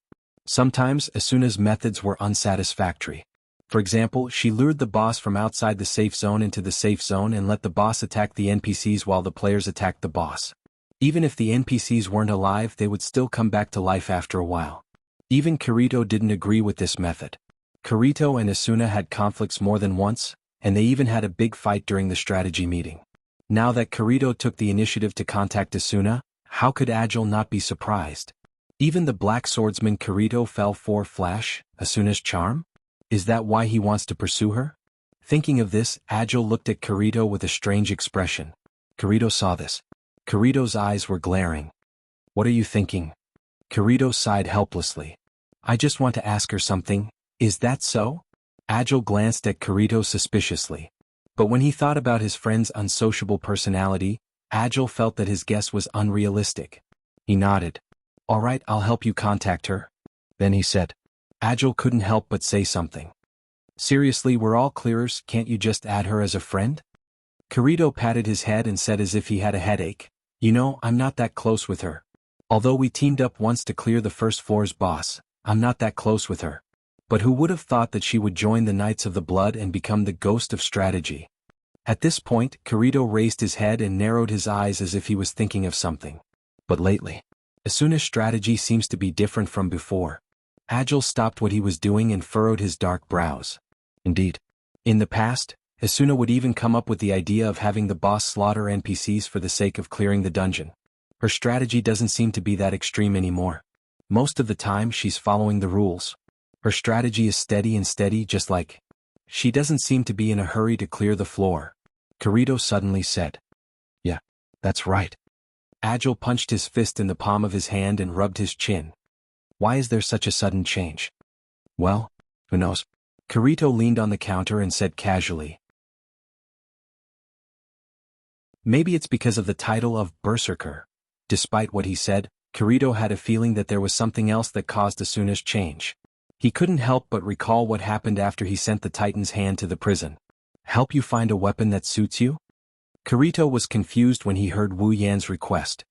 Sometimes Asuna's methods were unsatisfactory. For example, she lured the boss from outside the safe zone into the safe zone and let the boss attack the NPCs while the players attacked the boss. Even if the NPCs weren't alive, they would still come back to life after a while. Even Kirito didn't agree with this method. Kirito and Asuna had conflicts more than once, and they even had a big fight during the strategy meeting. Now that Kirito took the initiative to contact Asuna, how could Agile not be surprised? Even the black swordsman Kirito fell for Flash, Asuna's charm? Is that why he wants to pursue her? Thinking of this, Agile looked at Kirito with a strange expression. Kirito saw this. Kirito's eyes were glaring. What are you thinking? Kirito sighed helplessly. I just want to ask her something. Is that so? Agile glanced at Kirito suspiciously. But when he thought about his friend's unsociable personality, Agile felt that his guess was unrealistic. He nodded. All right, I'll help you contact her. Then he said. Agile couldn't help but say something. Seriously, we're all clearers, can't you just add her as a friend? Kirito patted his head and said as if he had a headache, "You know, I'm not that close with her. Although we teamed up once to clear the first floor's boss, I'm not that close with her. But who would have thought that she would join the Knights of the Blood and become the ghost of strategy?" At this point, Kirito raised his head and narrowed his eyes as if he was thinking of something. But lately, Asuna's strategy seems to be different from before. Agile stopped what he was doing and furrowed his dark brows. Indeed. In the past, Asuna would even come up with the idea of having the boss slaughter NPCs for the sake of clearing the dungeon. Her strategy doesn't seem to be that extreme anymore. Most of the time she's following the rules. Her strategy is steady, just like. She doesn't seem to be in a hurry to clear the floor. Kirito suddenly said. Yeah, that's right. Agile punched his fist in the palm of his hand and rubbed his chin. Why is there such a sudden change? Well, who knows? Kirito leaned on the counter and said casually. Maybe it's because of the title of Berserker. Despite what he said, Kirito had a feeling that there was something else that caused Asuna's change. He couldn't help but recall what happened after he sent the Titan's hand to the prison. Help you find a weapon that suits you? Kirito was confused when he heard Wu Yan's request.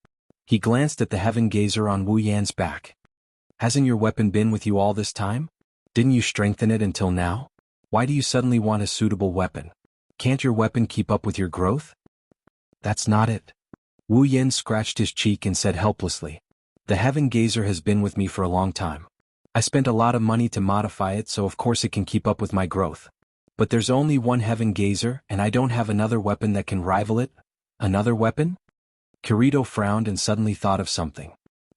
He glanced at the heaven gazer on Wu Yan's back. Hasn't your weapon been with you all this time? Didn't you strengthen it until now? Why do you suddenly want a suitable weapon? Can't your weapon keep up with your growth? That's not it. Wu Yan scratched his cheek and said helplessly. The heaven gazer has been with me for a long time. I spent a lot of money to modify it, so of course it can keep up with my growth. But there's only one heaven gazer and I don't have another weapon that can rival it. Another weapon? Kirito frowned and suddenly thought of something.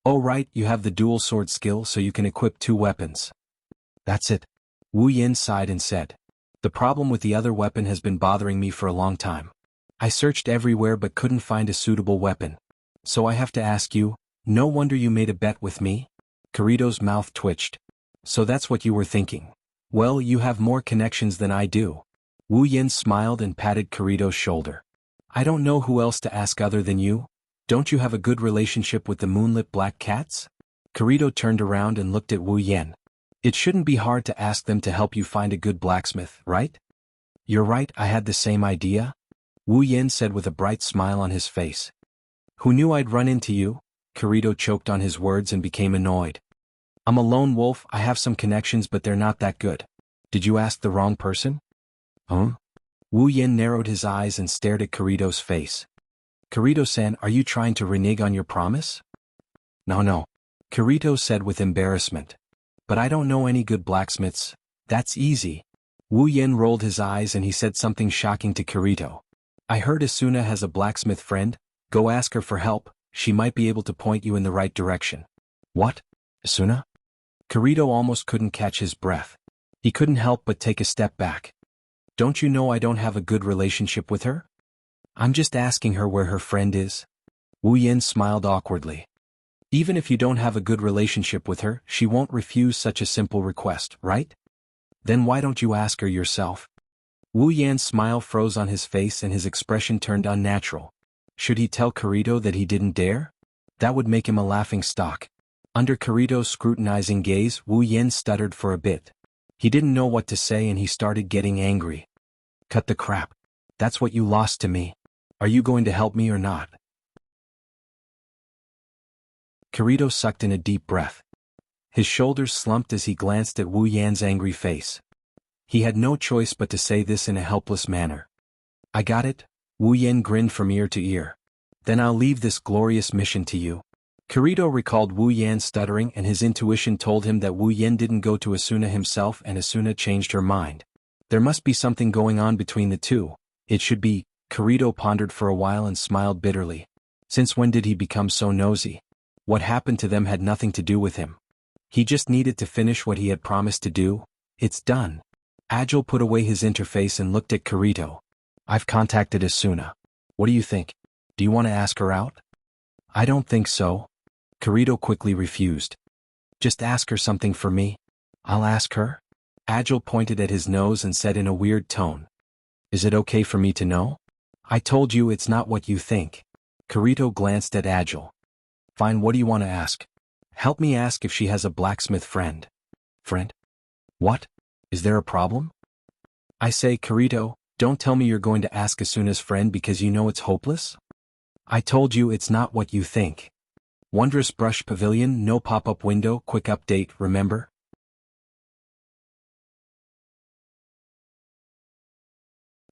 Oh right, you have the dual sword skill so you can equip two weapons. That's it. Wu Yan sighed and said. The problem with the other weapon has been bothering me for a long time. I searched everywhere but couldn't find a suitable weapon. So I have to ask you, no wonder you made a bet with me? Kirito's mouth twitched. So that's what you were thinking. Well, you have more connections than I do. Wu Yan smiled and patted Kirito's shoulder. I don't know who else to ask other than you. Don't you have a good relationship with the moonlit black cats? Kirito turned around and looked at Wu Yan. It shouldn't be hard to ask them to help you find a good blacksmith, right? You're right, I had the same idea. Wu Yan said with a bright smile on his face. Who knew I'd run into you? Kirito choked on his words and became annoyed. I'm a lone wolf, I have some connections but they're not that good. Did you ask the wrong person? Huh? Wu Yan narrowed his eyes and stared at Kirito's face. Kirito-san, are you trying to renege on your promise? No. Kirito said with embarrassment. But I don't know any good blacksmiths. That's easy. Wu Yan rolled his eyes and he said something shocking to Kirito. I heard Asuna has a blacksmith friend. Go ask her for help, she might be able to point you in the right direction. What? Asuna? Kirito almost couldn't catch his breath. He couldn't help but take a step back. Don't you know I don't have a good relationship with her? I'm just asking her where her friend is. Wu Yan smiled awkwardly. Even if you don't have a good relationship with her, she won't refuse such a simple request, right? Then why don't you ask her yourself? Wu Yan's smile froze on his face and his expression turned unnatural. Should he tell Kirito that he didn't dare? That would make him a laughingstock. Under Kirito's scrutinizing gaze, Wu Yan stuttered for a bit. He didn't know what to say and he started getting angry. Cut the crap. That's what you lost to me. Are you going to help me or not? Kirito sucked in a deep breath. His shoulders slumped as he glanced at Wu Yan's angry face. He had no choice but to say this in a helpless manner. I got it. Wu Yan grinned from ear to ear. Then I'll leave this glorious mission to you. Kirito recalled Wu Yan stuttering and his intuition told him that Wu Yan didn't go to Asuna himself and Asuna changed her mind. There must be something going on between the two. It should be. Kirito pondered for a while and smiled bitterly. Since when did he become so nosy? What happened to them had nothing to do with him. He just needed to finish what he had promised to do. It's done. Agile put away his interface and looked at Kirito. I've contacted Asuna. What do you think? Do you want to ask her out? I don't think so. Kirito quickly refused. Just ask her something for me. I'll ask her. Agile pointed at his nose and said in a weird tone. Is it okay for me to know? I told you it's not what you think. Kirito glanced at Agile. Fine, what do you want to ask? Help me ask if she has a blacksmith friend. Friend? What? Is there a problem? I say, Kirito, don't tell me you're going to ask Asuna's friend because you know it's hopeless? I told you it's not what you think. Wondrous Brush Pavilion, no pop-up window, quick update, remember?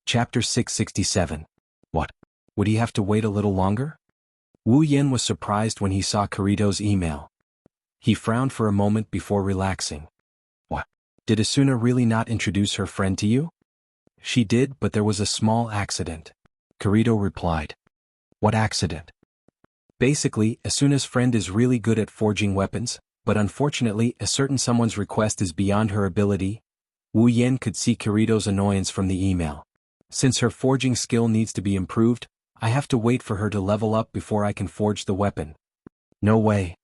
Chapter 667. What? Would he have to wait a little longer? Wu Yen was surprised when he saw Kirito's email. He frowned for a moment before relaxing. What? Did Asuna really not introduce her friend to you? She did, but there was a small accident. Kirito replied. What accident? Basically, Asuna's friend is really good at forging weapons, but unfortunately a certain someone's request is beyond her ability. Wu Yen could see Kirito's annoyance from the email. Since her forging skill needs to be improved, I have to wait for her to level up before I can forge the weapon. No way.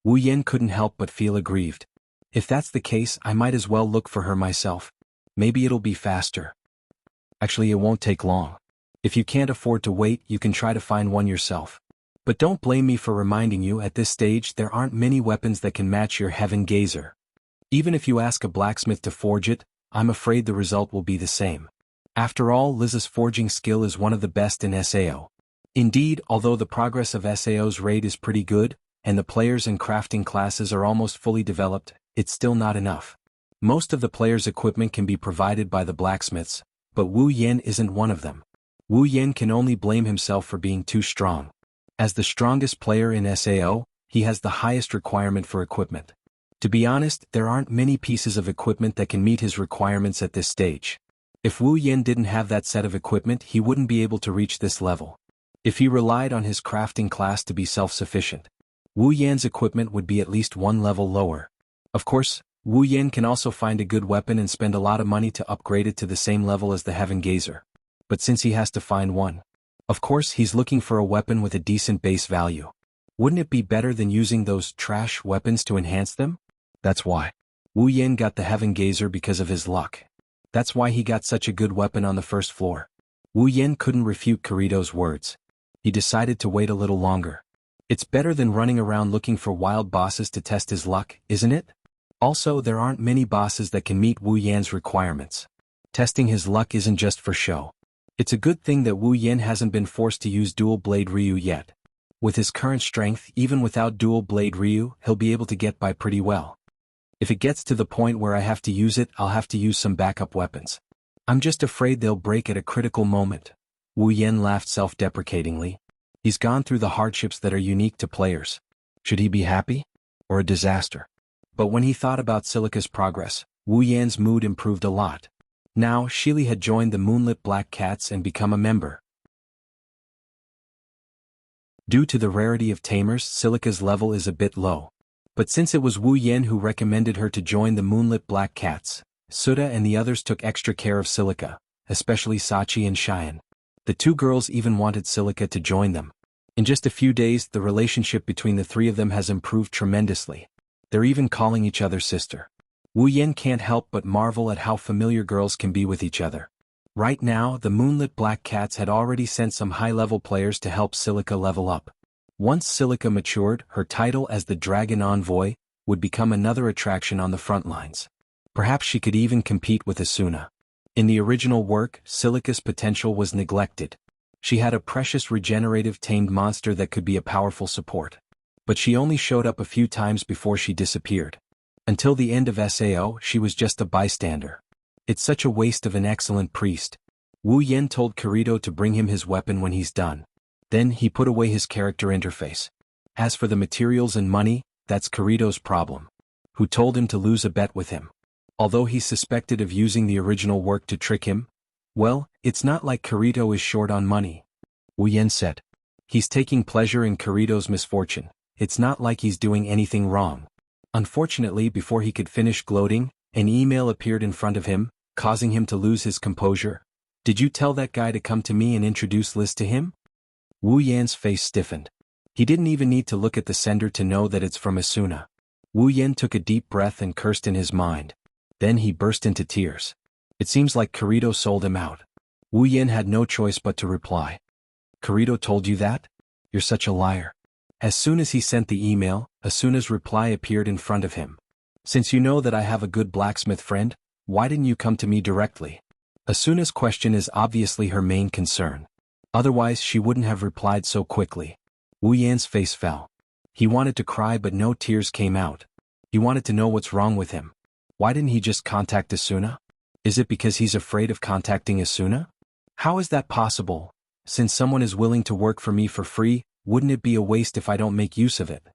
Wu Yen couldn't help but feel aggrieved. If that's the case, I might as well look for her myself. Maybe it'll be faster. Actually, it won't take long. If you can't afford to wait, you can try to find one yourself. But don't blame me for reminding you, at this stage there aren't many weapons that can match your Heaven Gazer. Even if you ask a blacksmith to forge it, I'm afraid the result will be the same. After all, Liz's forging skill is one of the best in SAO. Indeed, although the progress of SAO's raid is pretty good, and the players and crafting classes are almost fully developed, it's still not enough. Most of the players' equipment can be provided by the blacksmiths, but Wu Yen isn't one of them. Wu Yen can only blame himself for being too strong. As the strongest player in SAO, he has the highest requirement for equipment. To be honest, there aren't many pieces of equipment that can meet his requirements at this stage. If Wu Yen didn't have that set of equipment, he wouldn't be able to reach this level. If he relied on his crafting class to be self-sufficient, Wu Yan's equipment would be at least one level lower. Of course, Wu Yen can also find a good weapon and spend a lot of money to upgrade it to the same level as the Heaven Gazer. But since he has to find one, of course he's looking for a weapon with a decent base value. Wouldn't it be better than using those trash weapons to enhance them? That's why Wu Yen got the Heaven Gazer, because of his luck. That's why he got such a good weapon on the first floor. Wu Yen couldn't refute Kirito's words. He decided to wait a little longer. It's better than running around looking for wild bosses to test his luck, isn't it? Also, there aren't many bosses that can meet Wu Yan's requirements. Testing his luck isn't just for show. It's a good thing that Wu Yen hasn't been forced to use Dual Blade Ryu yet. With his current strength, even without Dual Blade Ryu, he'll be able to get by pretty well. If it gets to the point where I have to use it, I'll have to use some backup weapons. I'm just afraid they'll break at a critical moment. Wu Yen laughed self-deprecatingly. He's gone through the hardships that are unique to players. Should he be happy? Or a disaster? But when he thought about Silica's progress, Wu Yan's mood improved a lot. Now, Shili had joined the Moonlit Black Cats and become a member. Due to the rarity of tamers, Silica's level is a bit low. But since it was Wu Yen who recommended her to join the Moonlit Black Cats, Suda and the others took extra care of Silica, especially Sachi and Cheyenne. The two girls even wanted Silica to join them. In just a few days, the relationship between the three of them has improved tremendously. They're even calling each other sister. Wu Yen can't help but marvel at how familiar girls can be with each other. Right now, the Moonlit Black Cats had already sent some high-level players to help Silica level up. Once Silica matured, her title as the Dragon Envoy would become another attraction on the front lines. Perhaps she could even compete with Asuna. In the original work, Silica's potential was neglected. She had a precious regenerative tamed monster that could be a powerful support. But she only showed up a few times before she disappeared. Until the end of SAO, she was just a bystander. It's such a waste of an excellent priest. Wu Yen told Kirito to bring him his weapon when he's done. Then he put away his character interface. As for the materials and money, that's Kirito's problem. Who told him to lose a bet with him? Although he's suspected of using the original work to trick him, well, it's not like Kirito is short on money. Wu Yen said. He's taking pleasure in Kirito's misfortune. It's not like he's doing anything wrong. Unfortunately, before he could finish gloating, an email appeared in front of him, causing him to lose his composure. Did you tell that guy to come to me and introduce Liz to him? Wu Yan's face stiffened. He didn't even need to look at the sender to know that it's from Asuna. Wu Yen took a deep breath and cursed in his mind. Then he burst into tears. It seems like Kirito sold him out. Wu Yen had no choice but to reply. Kirito told you that? You're such a liar. As soon as he sent the email, Asuna's reply appeared in front of him. Since you know that I have a good blacksmith friend, why didn't you come to me directly? Asuna's question is obviously her main concern. Otherwise she wouldn't have replied so quickly. Wu Yan's face fell. He wanted to cry but no tears came out. He wanted to know what's wrong with him. Why didn't he just contact Asuna? Is it because he's afraid of contacting Asuna? How is that possible? Since someone is willing to work for me for free, wouldn't it be a waste if I don't make use of it?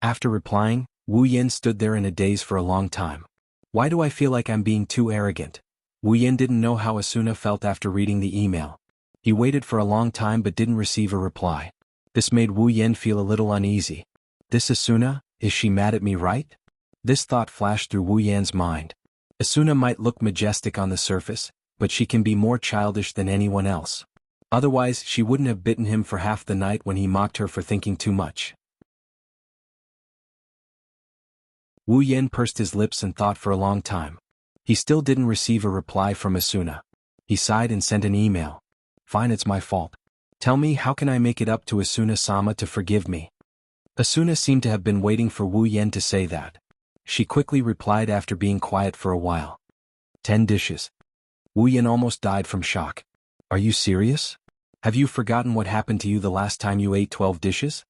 After replying, Wu Yan stood there in a daze for a long time. Why do I feel like I'm being too arrogant? Wu Yan didn't know how Asuna felt after reading the email. He waited for a long time but didn't receive a reply. This made Wu Yan feel a little uneasy. This Asuna, is she mad at me, right? This thought flashed through Wu Yan's mind. Asuna might look majestic on the surface, but she can be more childish than anyone else. Otherwise she wouldn't have bitten him for half the night when he mocked her for thinking too much. Wu Yan pursed his lips and thought for a long time. He still didn't receive a reply from Asuna. He sighed and sent an email. Fine, it's my fault. Tell me, how can I make it up to Asuna-sama to forgive me? Asuna seemed to have been waiting for Wu Yan to say that. She quickly replied after being quiet for a while. 10 dishes. Wu Yan almost died from shock. Are you serious? Have you forgotten what happened to you the last time you ate 12 dishes?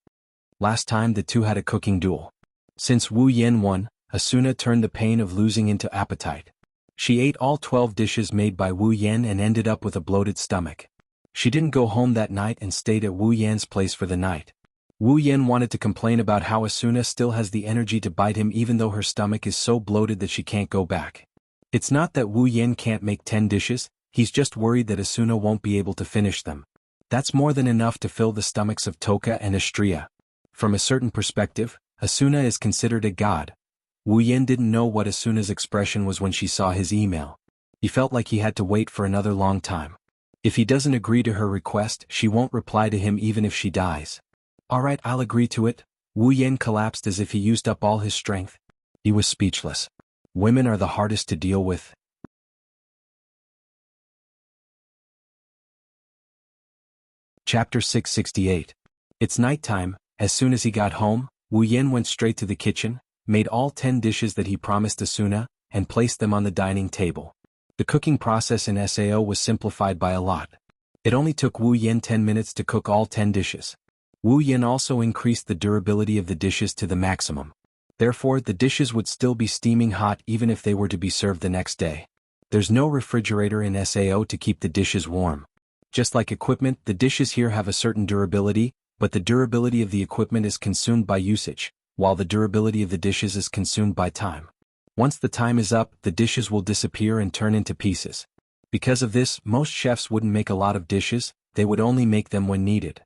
Last time the two had a cooking duel. Since Wu Yan won, Asuna turned the pain of losing into appetite. She ate all 12 dishes made by Wu Yan and ended up with a bloated stomach. She didn't go home that night and stayed at Wu Yan's place for the night. Wu Yan wanted to complain about how Asuna still has the energy to bite him even though her stomach is so bloated that she can't go back. It's not that Wu Yan can't make 10 dishes, he's just worried that Asuna won't be able to finish them. That's more than enough to fill the stomachs of Toka and Astria. From a certain perspective, Asuna is considered a god. Wu Yan didn't know what Asuna's expression was when she saw his email. He felt like he had to wait for another long time. If he doesn't agree to her request, she won't reply to him even if she dies. Alright, I'll agree to it. Wu Yan collapsed as if he used up all his strength. He was speechless. Women are the hardest to deal with. Chapter 668. It's nighttime. As soon as he got home, Wu Yan went straight to the kitchen, made all 10 dishes that he promised Asuna, and placed them on the dining table. The cooking process in SAO was simplified by a lot. It only took Wu Yan 10 minutes to cook all 10 dishes. Wu Yan also increased the durability of the dishes to the maximum. Therefore, the dishes would still be steaming hot even if they were to be served the next day. There's no refrigerator in SAO to keep the dishes warm. Just like equipment, the dishes here have a certain durability, but the durability of the equipment is consumed by usage, while the durability of the dishes is consumed by time. Once the time is up, the dishes will disappear and turn into pieces. Because of this, most chefs wouldn't make a lot of dishes, they would only make them when needed.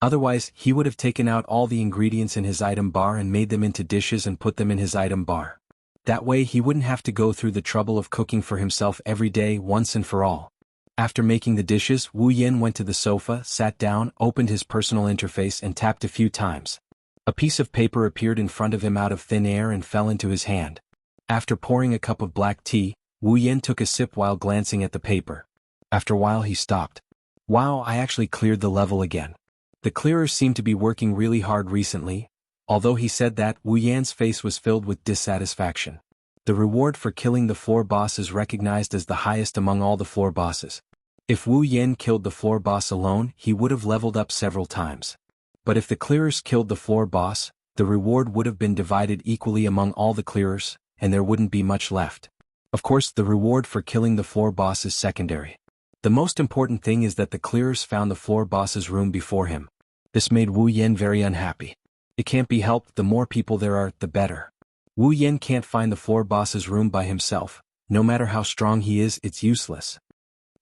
Otherwise, he would have taken out all the ingredients in his item bar and made them into dishes and put them in his item bar. That way he wouldn't have to go through the trouble of cooking for himself every day once and for all. After making the dishes, Wu Yan went to the sofa, sat down, opened his personal interface and tapped a few times. A piece of paper appeared in front of him out of thin air and fell into his hand. After pouring a cup of black tea, Wu Yan took a sip while glancing at the paper. After a while he stopped. Wow, I actually cleared the level again. The clearers seem to be working really hard recently. Although he said that, Wu Yan's face was filled with dissatisfaction. The reward for killing the floor boss is recognized as the highest among all the floor bosses. If Wu Yan killed the floor boss alone, he would have leveled up several times. But if the clearers killed the floor boss, the reward would have been divided equally among all the clearers, and there wouldn't be much left. Of course, the reward for killing the floor boss is secondary. The most important thing is that the clearers found the floor boss's room before him. This made Wu Yan very unhappy. It can't be helped, the more people there are, the better. Wu Yan can't find the floor boss's room by himself. No matter how strong he is, it's useless.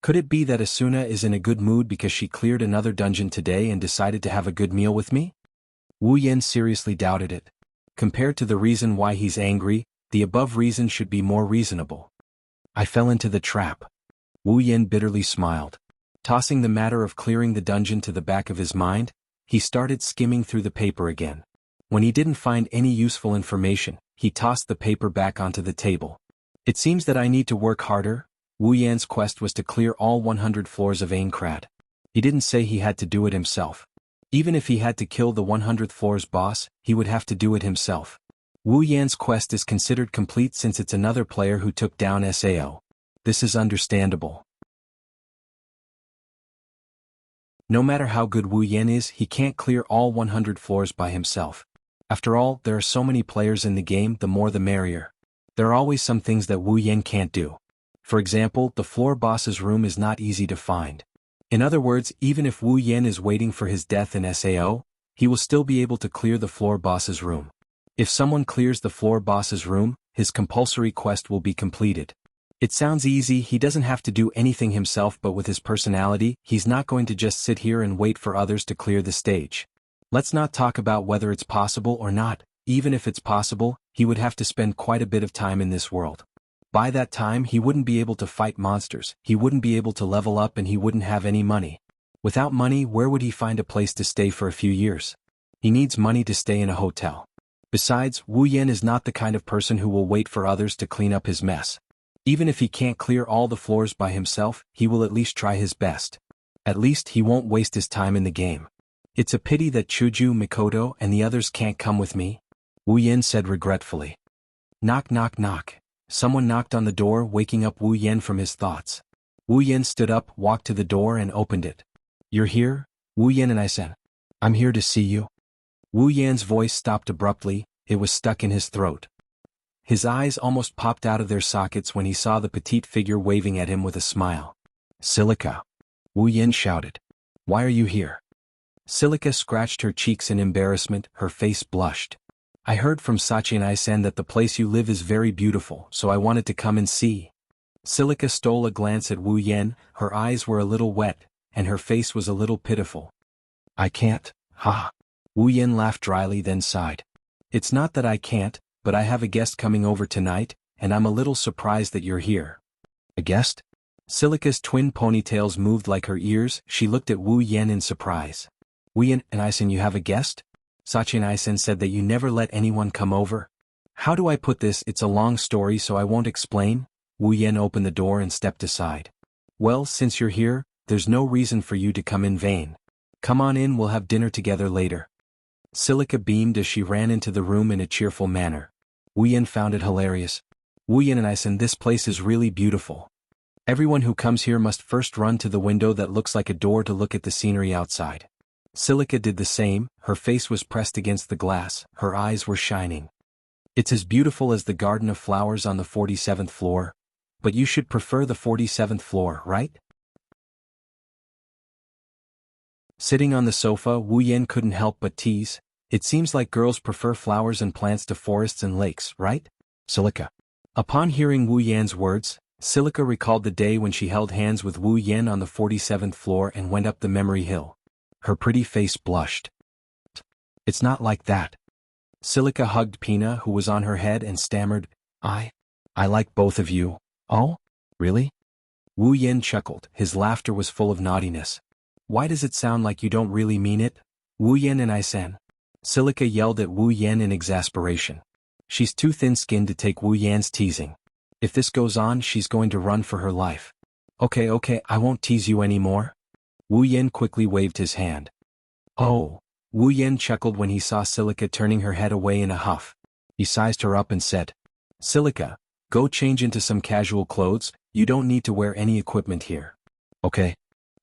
Could it be that Asuna is in a good mood because she cleared another dungeon today and decided to have a good meal with me? Wu Yan seriously doubted it. Compared to the reason why he's angry, the above reason should be more reasonable. I fell into the trap. Wu Yan bitterly smiled. Tossing the matter of clearing the dungeon to the back of his mind, he started skimming through the paper again. When he didn't find any useful information, he tossed the paper back onto the table. It seems that I need to work harder. Wu Yan's quest was to clear all 100 floors of Aincrad. He didn't say he had to do it himself. Even if he had to kill the 100th floor's boss, he would have to do it himself. Wu Yan's quest is considered complete since it's another player who took down SAO. This is understandable. No matter how good Wu Yan is, he can't clear all 100 floors by himself. After all, there are so many players in the game, the more the merrier. There are always some things that Wu Yan can't do. For example, the floor boss's room is not easy to find. In other words, even if Wu Yan is waiting for his death in SAO, he will still be able to clear the floor boss's room. If someone clears the floor boss's room, his compulsory quest will be completed. It sounds easy, he doesn't have to do anything himself, but with his personality, he's not going to just sit here and wait for others to clear the stage. Let's not talk about whether it's possible or not. Even if it's possible, he would have to spend quite a bit of time in this world. By that time he wouldn't be able to fight monsters, he wouldn't be able to level up, and he wouldn't have any money. Without money, where would he find a place to stay for a few years? He needs money to stay in a hotel. Besides, Wu Yan is not the kind of person who will wait for others to clean up his mess. Even if he can't clear all the floors by himself, he will at least try his best. At least he won't waste his time in the game. It's a pity that Chuju, Mikoto, and the others can't come with me, Wu Yan said regretfully. Knock knock knock. Someone knocked on the door, waking up Wu Yan from his thoughts. Wu Yan stood up, walked to the door and opened it. You're here, Wu Yan, and I said, I'm here to see you. Wu Yan's voice stopped abruptly, it was stuck in his throat. His eyes almost popped out of their sockets when he saw the petite figure waving at him with a smile. Silica. Wu Yan shouted. Why are you here? Silica scratched her cheeks in embarrassment, her face blushed. I heard from Sachi and Isen that the place you live is very beautiful, so I wanted to come and see. Silica stole a glance at Wu Yan, her eyes were a little wet, and her face was a little pitiful. I can't, ha. Wu Yan laughed dryly, then sighed. It's not that I can't, but I have a guest coming over tonight, and I'm a little surprised that you're here. A guest? Silica's twin ponytails moved like her ears, she looked at Wu Yan in surprise. Wu Yan and Isen, you have a guest? Sachi and Isen said that you never let anyone come over. How do I put this? It's a long story, so I won't explain. Wu Yan opened the door and stepped aside. Well, since you're here, there's no reason for you to come in vain. Come on in, we'll have dinner together later. Silica beamed as she ran into the room in a cheerful manner. Wu Yan found it hilarious. Wu Yan and Isen, this place is really beautiful. Everyone who comes here must first run to the window that looks like a door to look at the scenery outside. Silica did the same, her face was pressed against the glass, her eyes were shining. It's as beautiful as the garden of flowers on the 47th floor, but you should prefer the 47th floor, right? Sitting on the sofa, Wu Yan couldn't help but tease. It seems like girls prefer flowers and plants to forests and lakes, right? Silica. Upon hearing Wu Yan's words, Silica recalled the day when she held hands with Wu Yan on the 47th floor and went up the memory hill. Her pretty face blushed. It's not like that. Silica hugged Pina, who was on her head, and stammered, I like both of you. Oh? Really? Wu Yan chuckled, his laughter was full of naughtiness. Why does it sound like you don't really mean it? Wu Yan and Isen. Silica yelled at Wu Yan in exasperation. She's too thin-skinned to take Wu Yan's teasing. If this goes on, she's going to run for her life. Okay, I won't tease you anymore. Wu Yan quickly waved his hand. Oh. Wu Yan chuckled when he saw Silica turning her head away in a huff. He sized her up and said, Silica, go change into some casual clothes, you don't need to wear any equipment here. Okay.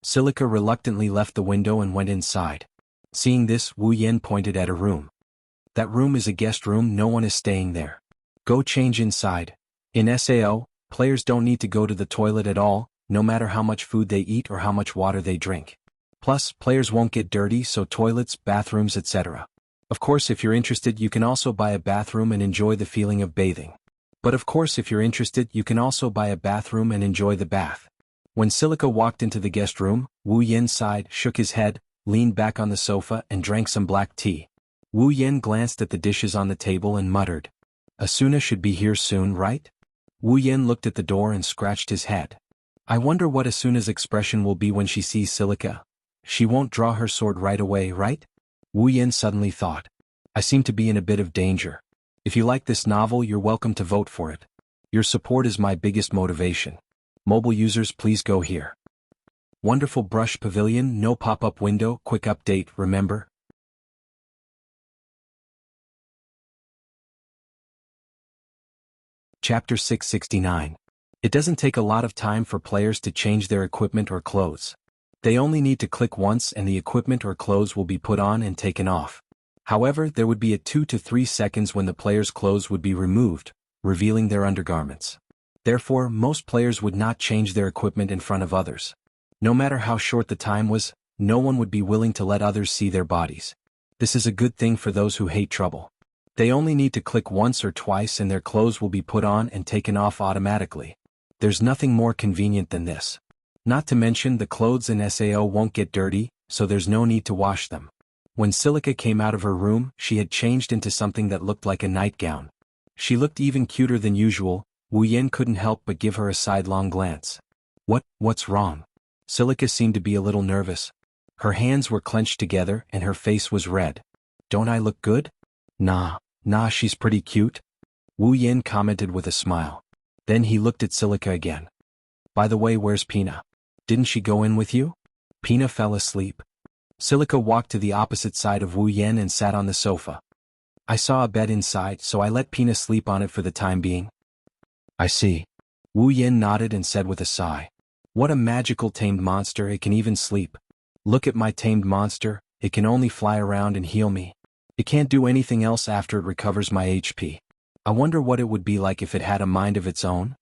Silica reluctantly left the window and went inside. Seeing this, Wu Yan pointed at a room. That room is a guest room, no one is staying there. Go change inside. In SAO, players don't need to go to the toilet at all, no matter how much food they eat or how much water they drink. Plus, players won't get dirty, so toilets, bathrooms, etc. Of course, if you're interested, you can also buy a bathroom and enjoy the feeling of bathing. But of course, if you're interested, you can also buy a bathroom and enjoy the bath. When Silica walked into the guest room, Wu Yan sighed, shook his head, leaned back on the sofa and drank some black tea. Wu Yan glanced at the dishes on the table and muttered, Asuna should be here soon, right? Wu Yan looked at the door and scratched his head. I wonder what Asuna's expression will be when she sees Silica. She won't draw her sword right away, right? Wu Yan suddenly thought. I seem to be in a bit of danger. If you like this novel, you're welcome to vote for it. Your support is my biggest motivation. Mobile users, please go here. Wonderful brush pavilion, no pop-up window, quick update, remember? Chapter 669. It doesn't take a lot of time for players to change their equipment or clothes. They only need to click once and the equipment or clothes will be put on and taken off. However, there would be a 2 to 3 seconds when the player's clothes would be removed, revealing their undergarments. Therefore, most players would not change their equipment in front of others. No matter how short the time was, no one would be willing to let others see their bodies. This is a good thing for those who hate trouble. They only need to click once or twice and their clothes will be put on and taken off automatically. There's nothing more convenient than this. Not to mention the clothes in SAO won't get dirty, so there's no need to wash them. When Silica came out of her room, she had changed into something that looked like a nightgown. She looked even cuter than usual. Wu Yin couldn't help but give her a sidelong glance. What's wrong? Silica seemed to be a little nervous. Her hands were clenched together and her face was red. Don't I look good? Nah, she's pretty cute. Wu Yin commented with a smile. Then he looked at Silica again. By the way, where's Pina? Didn't she go in with you? Pina fell asleep. Silica walked to the opposite side of Wu Yin and sat on the sofa. I saw a bed inside, so I let Pina sleep on it for the time being. I see. Wu Yin nodded and said with a sigh. What a magical tamed monster, it can even sleep. Look at my tamed monster, it can only fly around and heal me. It can't do anything else after it recovers my HP. I wonder what it would be like if it had a mind of its own?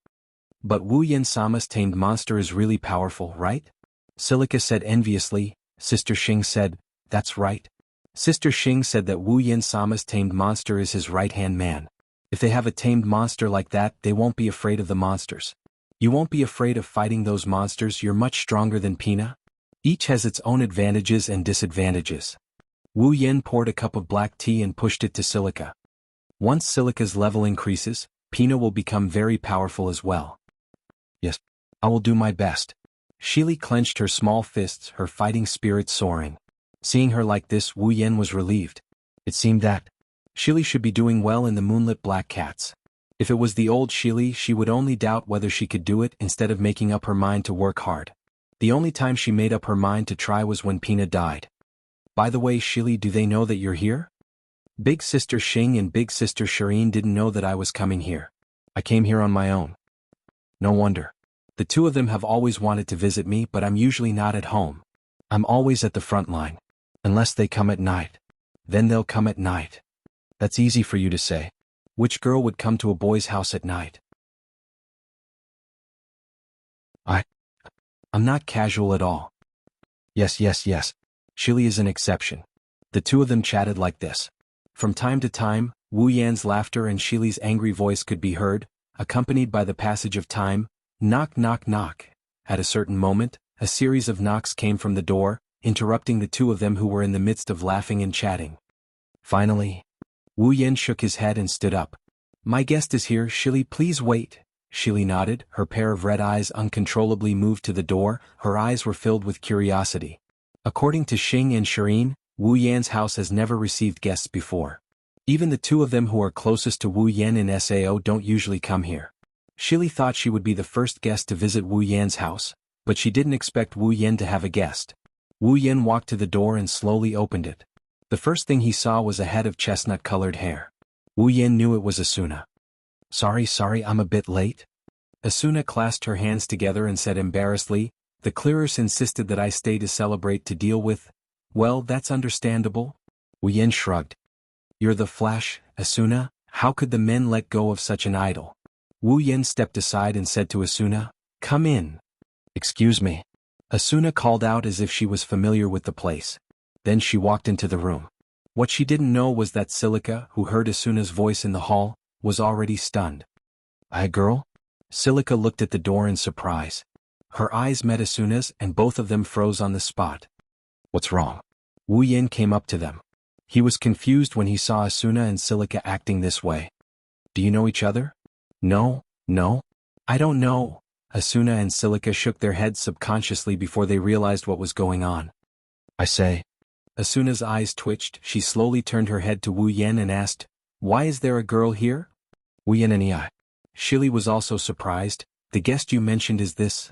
But Wu Yin-sama's tamed monster is really powerful, right? Silica said enviously. Sister Xing said, that's right. Sister Xing said that Wu Yin-sama's tamed monster is his right-hand man. If they have a tamed monster like that, they won't be afraid of the monsters. You won't be afraid of fighting those monsters, you're much stronger than Pina. Each has its own advantages and disadvantages. Wu Yin poured a cup of black tea and pushed it to Silica. Once Silica's level increases, Pina will become very powerful as well. Yes, I will do my best. Shili clenched her small fists, her fighting spirit soaring. Seeing her like this, Wu Yin was relieved. It seemed that Shili should be doing well in the moonlit black cats. If it was the old Shili, she would only doubt whether she could do it instead of making up her mind to work hard. The only time she made up her mind to try was when Pina died. By the way, Shili, do they know that you're here? Big Sister Xing and Big Sister Shireen didn't know that I was coming here. I came here on my own. No wonder. The two of them have always wanted to visit me, but I'm usually not at home. I'm always at the front line. Unless they come at night. Then they'll come at night. That's easy for you to say. Which girl would come to a boy's house at night? I'm not casual at all. Yes. Shili is an exception. The two of them chatted like this. From time to time, Wu Yan's laughter and Shili's angry voice could be heard, accompanied by the passage of time. Knock, knock, knock. At a certain moment, a series of knocks came from the door, interrupting the two of them who were in the midst of laughing and chatting. Finally, Wu Yan shook his head and stood up. My guest is here, Shili, please wait. Shili nodded, her pair of red eyes uncontrollably moved to the door, her eyes were filled with curiosity. According to Xing and Shireen, Wu Yan's house has never received guests before. Even the two of them who are closest to Wu Yan in SAO don't usually come here. Shili thought she would be the first guest to visit Wu Yan's house, but she didn't expect Wu Yan to have a guest. Wu Yan walked to the door and slowly opened it. The first thing he saw was a head of chestnut-colored hair. Wu Yan knew it was Asuna. Sorry, I'm a bit late. Asuna clasped her hands together and said embarrassedly, the clearers insisted that I stay to celebrate to deal with. Well, that's understandable. Wu Yan shrugged. You're the Flash, Asuna, how could the men let go of such an idol? Wu Yan stepped aside and said to Asuna, come in. Excuse me. Asuna called out as if she was familiar with the place. Then she walked into the room. What she didn't know was that Silica, who heard Asuna's voice in the hall, was already stunned. A girl? Silica looked at the door in surprise. Her eyes met Asuna's and both of them froze on the spot. What's wrong? Wu Yan came up to them. He was confused when he saw Asuna and Silica acting this way. Do you know each other? No. I don't know. Asuna and Silica shook their heads subconsciously before they realized what was going on. I say. Asuna's eyes twitched, she slowly turned her head to Wu Yan and asked, why is there a girl here? Wu Yan and I. Shili was also surprised. The guest you mentioned is this?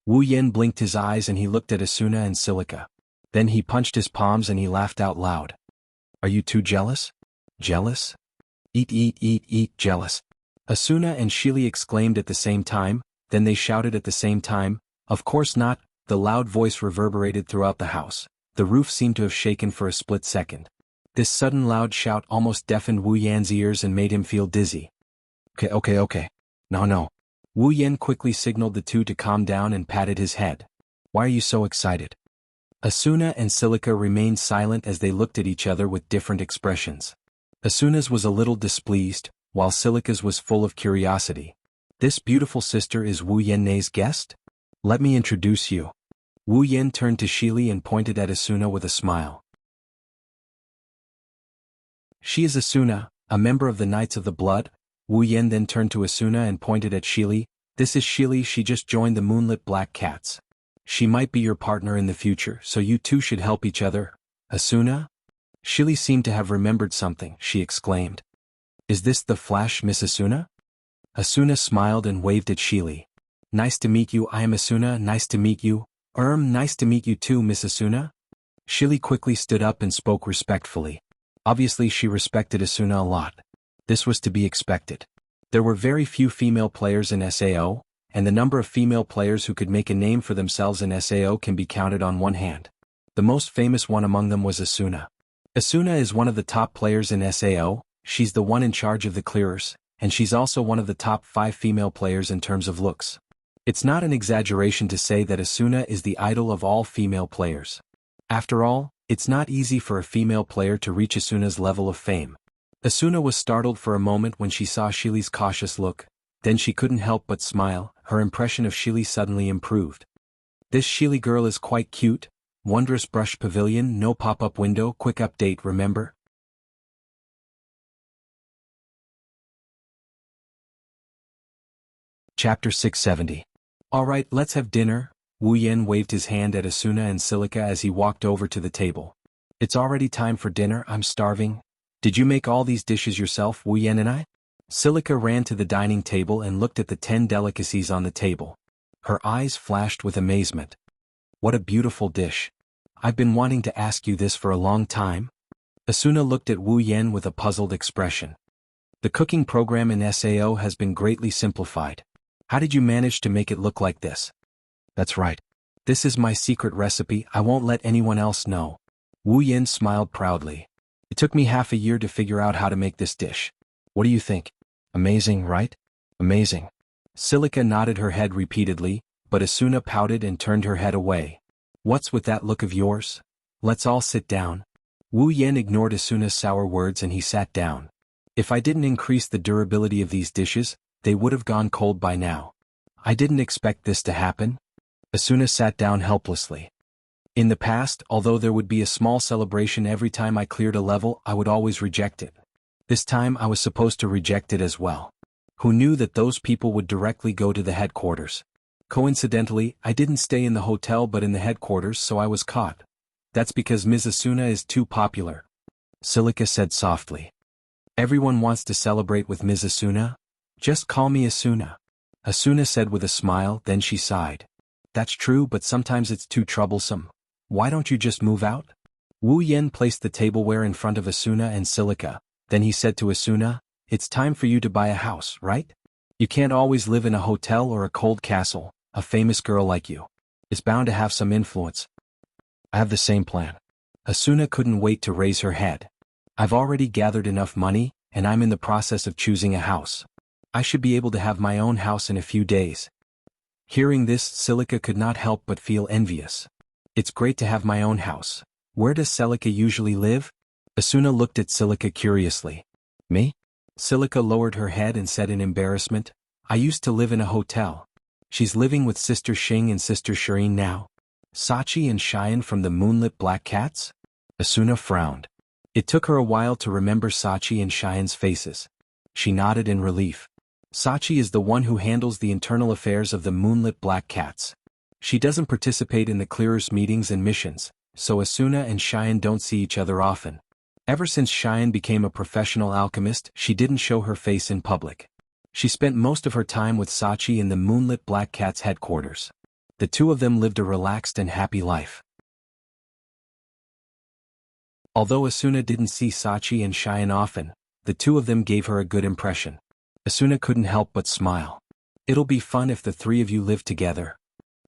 Wu Yan blinked his eyes and he looked at Asuna and Silica. Then he punched his palms and he laughed out loud. Are you two jealous? Jealous? Eat, jealous. Asuna and Shili exclaimed at the same time, then they shouted at the same time, of course not, The loud voice reverberated throughout the house. The roof seemed to have shaken for a split second. This sudden loud shout almost deafened Wu Yan's ears and made him feel dizzy. Okay. No. Wu Yan quickly signaled the two to calm down and patted his head. Why are you so excited? Asuna and Silica remained silent as they looked at each other with different expressions. Asuna's was a little displeased, while Silica's was full of curiosity. This beautiful sister is Wu Yan's guest? Let me introduce you. Wu Yan turned to Shili and pointed at Asuna with a smile. She is Asuna, a member of the Knights of the Blood. Wu Yan then turned to Asuna and pointed at Shili. This is Shili, she just joined the Moonlit Black Cats. She might be your partner in the future, so you two should help each other. Asuna? Shili seemed to have remembered something, she exclaimed. Is this the Flash, Miss Asuna? Asuna smiled and waved at Shili. Nice to meet you, I am Asuna, nice to meet you. Nice to meet you too, Miss Asuna. Shili quickly stood up and spoke respectfully. Obviously she respected Asuna a lot. This was to be expected. There were very few female players in SAO, and the number of female players who could make a name for themselves in SAO can be counted on one hand. The most famous one among them was Asuna. Asuna is one of the top players in SAO, she's the one in charge of the clearers, and she's also one of the top 5 female players in terms of looks. It's not an exaggeration to say that Asuna is the idol of all female players. After all, it's not easy for a female player to reach Asuna's level of fame. Asuna was startled for a moment when she saw Shili's cautious look, then she couldn't help but smile. Her impression of Shili suddenly improved. This Shili girl is quite cute. Wondrous brush pavilion, no pop-up window, quick update, remember? Chapter 670. Alright, let's have dinner. Wu Yan waved his hand at Asuna and Silica as he walked over to the table. It's already time for dinner, I'm starving. Did you make all these dishes yourself, Wu Yan and I? Silica ran to the dining table and looked at the 10 delicacies on the table. Her eyes flashed with amazement. What a beautiful dish. I've been wanting to ask you this for a long time. Asuna looked at Wu Yan with a puzzled expression. The cooking program in SAO has been greatly simplified. How did you manage to make it look like this? That's right. This is my secret recipe, I won't let anyone else know. Wu Yan smiled proudly. It took me half a year to figure out how to make this dish. What do you think? Amazing, right? Amazing. Silica nodded her head repeatedly, but Asuna pouted and turned her head away. What's with that look of yours? Let's all sit down. Wu Yan ignored Asuna's sour words and he sat down. If I didn't increase the durability of these dishes, they would have gone cold by now. I didn't expect this to happen. Asuna sat down helplessly. In the past, although there would be a small celebration every time I cleared a level, I would always reject it. This time I was supposed to reject it as well. Who knew that those people would directly go to the headquarters? Coincidentally, I didn't stay in the hotel but in the headquarters, so I was caught. That's because Ms. Asuna is too popular. Silica said softly. Everyone wants to celebrate with Ms. Asuna? Just call me Asuna. Asuna said with a smile, then she sighed. That's true, but sometimes it's too troublesome. Why don't you just move out? Wu Yan placed the tableware in front of Asuna and Silica. Then he said to Asuna, it's time for you to buy a house, right? You can't always live in a hotel or a cold castle. A famous girl like you is bound to have some influence. I have the same plan. Asuna couldn't wait to raise her head. I've already gathered enough money, and I'm in the process of choosing a house. I should be able to have my own house in a few days. Hearing this, Silica could not help but feel envious. It's great to have my own house. Where does Silica usually live? Asuna looked at Silica curiously. Me? Silica lowered her head and said in embarrassment, I used to live in a hotel. She's living with Sister Xing and Sister Shireen now. Sachi and Cheyenne from the Moonlit Black Cats? Asuna frowned. It took her a while to remember Sachi and Cheyenne's faces. She nodded in relief. Sachi is the one who handles the internal affairs of the Moonlit Black Cats. She doesn't participate in the clearers' meetings and missions, so Asuna and Cheyenne don't see each other often. Ever since Cheyenne became a professional alchemist, she didn't show her face in public. She spent most of her time with Sachi in the Moonlit Black Cats headquarters. The two of them lived a relaxed and happy life. Although Asuna didn't see Sachi and Cheyenne often, the two of them gave her a good impression. Asuna couldn't help but smile. It'll be fun if the three of you live together.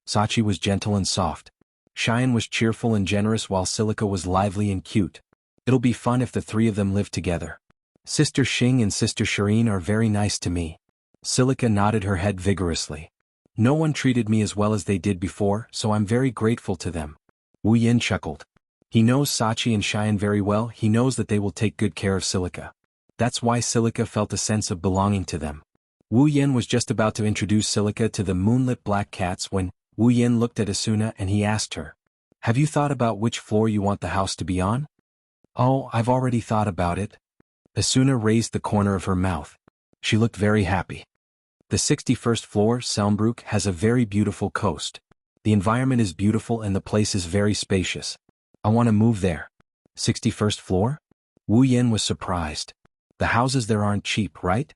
Sachi was gentle and soft. Cheyenne was cheerful and generous while Silica was lively and cute. It'll be fun if the three of them live together. Sister Xing and Sister Shireen are very nice to me. Silica nodded her head vigorously. No one treated me as well as they did before, so I'm very grateful to them. Wu Yin chuckled. He knows Sachi and Cheyenne very well. He knows that they will take good care of Silica. That's why Silica felt a sense of belonging to them. Wu Yin was just about to introduce Silica to the moonlit black cats when Wu Yin looked at Asuna and he asked her, "Have you thought about which floor you want the house to be on?" "Oh, I've already thought about it." Asuna raised the corner of her mouth. She looked very happy. The 61st floor, Selmbrook, has a very beautiful coast. The environment is beautiful and the place is very spacious. I want to move there. 61st floor? Wu Yin was surprised. The houses there aren't cheap, right?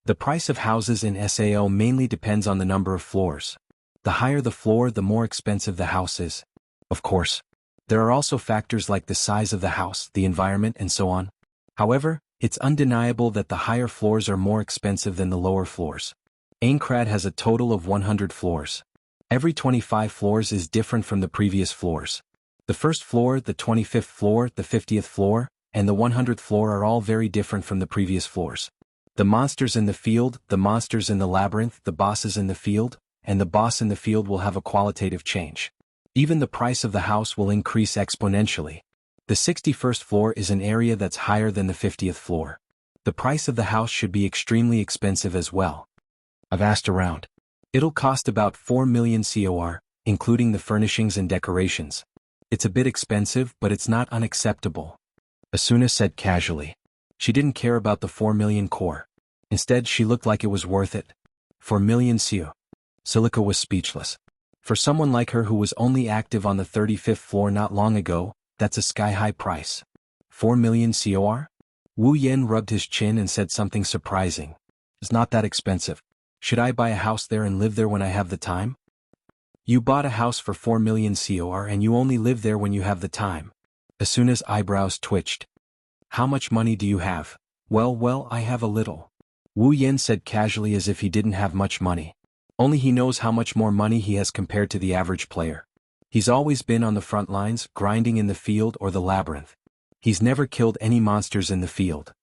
The price of houses in SAO mainly depends on the number of floors. The higher the floor, the more expensive the house is. Of course. There are also factors like the size of the house, the environment, and so on. However, it's undeniable that the higher floors are more expensive than the lower floors. Aincrad has a total of 100 floors. Every 25 floors is different from the previous floors. The first floor, the 25th floor, the 50th floor, and the 100th floor are all very different from the previous floors. The monsters in the field, the monsters in the labyrinth, the bosses in the field, and the boss in the field will have a qualitative change. Even the price of the house will increase exponentially. The 61st floor is an area that's higher than the 50th floor. The price of the house should be extremely expensive as well. I've asked around. It'll cost about 4 million COR, including the furnishings and decorations. It's a bit expensive, but it's not unacceptable. Asuna said casually. She didn't care about the 4 million core. Instead, she looked like it was worth it. 4 million CO. Silica was speechless. For someone like her who was only active on the 35th floor not long ago, that's a sky-high price. 4 million COR? Wu Yin rubbed his chin and said something surprising. It's not that expensive. Should I buy a house there and live there when I have the time? You bought a house for 4 million COR and you only live there when you have the time. Asuna's eyebrows twitched. How much money do you have? Well, I have a little. Wu Yin said casually as if he didn't have much money. Only he knows how much more money he has compared to the average player. He's always been on the front lines, grinding in the field or the labyrinth. He's never killed any monsters in the field.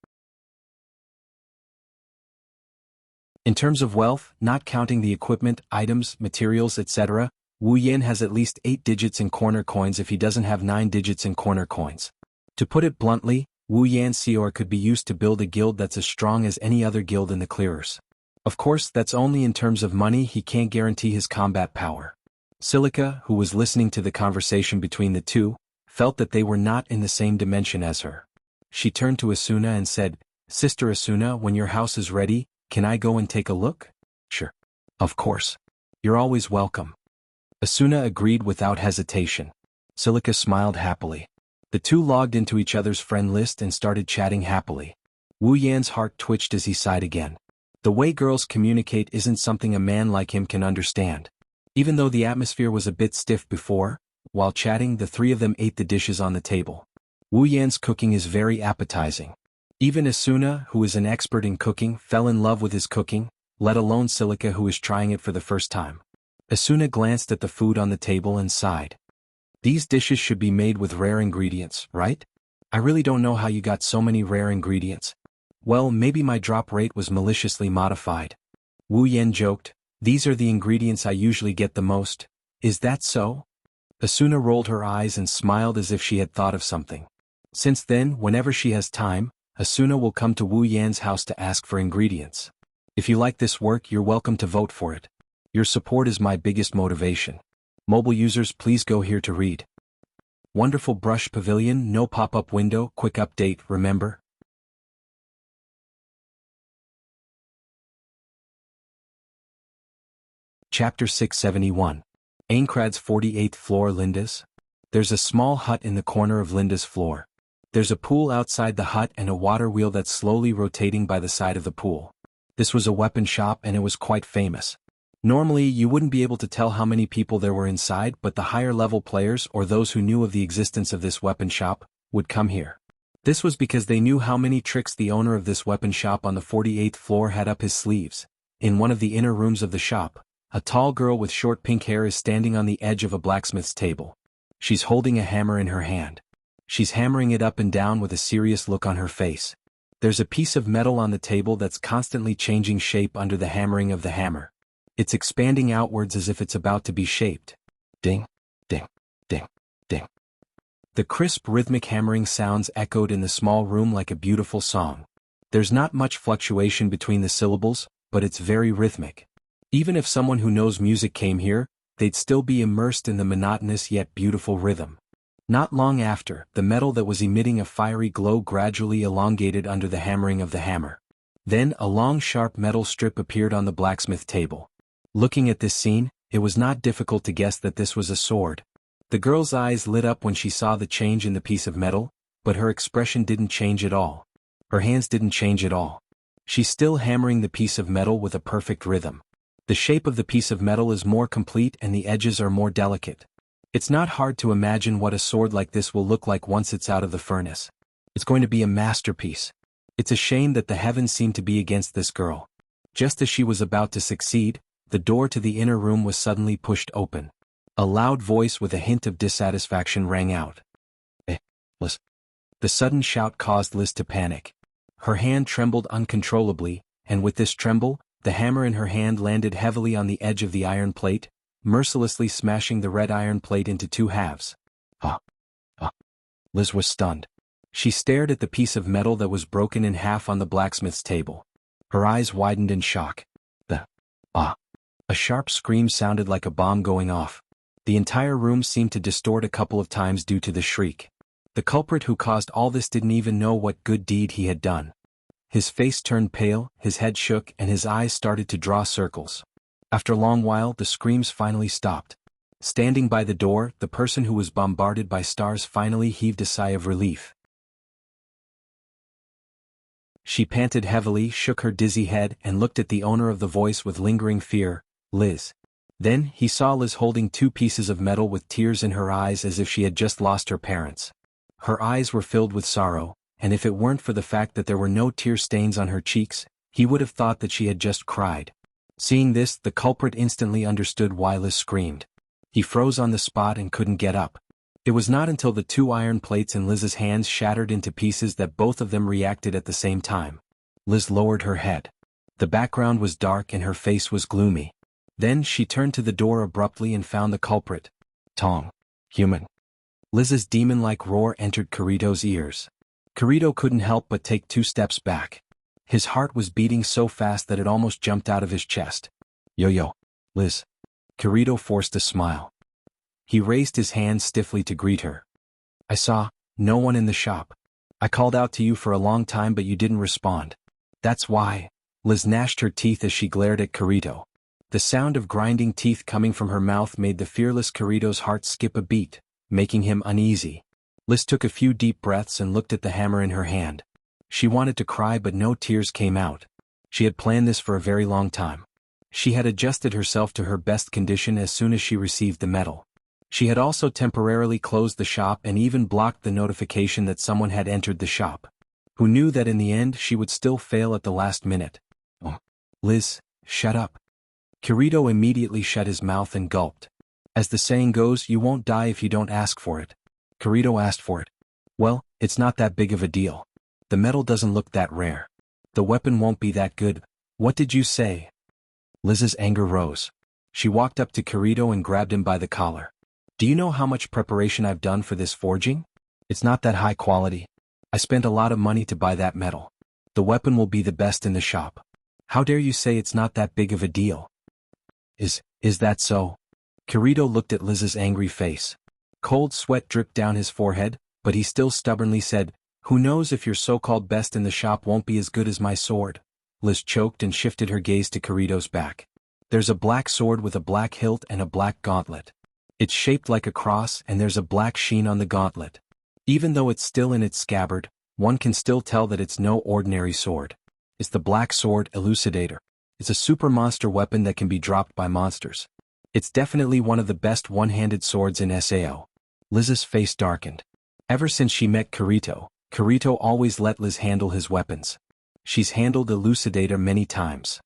In terms of wealth, not counting the equipment, items, materials, etc., Wu Yin has at least 8 digits in corner coins if he doesn't have 9 digits in corner coins. To put it bluntly, Wu Yan's COR could be used to build a guild that's as strong as any other guild in the clearers. Of course, that's only in terms of money. He can't guarantee his combat power. Silica, who was listening to the conversation between the two, felt that they were not in the same dimension as her. She turned to Asuna and said, "Sister Asuna, when your house is ready, can I go and take a look?" "Sure. Of course. You're always welcome." Asuna agreed without hesitation. Silica smiled happily. The two logged into each other's friend list and started chatting happily. Wu Yan's heart twitched as he sighed again. The way girls communicate isn't something a man like him can understand. Even though the atmosphere was a bit stiff before, while chatting the three of them ate the dishes on the table. Wu Yan's cooking is very appetizing. Even Asuna, who is an expert in cooking, fell in love with his cooking, let alone Silica who is trying it for the first time. Asuna glanced at the food on the table and sighed. These dishes should be made with rare ingredients, right? I really don't know how you got so many rare ingredients. Well, maybe my drop rate was maliciously modified. Wu Yan joked, "These are the ingredients I usually get the most. Is that so?" Asuna rolled her eyes and smiled as if she had thought of something. Since then, whenever she has time, Asuna will come to Wu Yan's house to ask for ingredients. If you like this work, you're welcome to vote for it. Your support is my biggest motivation. Mobile users, please go here to read. Wonderful brush pavilion, no pop-up window, quick update, remember? Chapter 671. Aincrad's 48th floor. Linda's. There's a small hut in the corner of Linda's floor. There's a pool outside the hut and a water wheel that's slowly rotating by the side of the pool. This was a weapon shop and it was quite famous. Normally, you wouldn't be able to tell how many people there were inside, but the higher-level players or those who knew of the existence of this weapon shop would come here. This was because they knew how many tricks the owner of this weapon shop on the 48th floor had up his sleeves. In one of the inner rooms of the shop, A tall girl with short pink hair is standing on the edge of a blacksmith's table. She's holding a hammer in her hand. She's hammering it up and down with a serious look on her face. There's a piece of metal on the table that's constantly changing shape under the hammering of the hammer. It's expanding outwards as if it's about to be shaped. Ding, ding, ding, ding. The crisp rhythmic hammering sounds echoed in the small room like a beautiful song. There's not much fluctuation between the syllables, but it's very rhythmic. Even if someone who knows music came here, they'd still be immersed in the monotonous yet beautiful rhythm. Not long after, the metal that was emitting a fiery glow gradually elongated under the hammering of the hammer. Then a long sharp metal strip appeared on the blacksmith table. Looking at this scene, it was not difficult to guess that this was a sword. The girl's eyes lit up when she saw the change in the piece of metal, but her expression didn't change at all. Her hands didn't change at all. She's still hammering the piece of metal with a perfect rhythm. The shape of the piece of metal is more complete and the edges are more delicate. It's not hard to imagine what a sword like this will look like once it's out of the furnace. It's going to be a masterpiece. It's a shame that the heavens seem to be against this girl. Just as she was about to succeed, the door to the inner room was suddenly pushed open. A loud voice with a hint of dissatisfaction rang out. Liz. The sudden shout caused Liz to panic. Her hand trembled uncontrollably, and with this tremble, the hammer in her hand landed heavily on the edge of the iron plate, mercilessly smashing the red iron plate into two halves. Liz was stunned. She stared at the piece of metal that was broken in half on the blacksmith's table. Her eyes widened in shock. A sharp scream sounded like a bomb going off. The entire room seemed to distort a couple of times due to the shriek. The culprit who caused all this didn't even know what good deed he had done. His face turned pale, his head shook, and his eyes started to draw circles. After a long while, the screams finally stopped. Standing by the door, the person who was bombarded by stars finally heaved a sigh of relief. She panted heavily, shook her dizzy head, and looked at the owner of the voice with lingering fear, Liz. Then, he saw Liz holding two pieces of metal with tears in her eyes as if she had just lost her parents. Her eyes were filled with sorrow, and if it weren't for the fact that there were no tear stains on her cheeks, he would have thought that she had just cried. Seeing this, the culprit instantly understood why Liz screamed. He froze on the spot and couldn't get up. It was not until the two iron plates in Liz's hands shattered into pieces that both of them reacted at the same time. Liz lowered her head. The background was dark and her face was gloomy. Then she turned to the door abruptly and found the culprit. Tong. Human. Liz's demon-like roar entered Kirito's ears. Kirito couldn't help but take 2 steps back. His heart was beating so fast that it almost jumped out of his chest. Yo, Liz. Kirito forced a smile. He raised his hand stiffly to greet her. I saw no one in the shop. I called out to you for a long time but you didn't respond. That's why. Liz gnashed her teeth as she glared at Kirito. The sound of grinding teeth coming from her mouth made the fearless Kirito's heart skip a beat, making him uneasy. Liz took a few deep breaths and looked at the hammer in her hand. She wanted to cry but no tears came out. She had planned this for a very long time. She had adjusted herself to her best condition as soon as she received the medal. She had also temporarily closed the shop and even blocked the notification that someone had entered the shop. Who knew that in the end she would still fail at the last minute? Oh. Liz, shut up. Kirito immediately shut his mouth and gulped. As the saying goes, you won't die if you don't ask for it. Kirito asked for it. Well, it's not that big of a deal. The metal doesn't look that rare. The weapon won't be that good. What did you say? Liz's anger rose. She walked up to Kirito and grabbed him by the collar. Do you know how much preparation I've done for this forging? It's not that high quality. I spent a lot of money to buy that metal. The weapon will be the best in the shop. How dare you say it's not that big of a deal? Is that so? Kirito looked at Liz's angry face. Cold sweat dripped down his forehead, but he still stubbornly said, Who knows if your so-called best in the shop won't be as good as my sword? Liz choked and shifted her gaze to Kirito's back. There's a black sword with a black hilt and a black gauntlet. It's shaped like a cross and there's a black sheen on the gauntlet. Even though it's still in its scabbard, one can still tell that it's no ordinary sword. It's the Black Sword Elucidator. It's a super monster weapon that can be dropped by monsters. It's definitely one of the best one-handed swords in SAO. Liz's face darkened. Ever since she met Kirito, Kirito always let Liz handle his weapons. She's handled Elucidator many times.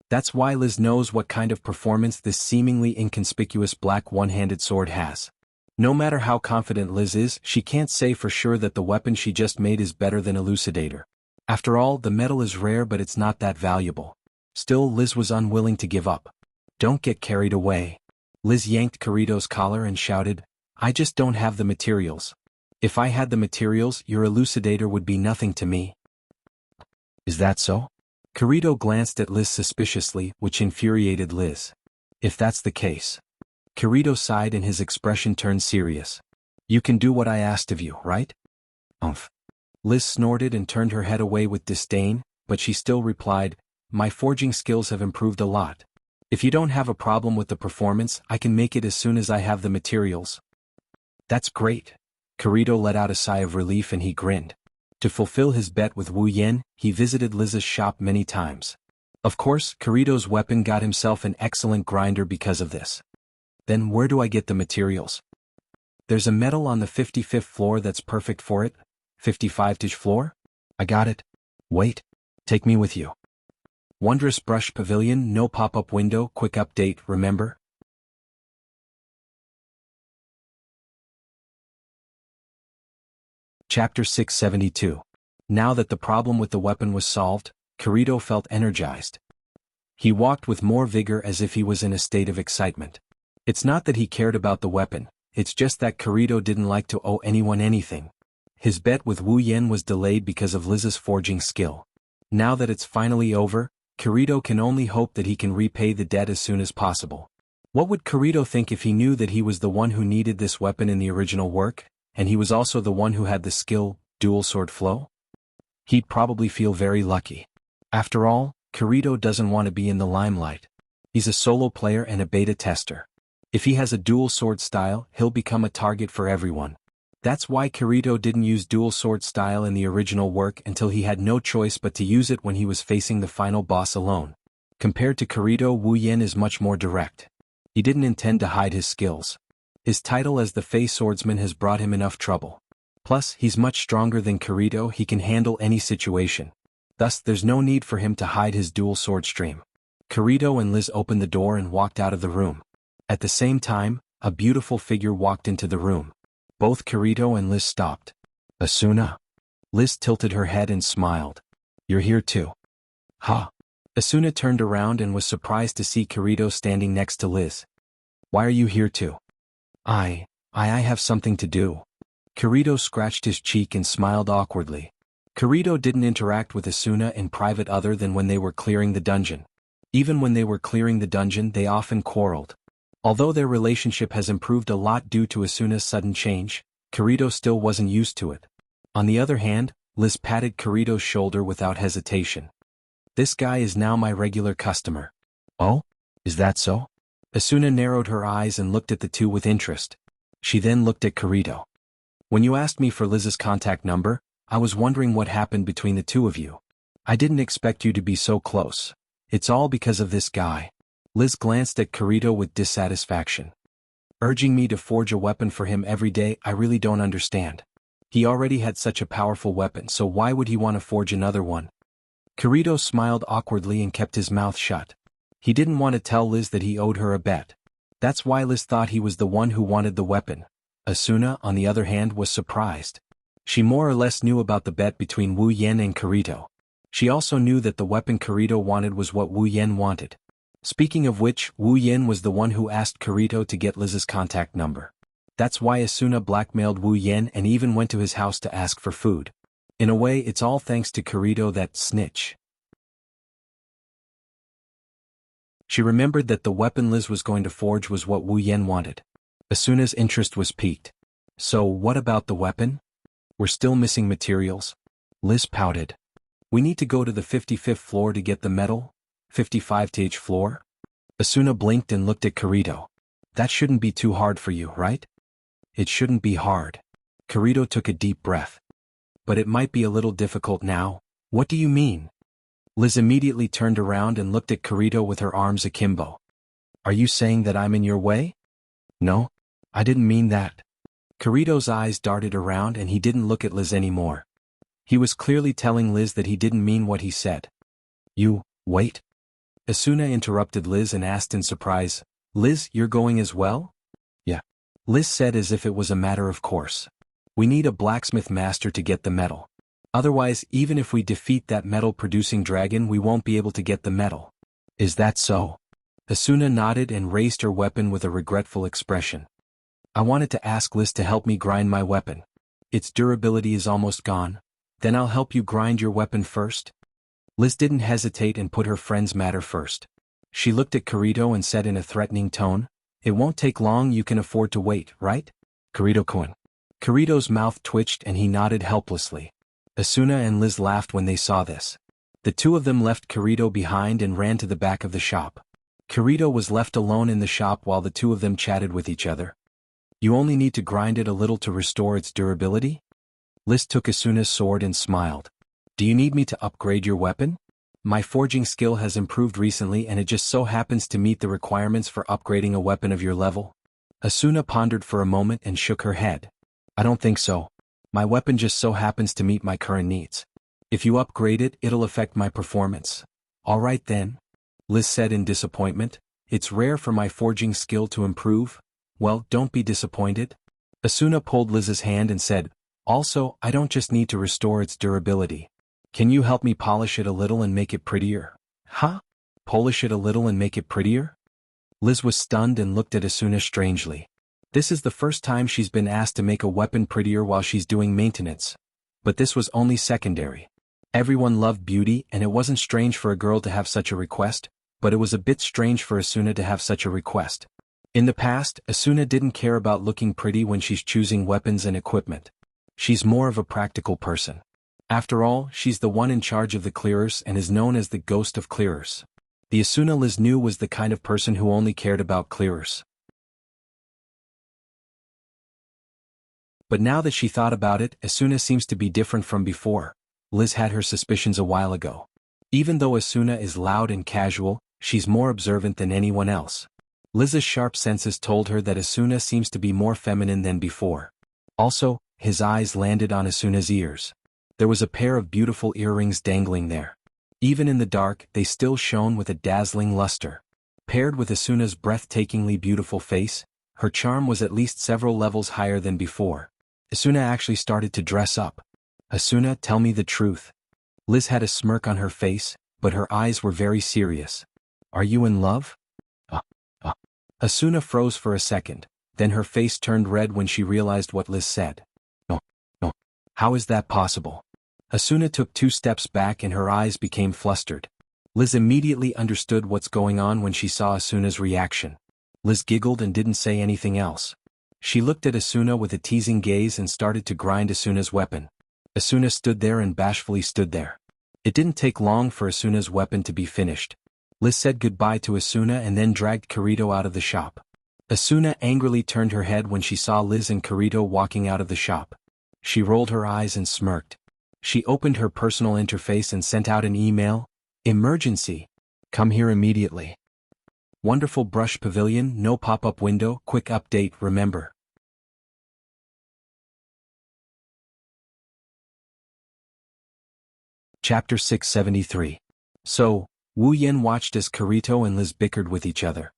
That's why Liz knows what kind of performance this seemingly inconspicuous black one-handed sword has. No matter how confident Liz is, she can't say for sure that the weapon she just made is better than Elucidator. After all, the metal is rare, but it's not that valuable. Still, Liz was unwilling to give up. Don't get carried away. Liz yanked Kirito's collar and shouted, I just don't have the materials. If I had the materials, your Elucidator would be nothing to me. Is that so? Kirito glanced at Liz suspiciously, which infuriated Liz. If that's the case. Kirito sighed and his expression turned serious. You can do what I asked of you, right? Umph. Liz snorted and turned her head away with disdain, but she still replied, My forging skills have improved a lot. If you don't have a problem with the performance, I can make it as soon as I have the materials. That's great. Kirito let out a sigh of relief and he grinned. To fulfill his bet with Wu Yan, he visited Liz's shop many times. Of course, Kirito's weapon got himself an excellent grinder because of this. Then where do I get the materials? There's a metal on the 55th floor that's perfect for it. 55th floor? I got it. Wait. Take me with you. Wondrous Brush Pavilion, no pop-up window, quick update, remember? Chapter 672. Now that the problem with the weapon was solved, Kirito felt energized. He walked with more vigor as if he was in a state of excitement. It's not that he cared about the weapon, it's just that Kirito didn't like to owe anyone anything. His bet with Wu Yan was delayed because of Liz's forging skill. Now that it's finally over, Kirito can only hope that he can repay the debt as soon as possible. What would Kirito think if he knew that he was the one who needed this weapon in the original work, and he was also the one who had the skill, dual sword flow? He'd probably feel very lucky. After all, Kirito doesn't want to be in the limelight. He's a solo player and a beta tester. If he has a dual sword style, he'll become a target for everyone. That's why Kirito didn't use dual sword style in the original work until he had no choice but to use it when he was facing the final boss alone. Compared to Kirito, Wu Yan is much more direct. He didn't intend to hide his skills. His title as the Fey Swordsman has brought him enough trouble. Plus, he's much stronger than Kirito, he can handle any situation. Thus, there's no need for him to hide his dual sword stream. Kirito and Liz opened the door and walked out of the room. At the same time, a beautiful figure walked into the room. Both Kirito and Liz stopped. Asuna? Liz tilted her head and smiled. You're here too. Ha! Asuna turned around and was surprised to see Kirito standing next to Liz. Why are you here too? I have something to do. Kirito scratched his cheek and smiled awkwardly. Kirito didn't interact with Asuna in private other than when they were clearing the dungeon. Even when they were clearing the dungeon, they often quarreled. Although their relationship has improved a lot due to Asuna's sudden change, Kirito still wasn't used to it. On the other hand, Liz patted Kirito's shoulder without hesitation. This guy is now my regular customer. Oh? Is that so? Asuna narrowed her eyes and looked at the two with interest. She then looked at Kirito. When you asked me for Liz's contact number, I was wondering what happened between the two of you. I didn't expect you to be so close. It's all because of this guy. Liz glanced at Kirito with dissatisfaction. Urging me to forge a weapon for him every day, I really don't understand. He already had such a powerful weapon, so why would he want to forge another one? Kirito smiled awkwardly and kept his mouth shut. He didn't want to tell Liz that he owed her a bet. That's why Liz thought he was the one who wanted the weapon. Asuna, on the other hand, was surprised. She more or less knew about the bet between Wu Yan and Kirito. She also knew that the weapon Kirito wanted was what Wu Yan wanted. Speaking of which, Wu Yan was the one who asked Kirito to get Liz's contact number. That's why Asuna blackmailed Wu Yan and even went to his house to ask for food. In a way, it's all thanks to Kirito, that snitch. She remembered that the weapon Liz was going to forge was what Wu Yan wanted. Asuna's interest was piqued. So, what about the weapon? We're still missing materials. Liz pouted. We need to go to the 55th floor to get the metal. 55th floor? Asuna blinked and looked at Kirito. That shouldn't be too hard for you, right? It shouldn't be hard. Kirito took a deep breath. But it might be a little difficult now. What do you mean? Liz immediately turned around and looked at Kirito with her arms akimbo. Are you saying that I'm in your way? No, I didn't mean that. Kirito's eyes darted around and he didn't look at Liz anymore. He was clearly telling Liz that he didn't mean what he said. You, wait. Asuna interrupted Liz and asked in surprise, Liz, you're going as well? Yeah. Liz said as if it was a matter of course. We need a blacksmith master to get the metal. Otherwise, even if we defeat that metal-producing dragon, we won't be able to get the metal. Is that so? Asuna nodded and raised her weapon with a regretful expression. I wanted to ask Liz to help me grind my weapon. Its durability is almost gone. Then I'll help you grind your weapon first. Liz didn't hesitate and put her friend's matter first. She looked at Kirito and said in a threatening tone, It won't take long, you can afford to wait, right? Kirito-kun. Kirito's mouth twitched and he nodded helplessly. Asuna and Liz laughed when they saw this. The two of them left Kirito behind and ran to the back of the shop. Kirito was left alone in the shop while the two of them chatted with each other. You only need to grind it a little to restore its durability? Liz took Asuna's sword and smiled. Do you need me to upgrade your weapon? My forging skill has improved recently and it just so happens to meet the requirements for upgrading a weapon of your level. Asuna pondered for a moment and shook her head. I don't think so. My weapon just so happens to meet my current needs. If you upgrade it, it'll affect my performance. All right then, Liz said in disappointment. It's rare for my forging skill to improve. Well, don't be disappointed. Asuna pulled Liz's hand and said, Also, I don't just need to restore its durability. Can you help me polish it a little and make it prettier? Huh? Polish it a little and make it prettier? Liz was stunned and looked at Asuna strangely. This is the first time she's been asked to make a weapon prettier while she's doing maintenance. But this was only secondary. Everyone loved beauty and it wasn't strange for a girl to have such a request, but it was a bit strange for Asuna to have such a request. In the past, Asuna didn't care about looking pretty when she's choosing weapons and equipment. She's more of a practical person. After all, she's the one in charge of the clearers and is known as the ghost of clearers. The Asuna Liz knew was the kind of person who only cared about clearers. But now that she thought about it, Asuna seems to be different from before. Liz had her suspicions a while ago. Even though Asuna is loud and casual, she's more observant than anyone else. Liz's sharp senses told her that Asuna seems to be more feminine than before. Also, his eyes landed on Asuna's ears. There was a pair of beautiful earrings dangling there. Even in the dark, they still shone with a dazzling luster. Paired with Asuna's breathtakingly beautiful face, her charm was at least several levels higher than before. Asuna actually started to dress up. Asuna, tell me the truth. Liz had a smirk on her face, but her eyes were very serious. Are you in love? Asuna froze for a second, then her face turned red when she realized what Liz said. No. How is that possible? Asuna took 2 steps back and her eyes became flustered. Liz immediately understood what's going on when she saw Asuna's reaction. Liz giggled and didn't say anything else. She looked at Asuna with a teasing gaze and started to grind Asuna's weapon. Asuna stood there and bashfully stood there. It didn't take long for Asuna's weapon to be finished. Liz said goodbye to Asuna and then dragged Kirito out of the shop. Asuna angrily turned her head when she saw Liz and Kirito walking out of the shop. She rolled her eyes and smirked. She opened her personal interface and sent out an email. Emergency. Come here immediately. Wonderful brush pavilion, no pop-up window, quick update, remember. Chapter 673. So, Wu Yen watched as Kirito and Liz bickered with each other.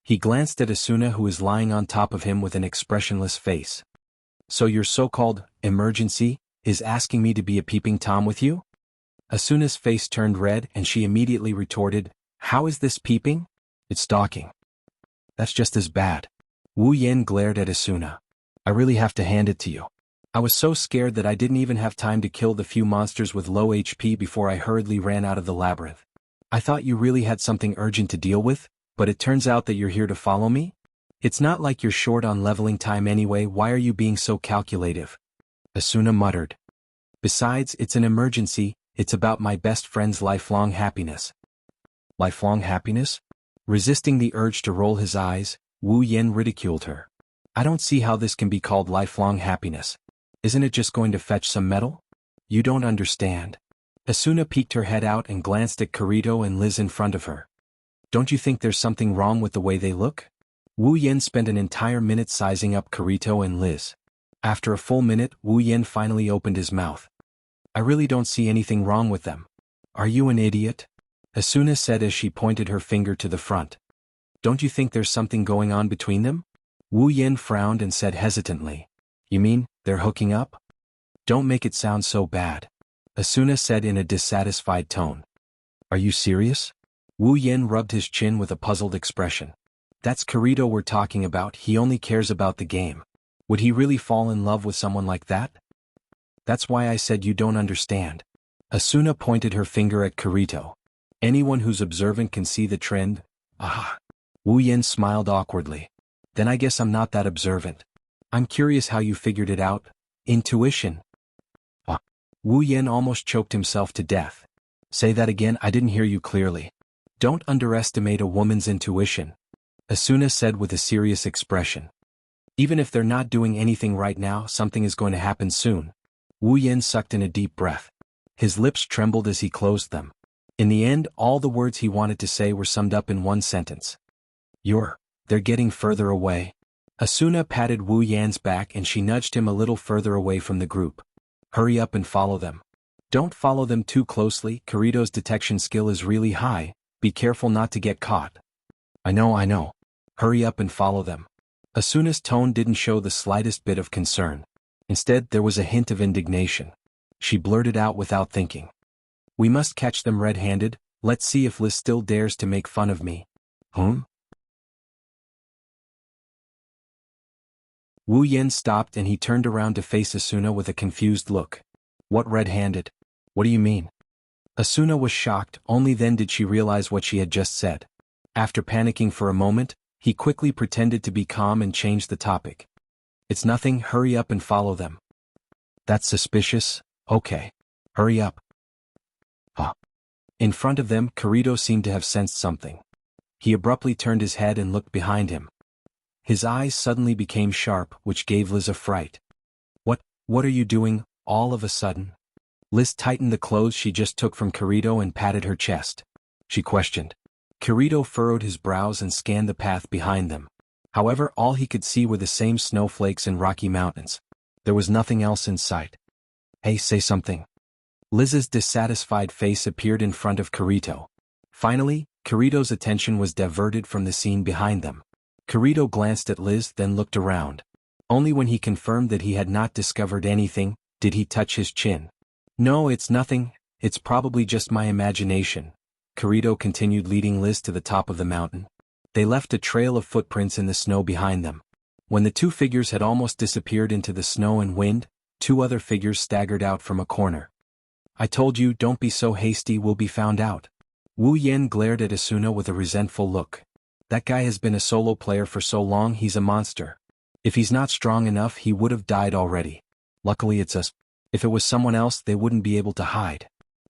He glanced at Asuna who was lying on top of him with an expressionless face. So your so-called emergency is asking me to be a peeping Tom with you? Asuna's face turned red and she immediately retorted, How is this peeping? It's stalking. That's just as bad. Wu Yen glared at Asuna. I really have to hand it to you. I was so scared that I didn't even have time to kill the few monsters with low HP before I hurriedly ran out of the labyrinth. I thought you really had something urgent to deal with, but it turns out that you're here to follow me? It's not like you're short on leveling time anyway, why are you being so calculative? Asuna muttered. Besides, it's an emergency, it's about my best friend's lifelong happiness. Lifelong happiness? Resisting the urge to roll his eyes, Wu Yen ridiculed her. I don't see how this can be called lifelong happiness. Isn't it just going to fetch some metal? You don't understand. Asuna peeked her head out and glanced at Kirito and Liz in front of her. Don't you think there's something wrong with the way they look? Wu Yen spent an entire minute sizing up Kirito and Liz. After a full minute, Wu Yen finally opened his mouth. I really don't see anything wrong with them. Are you an idiot? Asuna said as she pointed her finger to the front. Don't you think there's something going on between them? Wu Yin frowned and said hesitantly. You mean, they're hooking up? Don't make it sound so bad. Asuna said in a dissatisfied tone. Are you serious? Wu Yin rubbed his chin with a puzzled expression. That's Kirito we're talking about, he only cares about the game. Would he really fall in love with someone like that? That's why I said you don't understand. Asuna pointed her finger at Kirito. Anyone who's observant can see the trend. Ah. Wu Yin smiled awkwardly. Then I guess I'm not that observant. I'm curious how you figured it out. Intuition. Ah. Wu Yin almost choked himself to death. Say that again, I didn't hear you clearly. Don't underestimate a woman's intuition. Asuna said with a serious expression. Even if they're not doing anything right now, something is going to happen soon. Wu Yin sucked in a deep breath. His lips trembled as he closed them. In the end, all the words he wanted to say were summed up in one sentence. They're getting further away. Asuna patted Wu Yan's back and she nudged him a little further away from the group. Hurry up and follow them. Don't follow them too closely, Kirito's detection skill is really high, be careful not to get caught. I know. Hurry up and follow them. Asuna's tone didn't show the slightest bit of concern. Instead, there was a hint of indignation. She blurted out without thinking. We must catch them red-handed, let's see if Liz still dares to make fun of me. Wu Yin stopped and he turned around to face Asuna with a confused look. What red-handed? What do you mean? Asuna was shocked, only then did she realize what she had just said. After panicking for a moment, he quickly pretended to be calm and changed the topic. It's nothing, hurry up and follow them. That's suspicious, okay. Hurry up. In front of them, Kirito seemed to have sensed something. He abruptly turned his head and looked behind him. His eyes suddenly became sharp, which gave Liz a fright. What are you doing, all of a sudden? Liz tightened the clothes she just took from Kirito and patted her chest. She questioned. Kirito furrowed his brows and scanned the path behind them. However, all he could see were the same snowflakes and rocky mountains. There was nothing else in sight. Hey, say something. Liz's dissatisfied face appeared in front of Kirito. Finally, Kirito's attention was diverted from the scene behind them. Kirito glanced at Liz, then looked around. Only when he confirmed that he had not discovered anything, did he touch his chin. No, it's nothing, it's probably just my imagination. Kirito continued leading Liz to the top of the mountain. They left a trail of footprints in the snow behind them. When the two figures had almost disappeared into the snow and wind, two other figures staggered out from a corner. I told you, don't be so hasty, we'll be found out. Wu Yen glared at Asuna with a resentful look. That guy has been a solo player for so long, he's a monster. If he's not strong enough, he would have died already. Luckily it's us. If it was someone else, they wouldn't be able to hide.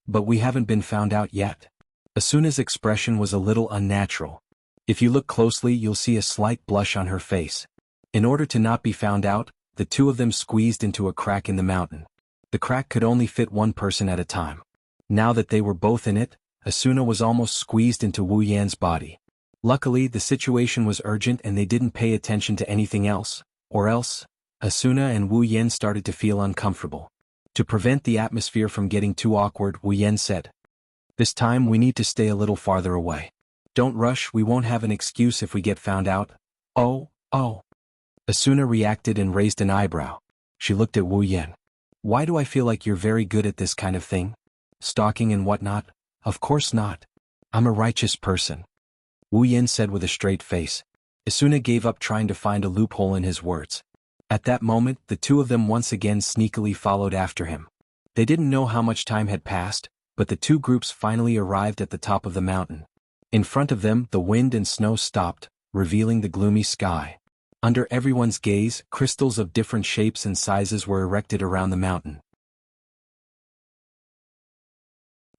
But we haven't been found out yet. Asuna's expression was a little unnatural. If you look closely, you'll see a slight blush on her face. In order to not be found out, the two of them squeezed into a crack in the mountain. The crack could only fit one person at a time. Now that they were both in it, Asuna was almost squeezed into Wu Yan's body. Luckily, the situation was urgent and they didn't pay attention to anything else, or else, Asuna and Wu Yan started to feel uncomfortable. To prevent the atmosphere from getting too awkward, Wu Yan said, "This time we need to stay a little farther away. Don't rush, we won't have an excuse if we get found out." Oh. Asuna reacted and raised an eyebrow. She looked at Wu Yan. Why do I feel like you're very good at this kind of thing? Stalking and whatnot? Of course not. I'm a righteous person. Wu Yan said with a straight face. Asuna gave up trying to find a loophole in his words. At that moment, the two of them once again sneakily followed after him. They didn't know how much time had passed, but the two groups finally arrived at the top of the mountain. In front of them, the wind and snow stopped, revealing the gloomy sky. Under everyone's gaze, crystals of different shapes and sizes were erected around the mountain.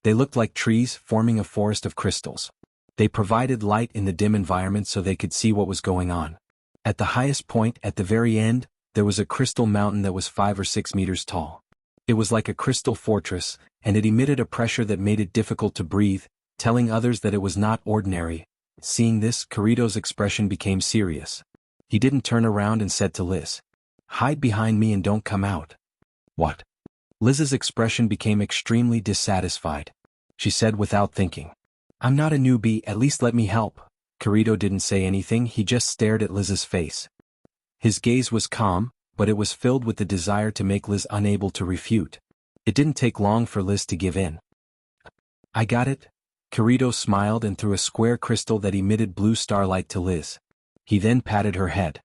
They looked like trees, forming a forest of crystals. They provided light in the dim environment so they could see what was going on. At the highest point, at the very end, there was a crystal mountain that was 5 or 6 meters tall. It was like a crystal fortress, and it emitted a pressure that made it difficult to breathe, telling others that it was not ordinary. Seeing this, Kirito's expression became serious. He didn't turn around and said to Liz, "Hide behind me and don't come out." What? Liz's expression became extremely dissatisfied. She said without thinking, I'm not a newbie, at least let me help. Kirito didn't say anything, he just stared at Liz's face. His gaze was calm, but it was filled with the desire to make Liz unable to refute. It didn't take long for Liz to give in. I got it. Kirito smiled and threw a square crystal that emitted blue starlight to Liz. He then patted her head.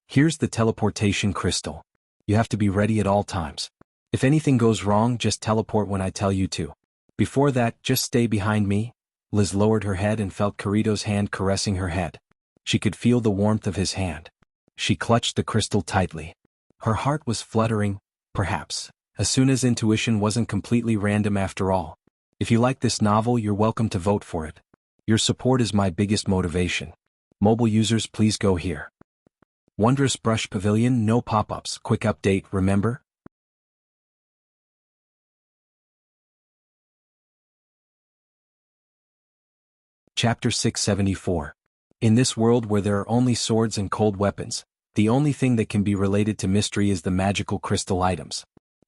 Here's the teleportation crystal. You have to be ready at all times. If anything goes wrong, just teleport when I tell you to. Before that, just stay behind me. Liz lowered her head and felt Kirito's hand caressing her head. She could feel the warmth of his hand. She clutched the crystal tightly. Her heart was fluttering, perhaps. Asuna's intuition wasn't completely random after all. If you like this novel, you're welcome to vote for it. Your support is my biggest motivation. Mobile users, please go here. Wondrous Brush Pavilion, no pop-ups. Quick update, remember? Chapter 674. In this world where there are only swords and cold weapons, the only thing that can be related to mystery is the magical crystal items.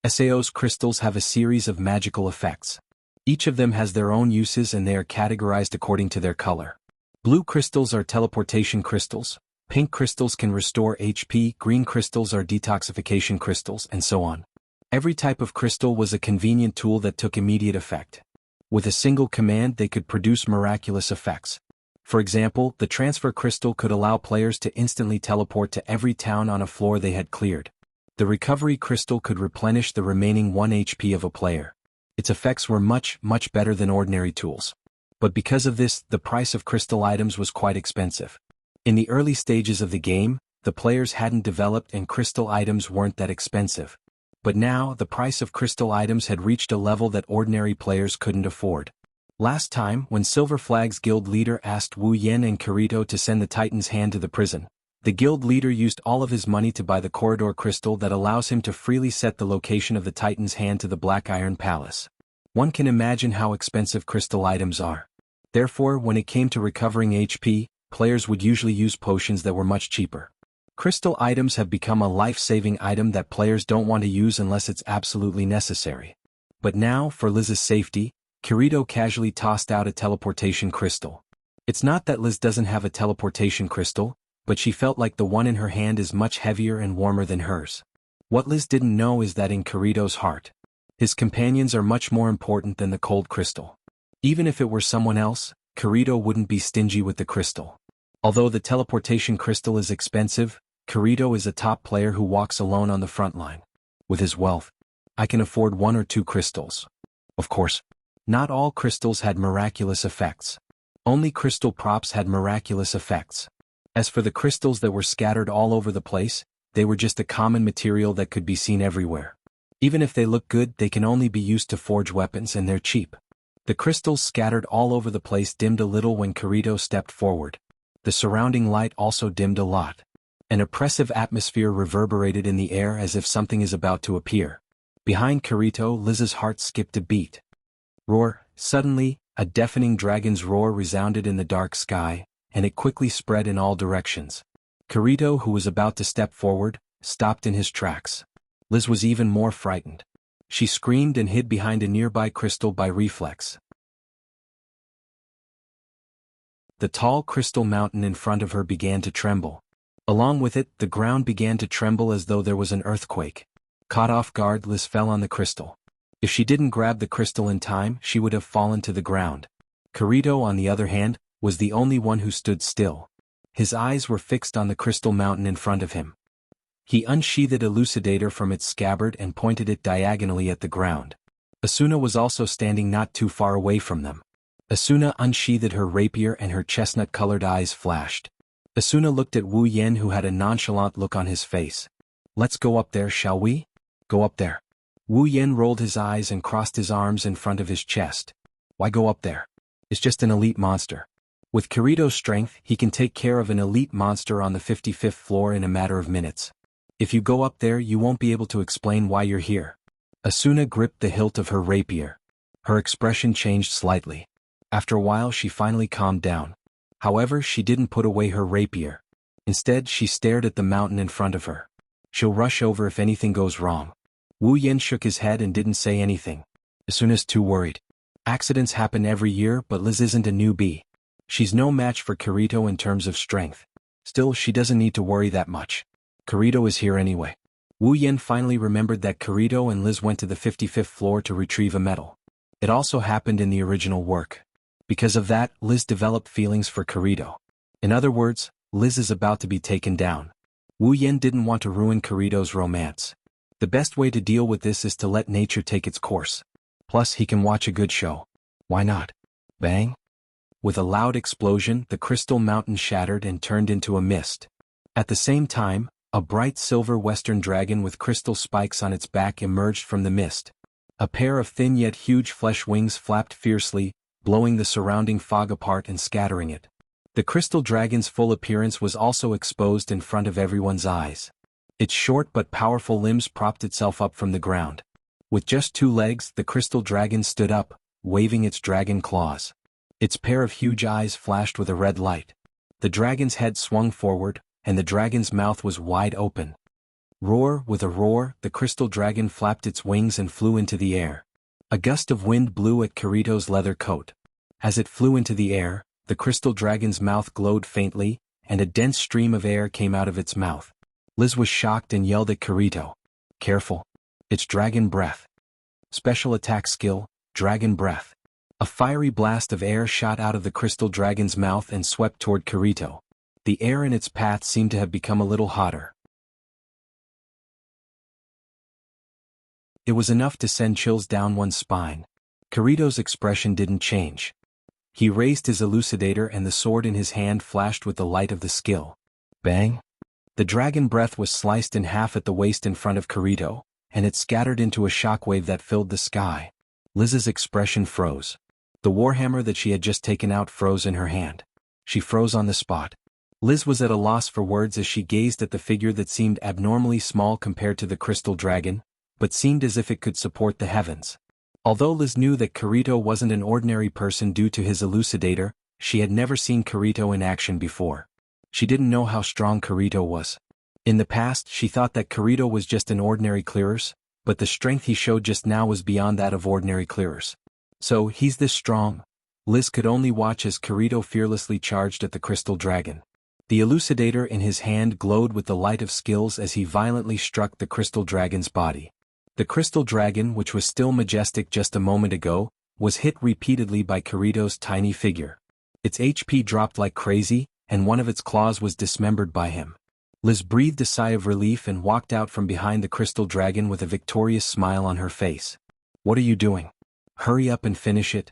SAO's crystals have a series of magical effects. Each of them has their own uses and they are categorized according to their color. Blue crystals are teleportation crystals, pink crystals can restore HP, green crystals are detoxification crystals, and so on. Every type of crystal was a convenient tool that took immediate effect. With a single command they could produce miraculous effects. For example, the transfer crystal could allow players to instantly teleport to every town on a floor they had cleared. The recovery crystal could replenish the remaining 1 HP of a player. Its effects were much better than ordinary tools. But because of this, the price of crystal items was quite expensive. In the early stages of the game, the players hadn't developed and crystal items weren't that expensive. But now, the price of crystal items had reached a level that ordinary players couldn't afford. Last time, when Silver Flag's guild leader asked Wu Yen and Kirito to send the Titan's hand to the prison, the guild leader used all of his money to buy the corridor crystal that allows him to freely set the location of the Titan's hand to the Black Iron Palace. One can imagine how expensive crystal items are. Therefore, when it came to recovering HP, players would usually use potions that were much cheaper. Crystal items have become a life-saving item that players don't want to use unless it's absolutely necessary. But now, for Liz's safety, Kirito casually tossed out a teleportation crystal. It's not that Liz doesn't have a teleportation crystal, but she felt like the one in her hand is much heavier and warmer than hers. What Liz didn't know is that in Kirito's heart, his companions are much more important than the cold crystal. Even if it were someone else, Kirito wouldn't be stingy with the crystal. Although the teleportation crystal is expensive, Kirito is a top player who walks alone on the front line. With his wealth, I can afford 1 or 2 crystals. Of course, not all crystals had miraculous effects. Only crystal props had miraculous effects. As for the crystals that were scattered all over the place, they were just a common material that could be seen everywhere. Even if they look good, they can only be used to forge weapons and they're cheap. The crystals scattered all over the place dimmed a little when Kirito stepped forward. The surrounding light also dimmed a lot. An oppressive atmosphere reverberated in the air as if something is about to appear. Behind Kirito, Liz's heart skipped a beat. Roar! Suddenly, a deafening dragon's roar resounded in the dark sky, and it quickly spread in all directions. Kirito, who was about to step forward, stopped in his tracks. Liz was even more frightened. She screamed and hid behind a nearby crystal by reflex. The tall crystal mountain in front of her began to tremble. Along with it, the ground began to tremble as though there was an earthquake. Caught off guard, Liz fell on the crystal. If she didn't grab the crystal in time, she would have fallen to the ground. Kirito, on the other hand, was the only one who stood still. His eyes were fixed on the crystal mountain in front of him. He unsheathed Elucidator from its scabbard and pointed it diagonally at the ground. Asuna was also standing not too far away from them. Asuna unsheathed her rapier and her chestnut-colored eyes flashed. Asuna looked at Wu Yen, who had a nonchalant look on his face. "Let's go up there, shall we?" "Go up there." Wu Yen rolled his eyes and crossed his arms in front of his chest. "Why go up there? It's just an elite monster. With Kirito's strength, he can take care of an elite monster on the 55th floor in a matter of minutes. If you go up there, you won't be able to explain why you're here." Asuna gripped the hilt of her rapier. Her expression changed slightly. After a while, she finally calmed down. However, she didn't put away her rapier. Instead, she stared at the mountain in front of her. "She'll rush over if anything goes wrong." Wu Yen shook his head and didn't say anything. Asuna's too worried. Accidents happen every year, but Liz isn't a newbie. She's no match for Kirito in terms of strength. Still, she doesn't need to worry that much. Kirito is here anyway. Wu Yan finally remembered that Kirito and Liz went to the 55th floor to retrieve a medal. It also happened in the original work. Because of that, Liz developed feelings for Kirito. In other words, Liz is about to be taken down. Wu Yan didn't want to ruin Kirito's romance. The best way to deal with this is to let nature take its course. Plus, he can watch a good show. Why not? Bang! With a loud explosion, the crystal mountain shattered and turned into a mist. At the same time, a bright silver western dragon with crystal spikes on its back emerged from the mist. A pair of thin yet huge flesh wings flapped fiercely, blowing the surrounding fog apart and scattering it. The crystal dragon's full appearance was also exposed in front of everyone's eyes. Its short but powerful limbs propped itself up from the ground. With just 2 legs, the crystal dragon stood up, waving its dragon claws. Its pair of huge eyes flashed with a red light. The dragon's head swung forward, and the dragon's mouth was wide open. Roar! With a roar, the crystal dragon flapped its wings and flew into the air. A gust of wind blew at Kirito's leather coat. As it flew into the air, the crystal dragon's mouth glowed faintly, and a dense stream of air came out of its mouth. Liz was shocked and yelled at Kirito. Careful. It's dragon breath. Special attack skill, dragon breath. A fiery blast of air shot out of the crystal dragon's mouth and swept toward Kirito. The air in its path seemed to have become a little hotter. It was enough to send chills down one's spine. Kirito's expression didn't change. He raised his elucidator and the sword in his hand flashed with the light of the skill. Bang! The dragon breath was sliced in half at the waist in front of Kirito, and it scattered into a shockwave that filled the sky. Liz's expression froze. The warhammer that she had just taken out froze in her hand. She froze on the spot. Liz was at a loss for words as she gazed at the figure that seemed abnormally small compared to the crystal dragon, but seemed as if it could support the heavens. Although Liz knew that Kirito wasn't an ordinary person due to his elucidator, she had never seen Kirito in action before. She didn't know how strong Kirito was. In the past, she thought that Kirito was just an ordinary clearers, but the strength he showed just now was beyond that of ordinary clearers. So, he's this strong. Liz could only watch as Kirito fearlessly charged at the crystal dragon. The elucidator in his hand glowed with the light of skills as he violently struck the crystal dragon's body. The crystal dragon, which was still majestic just a moment ago, was hit repeatedly by Kirito's tiny figure. Its HP dropped like crazy, and one of its claws was dismembered by him. Liz breathed a sigh of relief and walked out from behind the crystal dragon with a victorious smile on her face. What are you doing? Hurry up and finish it.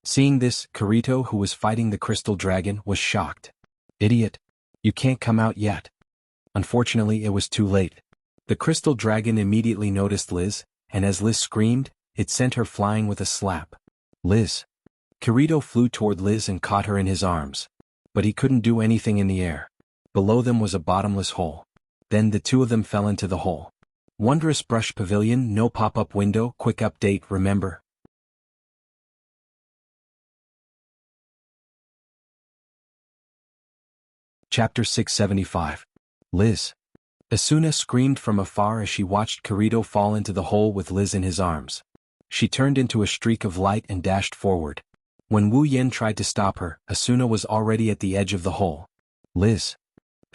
Seeing this, Kirito, who was fighting the crystal dragon, was shocked. Idiot. You can't come out yet. Unfortunately, it was too late. The crystal dragon immediately noticed Liz, and as Liz screamed, it sent her flying with a slap. Liz. Kirito flew toward Liz and caught her in his arms. But he couldn't do anything in the air. Below them was a bottomless hole. Then the two of them fell into the hole. Wondrous Brush Pavilion, no pop-up window, quick update, remember? Chapter 675. Liz. Asuna screamed from afar as she watched Kirito fall into the hole with Liz in his arms. She turned into a streak of light and dashed forward. When Wu Yan tried to stop her, Asuna was already at the edge of the hole. Liz.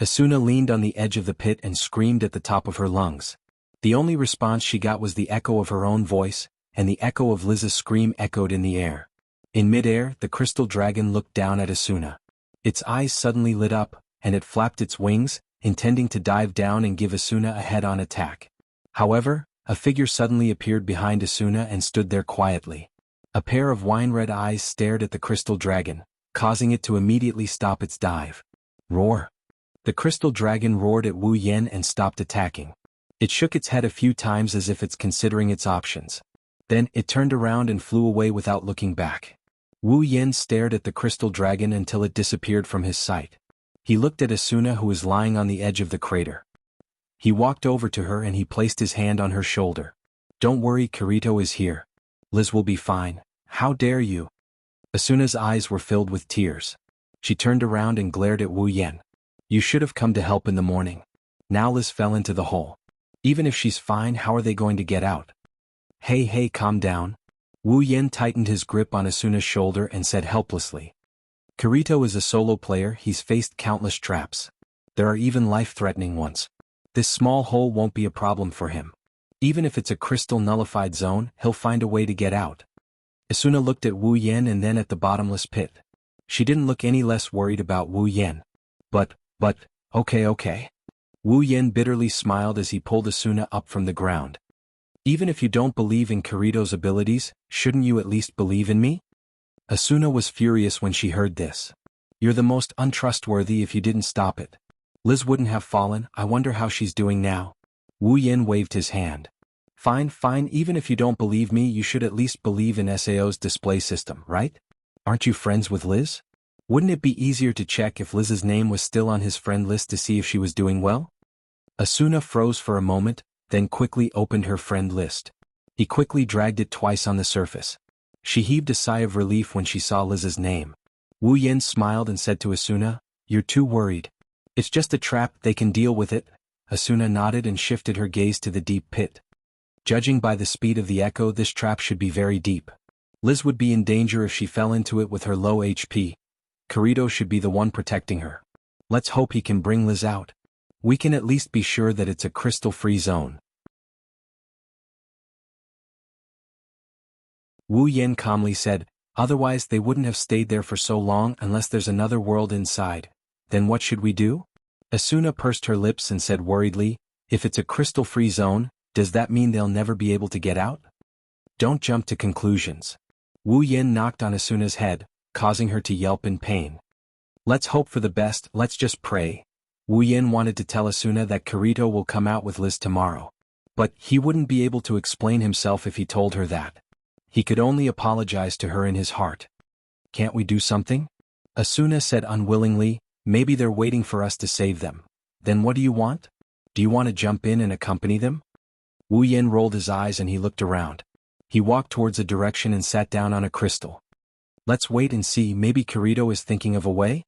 Asuna leaned on the edge of the pit and screamed at the top of her lungs. The only response she got was the echo of her own voice, and the echo of Liz's scream echoed in the air. In midair, the crystal dragon looked down at Asuna. Its eyes suddenly lit up, and it flapped its wings, intending to dive down and give Asuna a head-on attack. However, a figure suddenly appeared behind Asuna and stood there quietly. A pair of wine-red eyes stared at the crystal dragon, causing it to immediately stop its dive. Roar! The crystal dragon roared at Wu Yan and stopped attacking. It shook its head a few times as if it's considering its options. Then, it turned around and flew away without looking back. Wu Yan stared at the crystal dragon until it disappeared from his sight. He looked at Asuna, who was lying on the edge of the crater. He walked over to her and he placed his hand on her shoulder. Don't worry, Kirito is here. Liz will be fine. How dare you? Asuna's eyes were filled with tears. She turned around and glared at Wu Yan. You should have come to help in the morning. Now Liz fell into the hole. Even if she's fine, how are they going to get out? Hey, calm down. Wu Yen tightened his grip on Asuna's shoulder and said helplessly. Kirito is a solo player, he's faced countless traps. There are even life-threatening ones. This small hole won't be a problem for him. Even if it's a crystal-nullified zone, he'll find a way to get out. Asuna looked at Wu Yen and then at the bottomless pit. She didn't look any less worried about Wu Yen. But, okay. Wu Yen bitterly smiled as he pulled Asuna up from the ground. Even if you don't believe in Kirito's abilities, shouldn't you at least believe in me? Asuna was furious when she heard this. You're the most untrustworthy if you didn't stop it. Liz wouldn't have fallen, I wonder how she's doing now. Wu Yen waved his hand. Fine, even if you don't believe me you should at least believe in SAO's display system, right? Aren't you friends with Liz? Wouldn't it be easier to check if Liz's name was still on his friend list to see if she was doing well? Asuna froze for a moment, then quickly opened her friend list. He quickly dragged it twice on the surface. She heaved a sigh of relief when she saw Liz's name. Wu Yen smiled and said to Asuna, You're too worried. It's just a trap, they can deal with it. Asuna nodded and shifted her gaze to the deep pit. Judging by the speed of the echo, this trap should be very deep. Liz would be in danger if she fell into it with her low HP. Kirito should be the one protecting her. Let's hope he can bring Liz out. We can at least be sure that it's a crystal-free zone. Wu Yen calmly said, Otherwise they wouldn't have stayed there for so long unless there's another world inside. Then what should we do? Asuna pursed her lips and said worriedly, If it's a crystal-free zone, does that mean they'll never be able to get out? Don't jump to conclusions. Wu Yen knocked on Asuna's head, causing her to yelp in pain. Let's hope for the best, let's just pray. Wu Yen wanted to tell Asuna that Kirito will come out with Liz tomorrow. But he wouldn't be able to explain himself if he told her that. He could only apologize to her in his heart. Can't we do something? Asuna said unwillingly, Maybe they're waiting for us to save them. Then what do you want? Do you want to jump in and accompany them? Wu Yen rolled his eyes and he looked around. He walked towards a direction and sat down on a crystal. Let's wait and see, maybe Kirito is thinking of a way?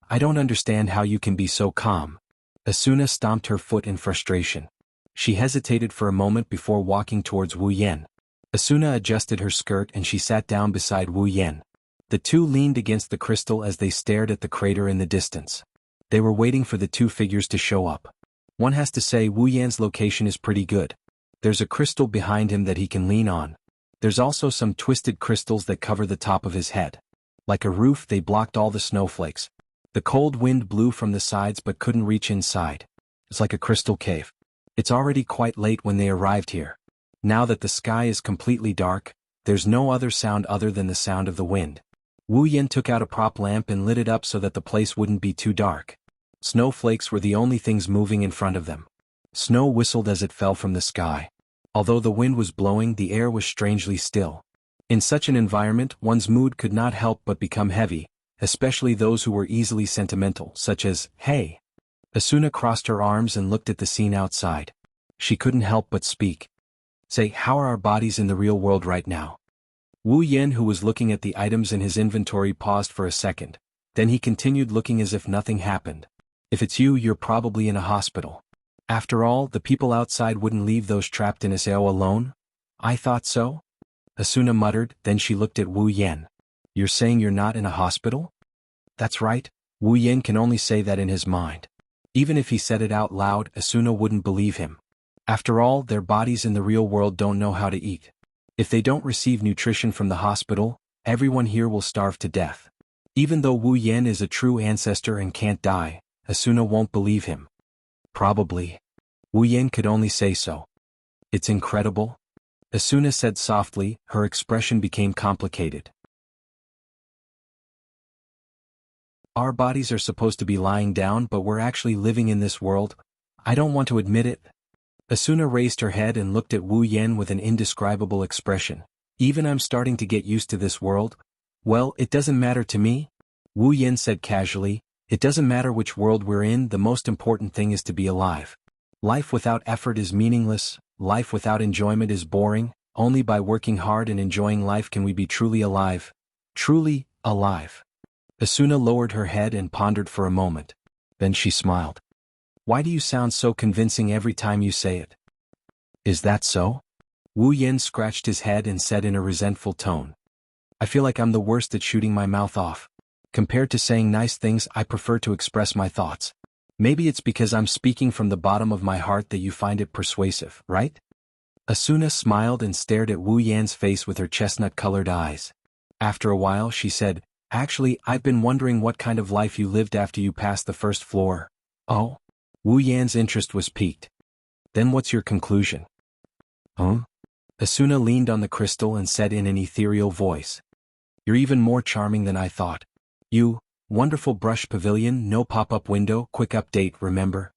I don't understand how you can be so calm. Asuna stomped her foot in frustration. She hesitated for a moment before walking towards Wu Yen. Asuna adjusted her skirt and she sat down beside Wu Yen. The two leaned against the crystal as they stared at the crater in the distance. They were waiting for the two figures to show up. One has to say Wu Yan's location is pretty good. There's a crystal behind him that he can lean on. There's also some twisted crystals that cover the top of his head. Like a roof, they blocked all the snowflakes. The cold wind blew from the sides but couldn't reach inside. It's like a crystal cave. It's already quite late when they arrived here. Now that the sky is completely dark, there's no other sound other than the sound of the wind. Wu Yen took out a prop lamp and lit it up so that the place wouldn't be too dark. Snowflakes were the only things moving in front of them. Snow whistled as it fell from the sky. Although the wind was blowing, the air was strangely still. In such an environment, one's mood could not help but become heavy, especially those who were easily sentimental, such as, hey. Asuna crossed her arms and looked at the scene outside. She couldn't help but speak. Say, how are our bodies in the real world right now? Wu Yen, who was looking at the items in his inventory, paused for a second. Then he continued looking as if nothing happened. If it's you, you're probably in a hospital. After all, the people outside wouldn't leave those trapped in SAO alone? I thought so? Asuna muttered, then she looked at Wu Yen. You're saying you're not in a hospital? That's right. Wu Yen can only say that in his mind. Even if he said it out loud, Asuna wouldn't believe him. After all, their bodies in the real world don't know how to eat. If they don't receive nutrition from the hospital, everyone here will starve to death. Even though Wu Yen is a true ancestor and can't die, Asuna won't believe him. Probably. Wu Yen could only say so. It's incredible. Asuna said softly, her expression became complicated. Our bodies are supposed to be lying down, but we're actually living in this world. I don't want to admit it. Asuna raised her head and looked at Wu Yen with an indescribable expression. Even I'm starting to get used to this world. Well, it doesn't matter to me. Wu Yen said casually, it doesn't matter which world we're in, the most important thing is to be alive. Life without effort is meaningless, life without enjoyment is boring, only by working hard and enjoying life can we be truly alive. Truly, alive. Asuna lowered her head and pondered for a moment. Then she smiled. Why do you sound so convincing every time you say it? Is that so? Wu Yan scratched his head and said in a resentful tone. I feel like I'm the worst at shooting my mouth off. Compared to saying nice things, I prefer to express my thoughts. Maybe it's because I'm speaking from the bottom of my heart that you find it persuasive, right? Asuna smiled and stared at Wu Yan's face with her chestnut-colored eyes. After a while she said, Actually, I've been wondering what kind of life you lived after you passed the first floor. Oh? Wu Yan's interest was piqued. Then what's your conclusion? Huh? Asuna leaned on the crystal and said in an ethereal voice. You're even more charming than I thought. You, wonderful brush pavilion, no pop-up window, quick update, remember?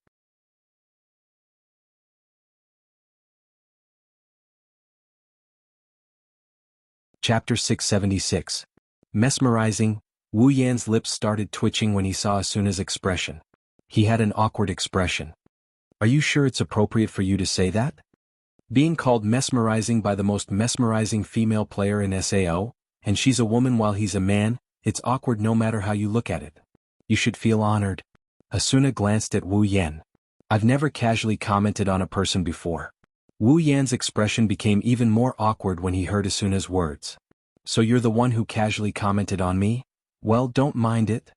Chapter 676. Mesmerizing. Wu Yan's lips started twitching when he saw Asuna's expression. He had an awkward expression. Are you sure it's appropriate for you to say that? Being called mesmerizing by the most mesmerizing female player in SAO, and she's a woman while he's a man, it's awkward no matter how you look at it. You should feel honored. Asuna glanced at Wu Yan. I've never casually commented on a person before. Wu Yan's expression became even more awkward when he heard Asuna's words. So you're the one who casually commented on me? Well, don't mind it.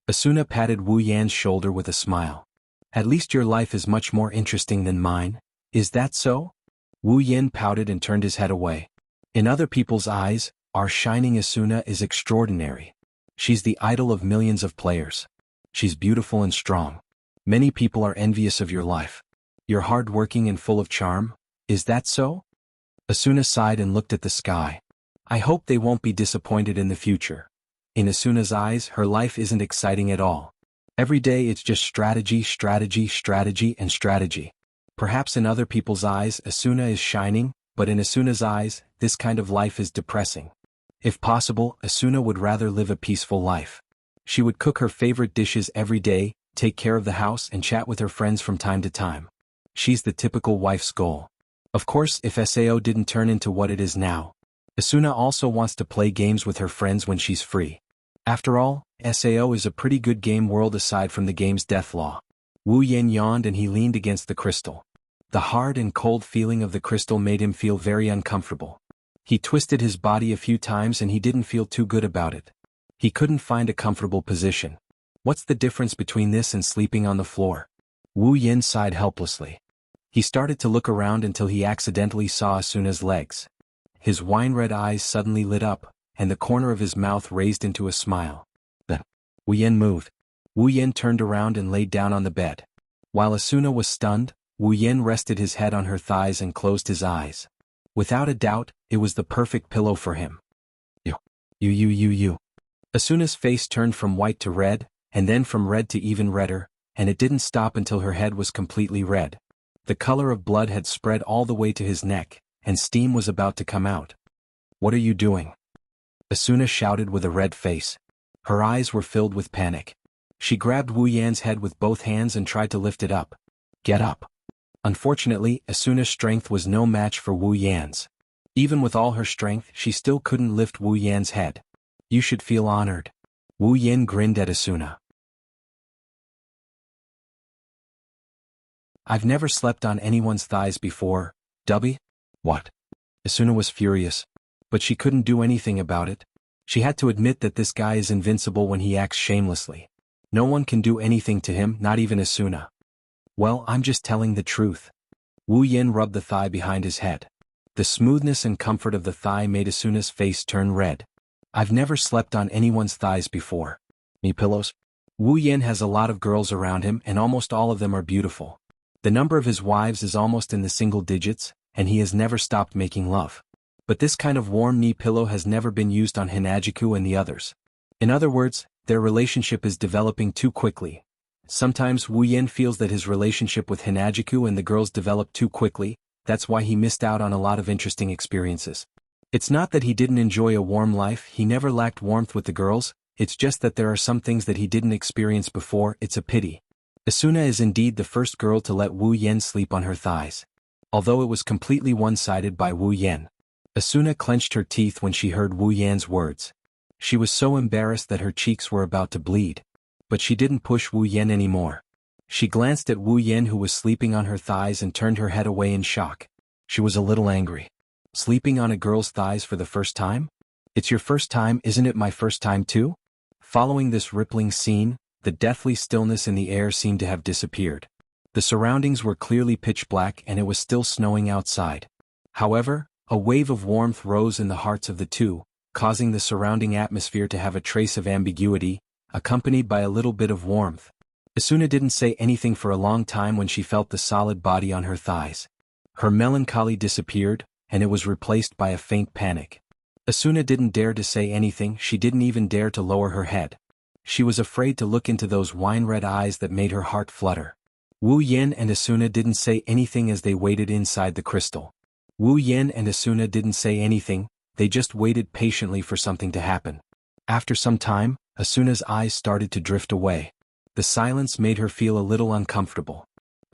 Asuna patted Wu Yan's shoulder with a smile. At least your life is much more interesting than mine. Is that so? Wu Yan pouted and turned his head away. In other people's eyes, our shining Asuna is extraordinary. She's the idol of millions of players. She's beautiful and strong. Many people are envious of your life. You're hard-working and full of charm. Is that so? Asuna sighed and looked at the sky. I hope they won't be disappointed in the future. In Asuna's eyes, her life isn't exciting at all. Every day it's just strategy, strategy, strategy, and strategy. Perhaps in other people's eyes, Asuna is shining, but in Asuna's eyes, this kind of life is depressing. If possible, Asuna would rather live a peaceful life. She would cook her favorite dishes every day, take care of the house, and chat with her friends from time to time. She's the typical wife's goal. Of course, if SAO didn't turn into what it is now. Asuna also wants to play games with her friends when she's free. After all, SAO is a pretty good game world aside from the game's death law. Wu Yan yawned and he leaned against the crystal. The hard and cold feeling of the crystal made him feel very uncomfortable. He twisted his body a few times and he didn't feel too good about it. He couldn't find a comfortable position. What's the difference between this and sleeping on the floor? Wu Yan sighed helplessly. He started to look around until he accidentally saw Asuna's legs. His wine-red eyes suddenly lit up, and the corner of his mouth raised into a smile. Then, Wu Yan moved. Wu Yan turned around and laid down on the bed. While Asuna was stunned, Wu Yan rested his head on her thighs and closed his eyes. Without a doubt, it was the perfect pillow for him. You. Asuna's face turned from white to red, and then from red to even redder, and it didn't stop until her head was completely red. The color of blood had spread all the way to his neck, and steam was about to come out. What are you doing? Asuna shouted with a red face. Her eyes were filled with panic. She grabbed Wu Yan's head with both hands and tried to lift it up. Get up. Unfortunately, Asuna's strength was no match for Wu Yan's. Even with all her strength, she still couldn't lift Wu Yan's head. You should feel honored. Wu Yan grinned at Asuna. I've never slept on anyone's thighs before, Dubby. What? Asuna was furious. But she couldn't do anything about it. She had to admit that this guy is invincible when he acts shamelessly. No one can do anything to him, not even Asuna. Well, I'm just telling the truth. Wu Yan rubbed the thigh behind his head. The smoothness and comfort of the thigh made Asuna's face turn red. I've never slept on anyone's thighs before. Me pillows? Wu Yan has a lot of girls around him and almost all of them are beautiful. The number of his wives is almost in the single digits, and he has never stopped making love. But this kind of warm knee pillow has never been used on Hinajiku and the others. In other words, their relationship is developing too quickly. Sometimes Wu Yan feels that his relationship with Hinajiku and the girls developed too quickly, that's why he missed out on a lot of interesting experiences. It's not that he didn't enjoy a warm life, he never lacked warmth with the girls, it's just that there are some things that he didn't experience before, it's a pity. Asuna is indeed the first girl to let Wu Yan sleep on her thighs. Although it was completely one-sided by Wu Yan. Asuna clenched her teeth when she heard Wu Yan's words. She was so embarrassed that her cheeks were about to bleed. But she didn't push Wu Yan anymore. She glanced at Wu Yan who was sleeping on her thighs and turned her head away in shock. She was a little angry. Sleeping on a girl's thighs for the first time? It's your first time, isn't it my first time too? Following this rippling scene, the deathly stillness in the air seemed to have disappeared. The surroundings were clearly pitch black and it was still snowing outside. However, a wave of warmth rose in the hearts of the two, causing the surrounding atmosphere to have a trace of ambiguity, accompanied by a little bit of warmth. Asuna didn't say anything for a long time when she felt the solid body on her thighs. Her melancholy disappeared, and it was replaced by a faint panic. Asuna didn't dare to say anything, she didn't even dare to lower her head. She was afraid to look into those wine-red eyes that made her heart flutter. Wu Yen and Asuna didn't say anything as they waited inside the crystal. Wu Yen and Asuna didn't say anything, they just waited patiently for something to happen. After some time, Asuna's eyes started to drift away. The silence made her feel a little uncomfortable.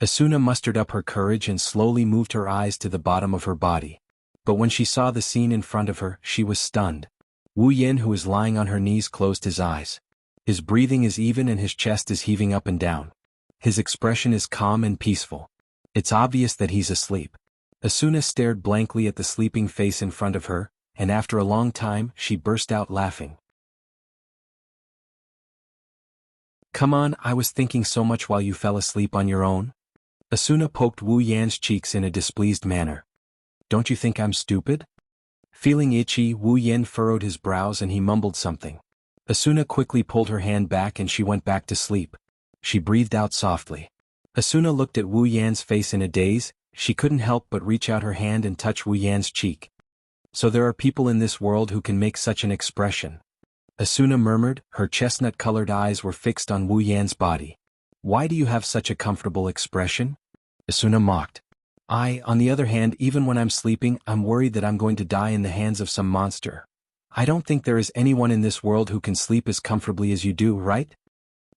Asuna mustered up her courage and slowly moved her eyes to the bottom of her body. But when she saw the scene in front of her, she was stunned. Wu Yen, who was lying on her knees, closed his eyes. His breathing is even and his chest is heaving up and down. His expression is calm and peaceful. It's obvious that he's asleep. Asuna stared blankly at the sleeping face in front of her, and after a long time, she burst out laughing. Come on, I was thinking so much while you fell asleep on your own. Asuna poked Wu Yan's cheeks in a displeased manner. Don't you think I'm stupid? Feeling itchy, Wu Yan furrowed his brows and he mumbled something. Asuna quickly pulled her hand back and she went back to sleep. She breathed out softly. Asuna looked at Wu Yan's face in a daze, she couldn't help but reach out her hand and touch Wu Yan's cheek. So there are people in this world who can make such an expression. Asuna murmured, her chestnut-colored eyes were fixed on Wu Yan's body. Why do you have such a comfortable expression? Asuna mocked. On the other hand, even when I'm sleeping, I'm worried that I'm going to die in the hands of some monster. I don't think there is anyone in this world who can sleep as comfortably as you do, right?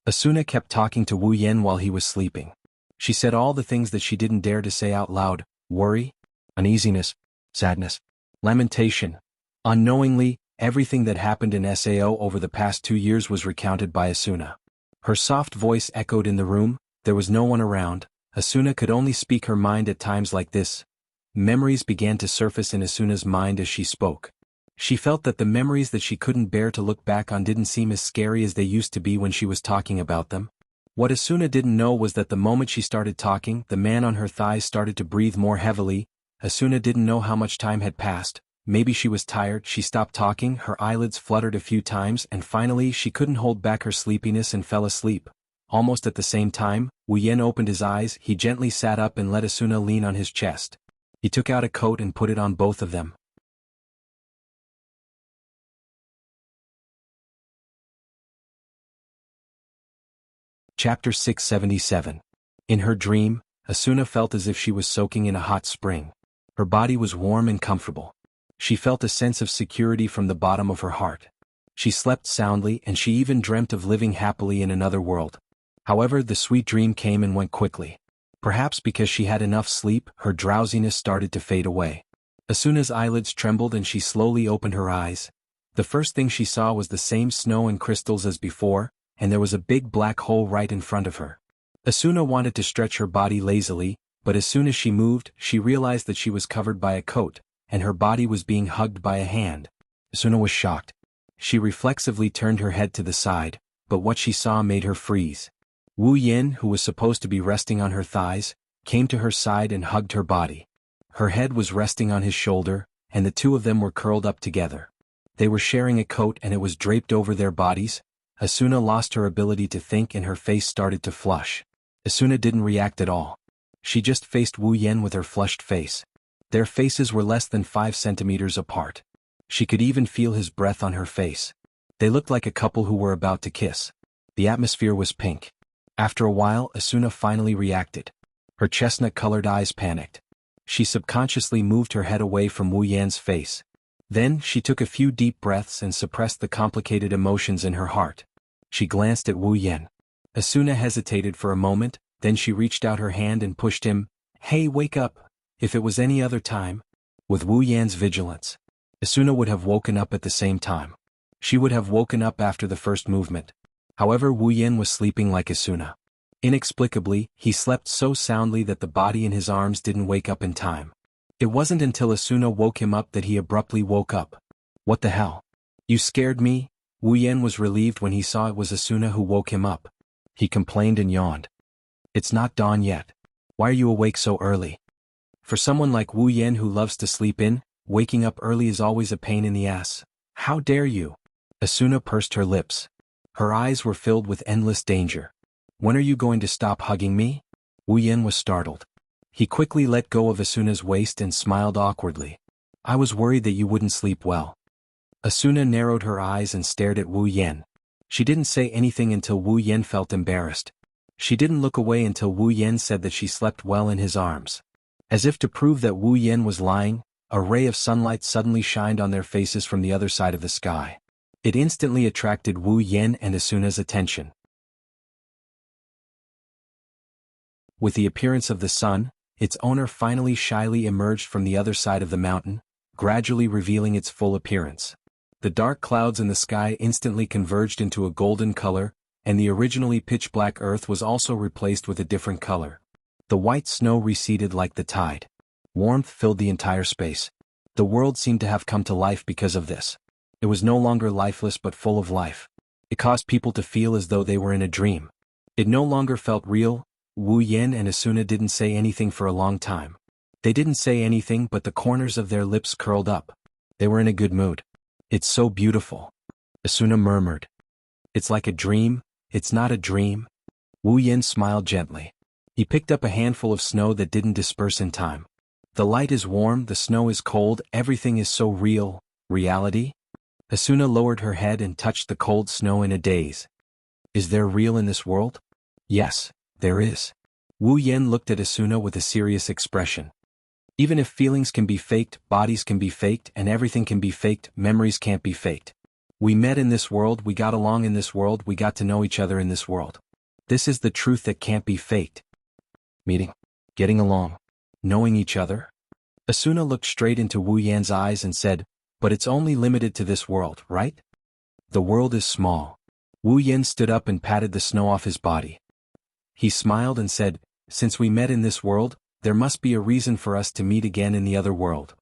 Asuna kept talking to Wu Yan while he was sleeping. She said all the things that she didn't dare to say out loud: worry, uneasiness, sadness, lamentation. Unknowingly, everything that happened in Sao over the past 2 years was recounted by Asuna. Her soft voice echoed in the room, there was no one around. Asuna could only speak her mind at times like this. Memories began to surface in Asuna's mind as she spoke. She felt that the memories that she couldn't bear to look back on didn't seem as scary as they used to be when she was talking about them. What Asuna didn't know was that the moment she started talking, the man on her thighs started to breathe more heavily. Asuna didn't know how much time had passed. Maybe she was tired, she stopped talking, her eyelids fluttered a few times, and finally she couldn't hold back her sleepiness and fell asleep. Almost at the same time, Wu Yan opened his eyes, he gently sat up and let Asuna lean on his chest. He took out a coat and put it on both of them. Chapter 677. In her dream, Asuna felt as if she was soaking in a hot spring. Her body was warm and comfortable. She felt a sense of security from the bottom of her heart. She slept soundly and she even dreamt of living happily in another world. However, the sweet dream came and went quickly. Perhaps because she had enough sleep, her drowsiness started to fade away. Asuna's eyelids trembled and she slowly opened her eyes. The first thing she saw was the same snow and crystals as before, and there was a big black hole right in front of her. Asuna wanted to stretch her body lazily, but as soon as she moved, she realized that she was covered by a coat, and her body was being hugged by a hand. Asuna was shocked. She reflexively turned her head to the side, but what she saw made her freeze. Wu Yin, who was supposed to be resting on her thighs, came to her side and hugged her body. Her head was resting on his shoulder, and the two of them were curled up together. They were sharing a coat and it was draped over their bodies. Asuna lost her ability to think and her face started to flush. Asuna didn't react at all. She just faced Wu Yen with her flushed face. Their faces were less than 5 centimeters apart. She could even feel his breath on her face. They looked like a couple who were about to kiss. The atmosphere was pink. After a while, Asuna finally reacted. Her chestnut-colored eyes panicked. She subconsciously moved her head away from Wu Yan's face. Then, she took a few deep breaths and suppressed the complicated emotions in her heart. She glanced at Wu Yan. Asuna hesitated for a moment, then she reached out her hand and pushed him. Hey, wake up! If it was any other time. With Wu Yan's vigilance, Asuna would have woken up at the same time. She would have woken up after the first movement. However, Wu Yan was sleeping like Asuna. Inexplicably, he slept so soundly that the body in his arms didn't wake up in time. It wasn't until Asuna woke him up that he abruptly woke up. What the hell? You scared me? Wu Yan was relieved when he saw it was Asuna who woke him up. He complained and yawned. It's not dawn yet. Why are you awake so early? For someone like Wu Yan who loves to sleep in, waking up early is always a pain in the ass. How dare you? Asuna pursed her lips. Her eyes were filled with endless danger. When are you going to stop hugging me? Wu Yan was startled. He quickly let go of Asuna's waist and smiled awkwardly. I was worried that you wouldn't sleep well. Asuna narrowed her eyes and stared at Wu Yan. She didn't say anything until Wu Yan felt embarrassed. She didn't look away until Wu Yan said that she slept well in his arms. As if to prove that Wu Yan was lying, a ray of sunlight suddenly shined on their faces from the other side of the sky. It instantly attracted Wu Yan and Asuna's attention. With the appearance of the sun, its owner finally shyly emerged from the other side of the mountain, gradually revealing its full appearance. The dark clouds in the sky instantly converged into a golden color, and the originally pitch-black earth was also replaced with a different color. The white snow receded like the tide. Warmth filled the entire space. The world seemed to have come to life because of this. It was no longer lifeless but full of life. It caused people to feel as though they were in a dream. It no longer felt real. Wu Yan and Asuna didn't say anything for a long time. They didn't say anything but the corners of their lips curled up. They were in a good mood. It's so beautiful. Asuna murmured. It's like a dream. It's not a dream. Wu Yan smiled gently. He picked up a handful of snow that didn't disperse in time. The light is warm, the snow is cold, everything is so real. Reality? Asuna lowered her head and touched the cold snow in a daze. Is there real in this world? Yes, there is. Wu Yan looked at Asuna with a serious expression. Even if feelings can be faked, bodies can be faked, and everything can be faked, memories can't be faked. We met in this world, we got along in this world, we got to know each other in this world. This is the truth that can't be faked. Meeting. Getting along. Knowing each other. Asuna looked straight into Wu Yan's eyes and said, but it's only limited to this world, right? The world is small. Wu Yan stood up and patted the snow off his body. He smiled and said, since we met in this world, there must be a reason for us to meet again in the other world.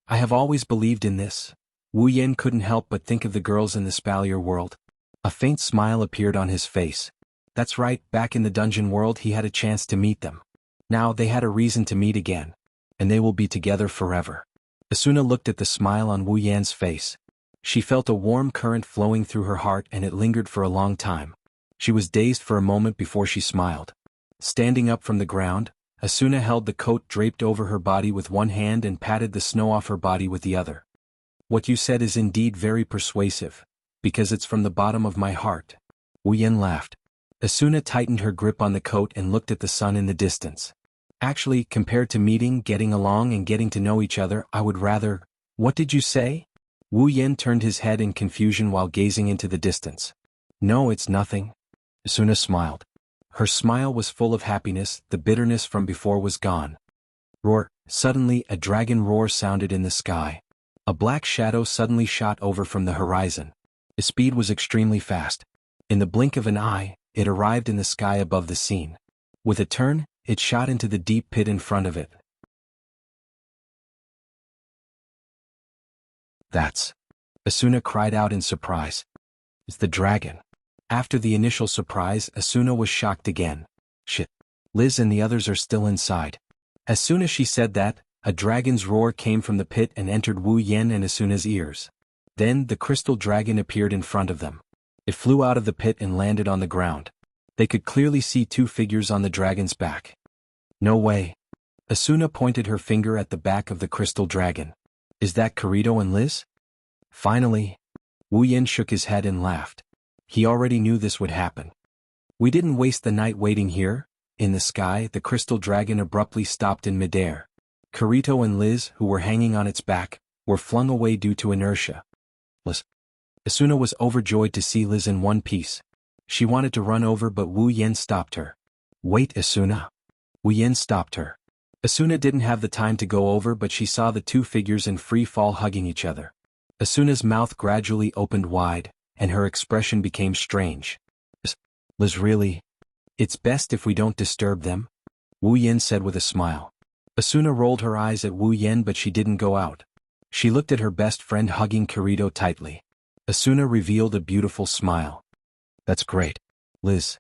I have always believed in this. Wu Yan couldn't help but think of the girls in the Spalier world. A faint smile appeared on his face. That's right, back in the dungeon world he had a chance to meet them. Now they had a reason to meet again. And they will be together forever. Asuna looked at the smile on Wu Yan's face. She felt a warm current flowing through her heart and it lingered for a long time. She was dazed for a moment before she smiled. Standing up from the ground, Asuna held the coat draped over her body with one hand and patted the snow off her body with the other. What you said is indeed very persuasive, because it's from the bottom of my heart. Wu Yan laughed. Asuna tightened her grip on the coat and looked at the sun in the distance. Actually, compared to meeting, getting along and getting to know each other, I would rather… What did you say? Wu Yan turned his head in confusion while gazing into the distance. No, it's nothing. Asuna smiled. Her smile was full of happiness, the bitterness from before was gone. Roar! Suddenly a dragon roar sounded in the sky. A black shadow suddenly shot over from the horizon. Its speed was extremely fast. In the blink of an eye, it arrived in the sky above the scene. With a turn, it shot into the deep pit in front of it. That's… Asuna cried out in surprise. It's the dragon. After the initial surprise, Asuna was shocked again. Shit. Liz and the others are still inside. As soon as she said that, a dragon's roar came from the pit and entered Wu Yan and Asuna's ears. Then the crystal dragon appeared in front of them. It flew out of the pit and landed on the ground. They could clearly see two figures on the dragon's back. No way. Asuna pointed her finger at the back of the crystal dragon. Is that Kirito and Liz? Finally. Wu Yan shook his head and laughed. He already knew this would happen. We didn't waste the night waiting here. In the sky, the crystal dragon abruptly stopped in midair. Kirito and Liz, who were hanging on its back, were flung away due to inertia. Liz. Asuna was overjoyed to see Liz in one piece. She wanted to run over but Wu Yan stopped her. Wait, Asuna. Wu Yan stopped her. Asuna didn't have the time to go over but she saw the two figures in free fall hugging each other. Asuna's mouth gradually opened wide, and her expression became strange. Liz, really? It's best if we don't disturb them? Wu Yan said with a smile. Asuna rolled her eyes at Wu Yen, but she didn't go out. She looked at her best friend hugging Kirito tightly. Asuna revealed a beautiful smile. That's great, Liz.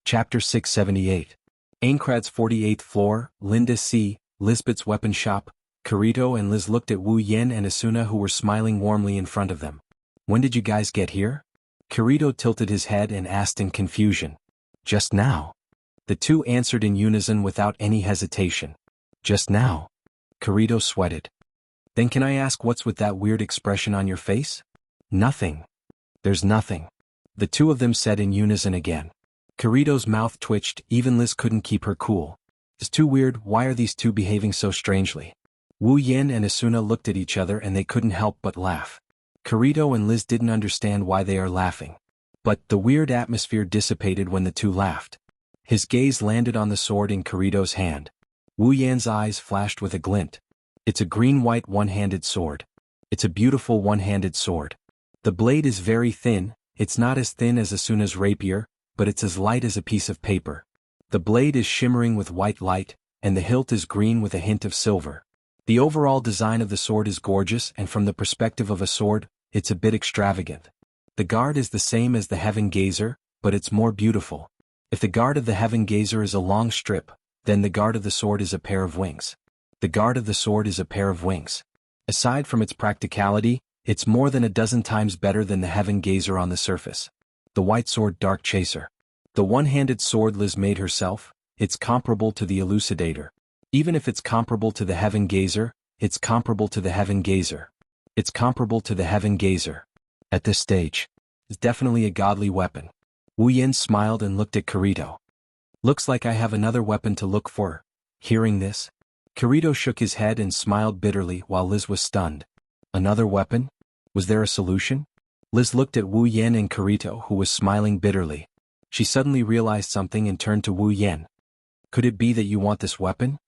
Chapter 678. Aincrad's 48th floor, Linda C., Lisbeth's weapon shop. Kirito and Liz looked at Wu Yen and Asuna, who were smiling warmly in front of them. When did you guys get here? Kirito tilted his head and asked in confusion. Just now. The two answered in unison without any hesitation. Just now. Kirito sweated. Then can I ask what's with that weird expression on your face? Nothing. There's nothing. The two of them said in unison again. Kirito's mouth twitched, even Liz couldn't keep her cool. It's too weird, why are these two behaving so strangely? Wu Yen and Asuna looked at each other and they couldn't help but laugh. Kirito and Liz didn't understand why they are laughing. But the weird atmosphere dissipated when the two laughed. His gaze landed on the sword in Kirito's hand. Wu Yan's eyes flashed with a glint. It's a green-white one-handed sword. It's a beautiful one-handed sword. The blade is very thin, it's not as thin as Asuna's rapier, but it's as light as a piece of paper. The blade is shimmering with white light, and the hilt is green with a hint of silver. The overall design of the sword is gorgeous, and from the perspective of a sword, it's a bit extravagant. The guard is the same as the Heaven Gazer, but it's more beautiful. If the guard of the Heaven Gazer is a long strip, then the guard of the sword is a pair of wings. The guard of the sword is a pair of wings. Aside from its practicality, it's more than a dozen times better than the Heaven Gazer on the surface. The White Sword Dark Chaser. The one-handed sword Liz made herself, it's comparable to the Elucidator. Even if it's comparable to the Heaven Gazer, it's comparable to the Heaven Gazer. It's comparable to the Heaven Gazer. At this stage, it's definitely a godly weapon. Wu Yen smiled and looked at Kirito. Looks like I have another weapon to look for. Hearing this, Kirito shook his head and smiled bitterly while Liz was stunned. Another weapon? Was there a solution? Liz looked at Wu Yen and Kirito, who was smiling bitterly. She suddenly realized something and turned to Wu Yen. Could it be that you want this weapon?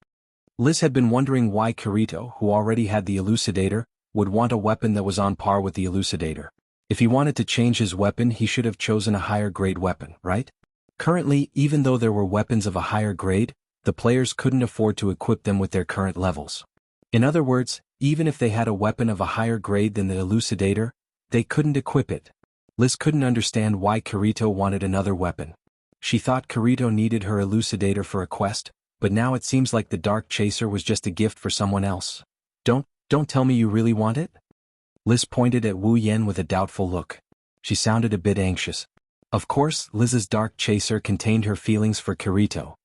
Liz had been wondering why Kirito, who already had the Elucidator, would want a weapon that was on par with the Elucidator. If he wanted to change his weapon, he should have chosen a higher grade weapon, right? Currently, even though there were weapons of a higher grade, the players couldn't afford to equip them with their current levels. In other words, even if they had a weapon of a higher grade than the Elucidator, they couldn't equip it. Liz couldn't understand why Kirito wanted another weapon. She thought Kirito needed her Elucidator for a quest, but now it seems like the Dark Chaser was just a gift for someone else. Don't tell me you really want it? Liz pointed at Wu Yen with a doubtful look. She sounded a bit anxious. Of course, Liz's Dark Chaser contained her feelings for Kirito.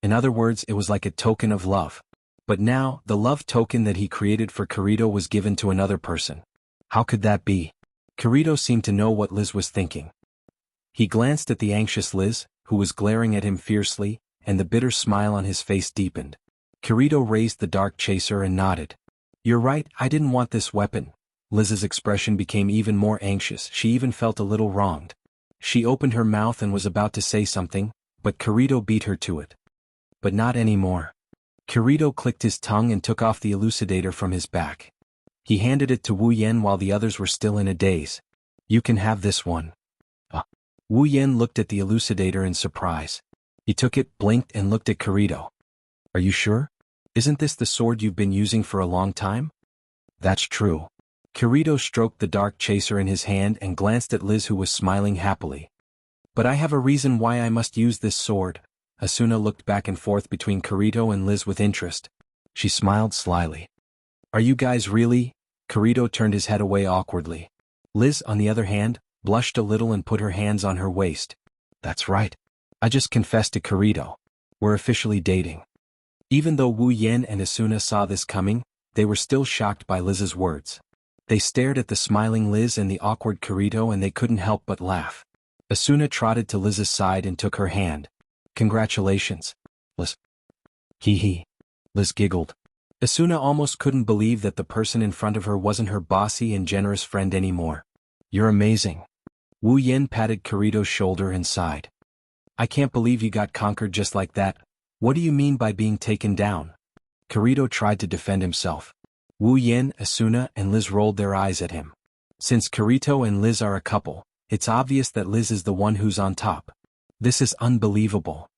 In other words, it was like a token of love. But now, the love token that he created for Kirito was given to another person. How could that be? Kirito seemed to know what Liz was thinking. He glanced at the anxious Liz, who was glaring at him fiercely, and the bitter smile on his face deepened. Kirito raised the Dark Chaser and nodded. You're right, I didn't want this weapon. Liz's expression became even more anxious, she even felt a little wronged. She opened her mouth and was about to say something, but Kirito beat her to it. But not anymore. Kirito clicked his tongue and took off the Elucidator from his back. He handed it to Wu Yen while the others were still in a daze. You can have this one. Wu Yen looked at the Elucidator in surprise. He took it, blinked, and looked at Kirito. Are you sure? Isn't this the sword you've been using for a long time? That's true. Kirito stroked the Dark Chaser in his hand and glanced at Liz, who was smiling happily. But I have a reason why I must use this sword. Asuna looked back and forth between Kirito and Liz with interest. She smiled slyly. Are you guys really? Kirito turned his head away awkwardly. Liz, on the other hand, blushed a little and put her hands on her waist. That's right. I just confessed to Kirito. We're officially dating. Even though Wu Yen and Asuna saw this coming, they were still shocked by Liz's words. They stared at the smiling Liz and the awkward Kirito and they couldn't help but laugh. Asuna trotted to Liz's side and took her hand. Congratulations, Liz. Hee hee. Liz giggled. Asuna almost couldn't believe that the person in front of her wasn't her bossy and generous friend anymore. You're amazing. Wu Yen patted Kirito's shoulder and sighed. I can't believe you got conquered just like that. What do you mean by being taken down? Kirito tried to defend himself. Wu Yen, Asuna, and Liz rolled their eyes at him. Since Kirito and Liz are a couple, it's obvious that Liz is the one who's on top. This is unbelievable.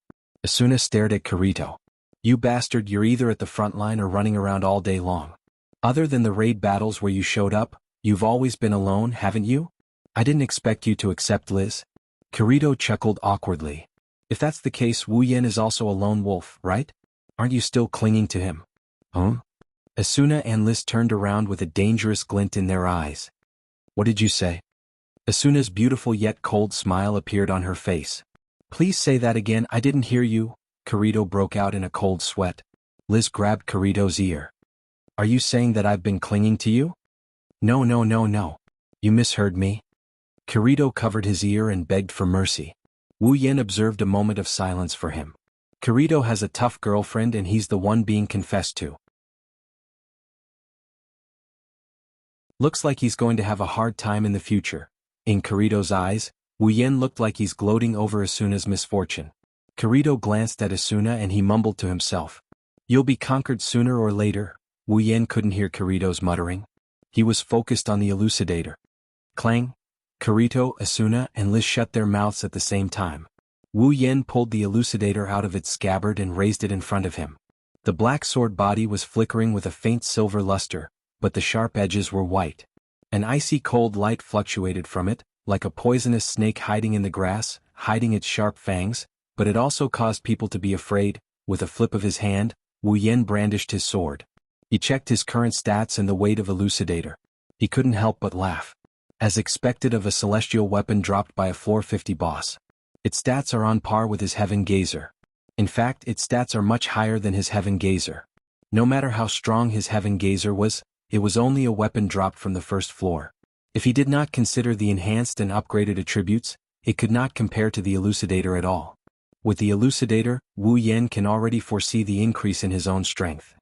Asuna stared at Kirito. You bastard, you're either at the front line or running around all day long. Other than the raid battles where you showed up, you've always been alone, haven't you? I didn't expect you to accept Liz. Kirito chuckled awkwardly. If that's the case, Wu Yen is also a lone wolf, right? Aren't you still clinging to him? Huh? Asuna and Liz turned around with a dangerous glint in their eyes. What did you say? Asuna's beautiful yet cold smile appeared on her face. Please say that again, I didn't hear you. Kirito broke out in a cold sweat. Liz grabbed Kirito's ear. Are you saying that I've been clinging to you? No. You misheard me. Kirito covered his ear and begged for mercy. Wu Yen observed a moment of silence for him. Kirito has a tough girlfriend and he's the one being confessed to. Looks like he's going to have a hard time in the future. In Kirito's eyes, Wu Yen looked like he's gloating over Asuna's misfortune. Kirito glanced at Asuna and he mumbled to himself. You'll be conquered sooner or later. Wu Yen couldn't hear Kirito's muttering. He was focused on the elucidator. Clang! Kirito, Asuna, and Liz shut their mouths at the same time. Wu Yen pulled the elucidator out of its scabbard and raised it in front of him. The black sword body was flickering with a faint silver luster, but the sharp edges were white. An icy cold light fluctuated from it, like a poisonous snake hiding in the grass, hiding its sharp fangs, but it also caused people to be afraid. With a flip of his hand, Wu Yen brandished his sword. He checked his current stats and the weight of elucidator. He couldn't help but laugh. As expected of a celestial weapon dropped by a floor 50 boss. Its stats are on par with his Heaven Gazer. In fact, its stats are much higher than his Heaven Gazer. No matter how strong his Heaven Gazer was, it was only a weapon dropped from the first floor. If he did not consider the enhanced and upgraded attributes, it could not compare to the elucidator at all. With the elucidator, Wu Yen can already foresee the increase in his own strength.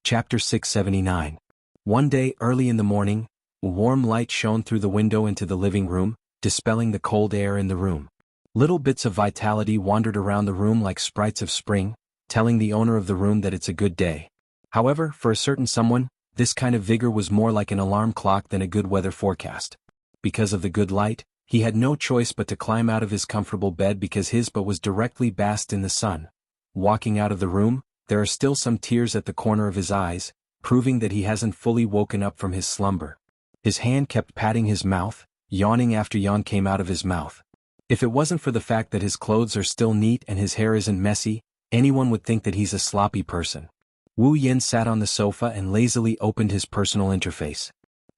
Chapter 679. One day early in the morning, a warm light shone through the window into the living room, dispelling the cold air in the room. Little bits of vitality wandered around the room like sprites of spring, telling the owner of the room that it's a good day. However, for a certain someone, this kind of vigor was more like an alarm clock than a good weather forecast. Because of the good light, he had no choice but to climb out of his comfortable bed because his butt was directly basked in the sun. Walking out of the room, there are still some tears at the corner of his eyes, proving that he hasn't fully woken up from his slumber. His hand kept patting his mouth, yawning after yawn came out of his mouth. If it wasn't for the fact that his clothes are still neat and his hair isn't messy, anyone would think that he's a sloppy person. Wu Yen sat on the sofa and lazily opened his personal interface.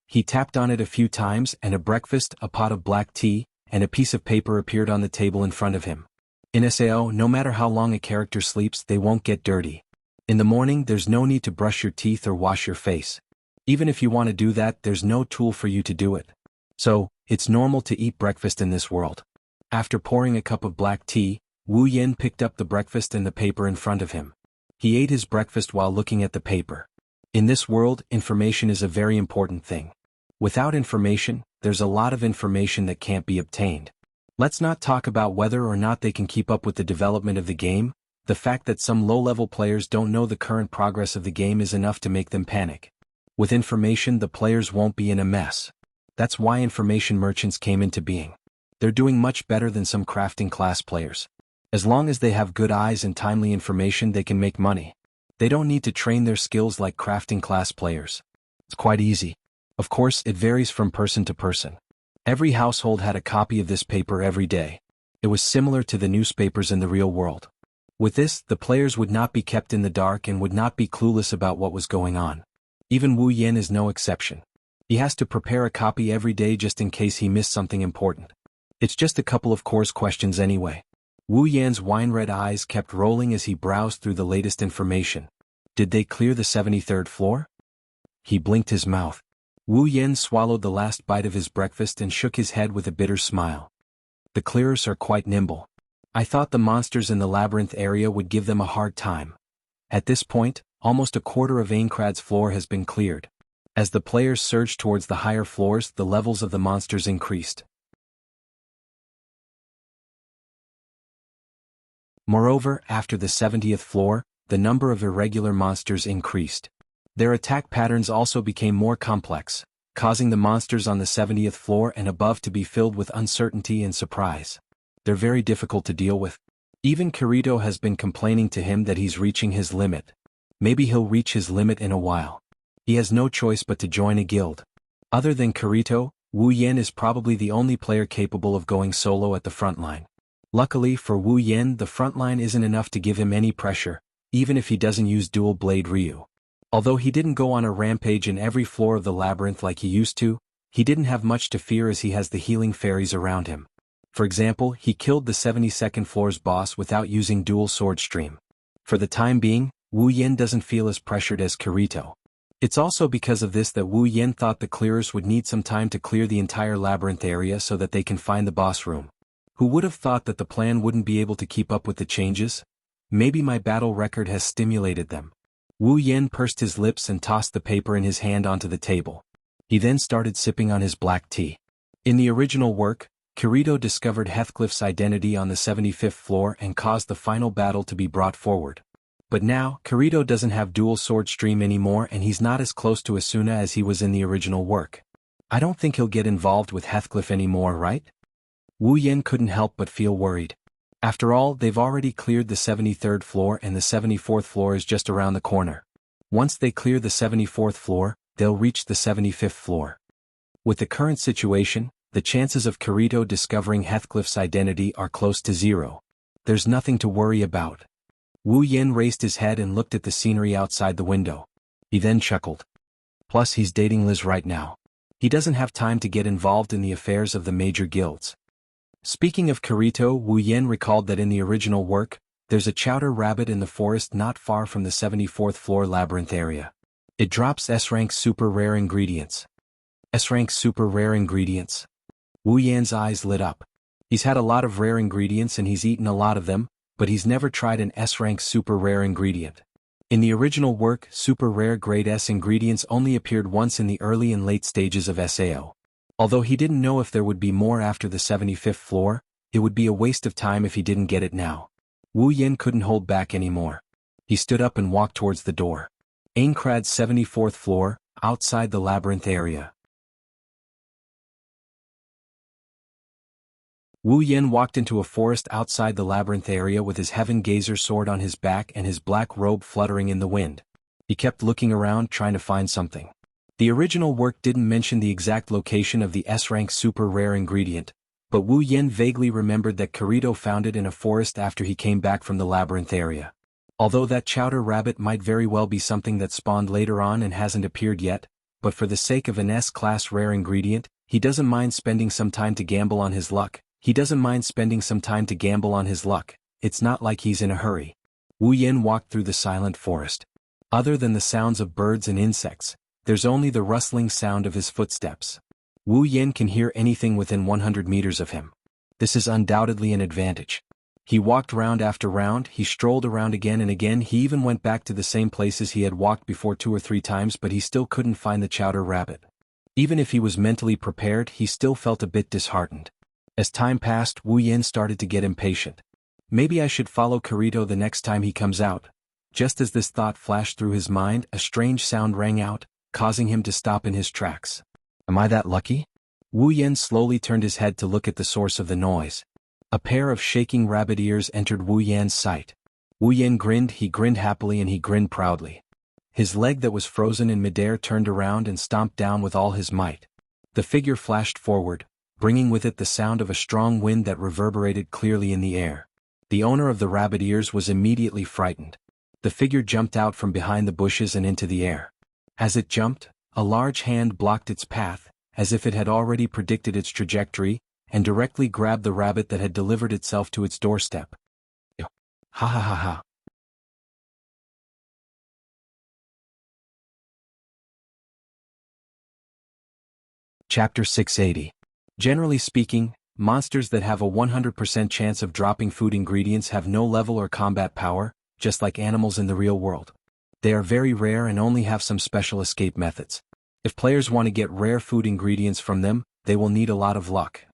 He tapped on it a few times and a breakfast, a pot of black tea, and a piece of paper appeared on the table in front of him. In SAO, no matter how long a character sleeps, they won't get dirty. In the morning, there's no need to brush your teeth or wash your face. Even if you want to do that, there's no tool for you to do it. So, it's normal to eat breakfast in this world. After pouring a cup of black tea, Wu Yen picked up the breakfast and the paper in front of him. He ate his breakfast while looking at the paper. In this world, information is a very important thing. Without information, there's a lot of information that can't be obtained. Let's not talk about whether or not they can keep up with the development of the game. The fact that some low-level players don't know the current progress of the game is enough to make them panic. With information, the players won't be in a mess. That's why information merchants came into being. They're doing much better than some crafting class players. As long as they have good eyes and timely information, they can make money. They don't need to train their skills like crafting class players. It's quite easy. Of course, it varies from person to person. Every household had a copy of this paper every day. It was similar to the newspapers in the real world. With this, the players would not be kept in the dark and would not be clueless about what was going on. Even Wu Yen is no exception. He has to prepare a copy every day just in case he missed something important. It's just a couple of course questions anyway. Wu Yan's wine-red eyes kept rolling as he browsed through the latest information. Did they clear the 73rd floor? He blinked his mouth. Wu Yen swallowed the last bite of his breakfast and shook his head with a bitter smile. The clearers are quite nimble. I thought the monsters in the labyrinth area would give them a hard time. At this point, almost a quarter of Aincrad's floor has been cleared. As the players surged towards the higher floors, the levels of the monsters increased. Moreover, after the 70th floor, the number of irregular monsters increased. Their attack patterns also became more complex, causing the monsters on the 70th floor and above to be filled with uncertainty and surprise. They're very difficult to deal with. Even Kirito has been complaining to him that he's reaching his limit. Maybe he'll reach his limit in a while. He has no choice but to join a guild. Other than Kirito, Wu Yen is probably the only player capable of going solo at the front line. Luckily for Wu Yen, the front line isn't enough to give him any pressure, even if he doesn't use dual blade Ryu. Although he didn't go on a rampage in every floor of the labyrinth like he used to, he didn't have much to fear as he has the healing fairies around him. For example, he killed the 72nd floor's boss without using dual sword stream. For the time being, Wu Yen doesn't feel as pressured as Kirito. It's also because of this that Wu Yen thought the clearers would need some time to clear the entire labyrinth area so that they can find the boss room. Who would have thought that the plan wouldn't be able to keep up with the changes? Maybe my battle record has stimulated them. Wu Yen pursed his lips and tossed the paper in his hand onto the table. He then started sipping on his black tea. In the original work, Kirito discovered Heathcliff's identity on the 75th floor and caused the final battle to be brought forward. But now, Kirito doesn't have dual sword stream anymore and he's not as close to Asuna as he was in the original work. I don't think he'll get involved with Heathcliff anymore, right? Wu Yen couldn't help but feel worried. After all, they've already cleared the 73rd floor and the 74th floor is just around the corner. Once they clear the 74th floor, they'll reach the 75th floor. With the current situation, the chances of Kirito discovering Heathcliff's identity are close to zero. There's nothing to worry about. Wu Yen raised his head and looked at the scenery outside the window. He then chuckled. Plus he's dating Liz right now. He doesn't have time to get involved in the affairs of the major guilds. Speaking of Kirito, Wu Yen recalled that in the original work, there's a chowder rabbit in the forest not far from the 74th floor labyrinth area. It drops S-rank super rare ingredients. S-rank super rare ingredients? Wu Yan's eyes lit up. He's had a lot of rare ingredients and he's eaten a lot of them, but he's never tried an S-rank super rare ingredient. In the original work, super rare grade S ingredients only appeared once in the early and late stages of SAO. Although he didn't know if there would be more after the 75th floor, it would be a waste of time if he didn't get it now. Wu Yen couldn't hold back anymore. He stood up and walked towards the door. Aincrad's 74th floor, outside the labyrinth area. Wu Yen walked into a forest outside the labyrinth area with his Heaven Gazer sword on his back and his black robe fluttering in the wind. He kept looking around trying to find something. The original work didn't mention the exact location of the S-rank super rare ingredient, but Wu Yen vaguely remembered that Kirito found it in a forest after he came back from the labyrinth area. Although that chowder rabbit might very well be something that spawned later on and hasn't appeared yet, but for the sake of an S-class rare ingredient, he doesn't mind spending some time to gamble on his luck. It's not like he's in a hurry. Wu Yen walked through the silent forest. Other than the sounds of birds and insects, there's only the rustling sound of his footsteps. Wu Yen can hear anything within 100 meters of him. This is undoubtedly an advantage. He walked round after round, he strolled around again and again, he even went back to the same places he had walked before 2 or 3 times, but he still couldn't find the chowder rabbit. Even if he was mentally prepared, he still felt a bit disheartened. As time passed, Wu Yen started to get impatient. Maybe I should follow Kirito the next time he comes out. Just as this thought flashed through his mind, a strange sound rang out, causing him to stop in his tracks. Am I that lucky? Wu Yen slowly turned his head to look at the source of the noise. A pair of shaking rabbit ears entered Wu Yan's sight. Wu Yen grinned, he grinned happily and he grinned proudly. His leg that was frozen in midair turned around and stomped down with all his might. The figure flashed forward, bringing with it the sound of a strong wind that reverberated clearly in the air. The owner of the rabbit ears was immediately frightened. The figure jumped out from behind the bushes and into the air. As it jumped, a large hand blocked its path, as if it had already predicted its trajectory, and directly grabbed the rabbit that had delivered itself to its doorstep. Ha ha ha ha. Chapter 680. Generally speaking, monsters that have a 100% chance of dropping food ingredients have no level or combat power, just like animals in the real world. They are very rare and only have some special escape methods. If players want to get rare food ingredients from them, they will need a lot of luck.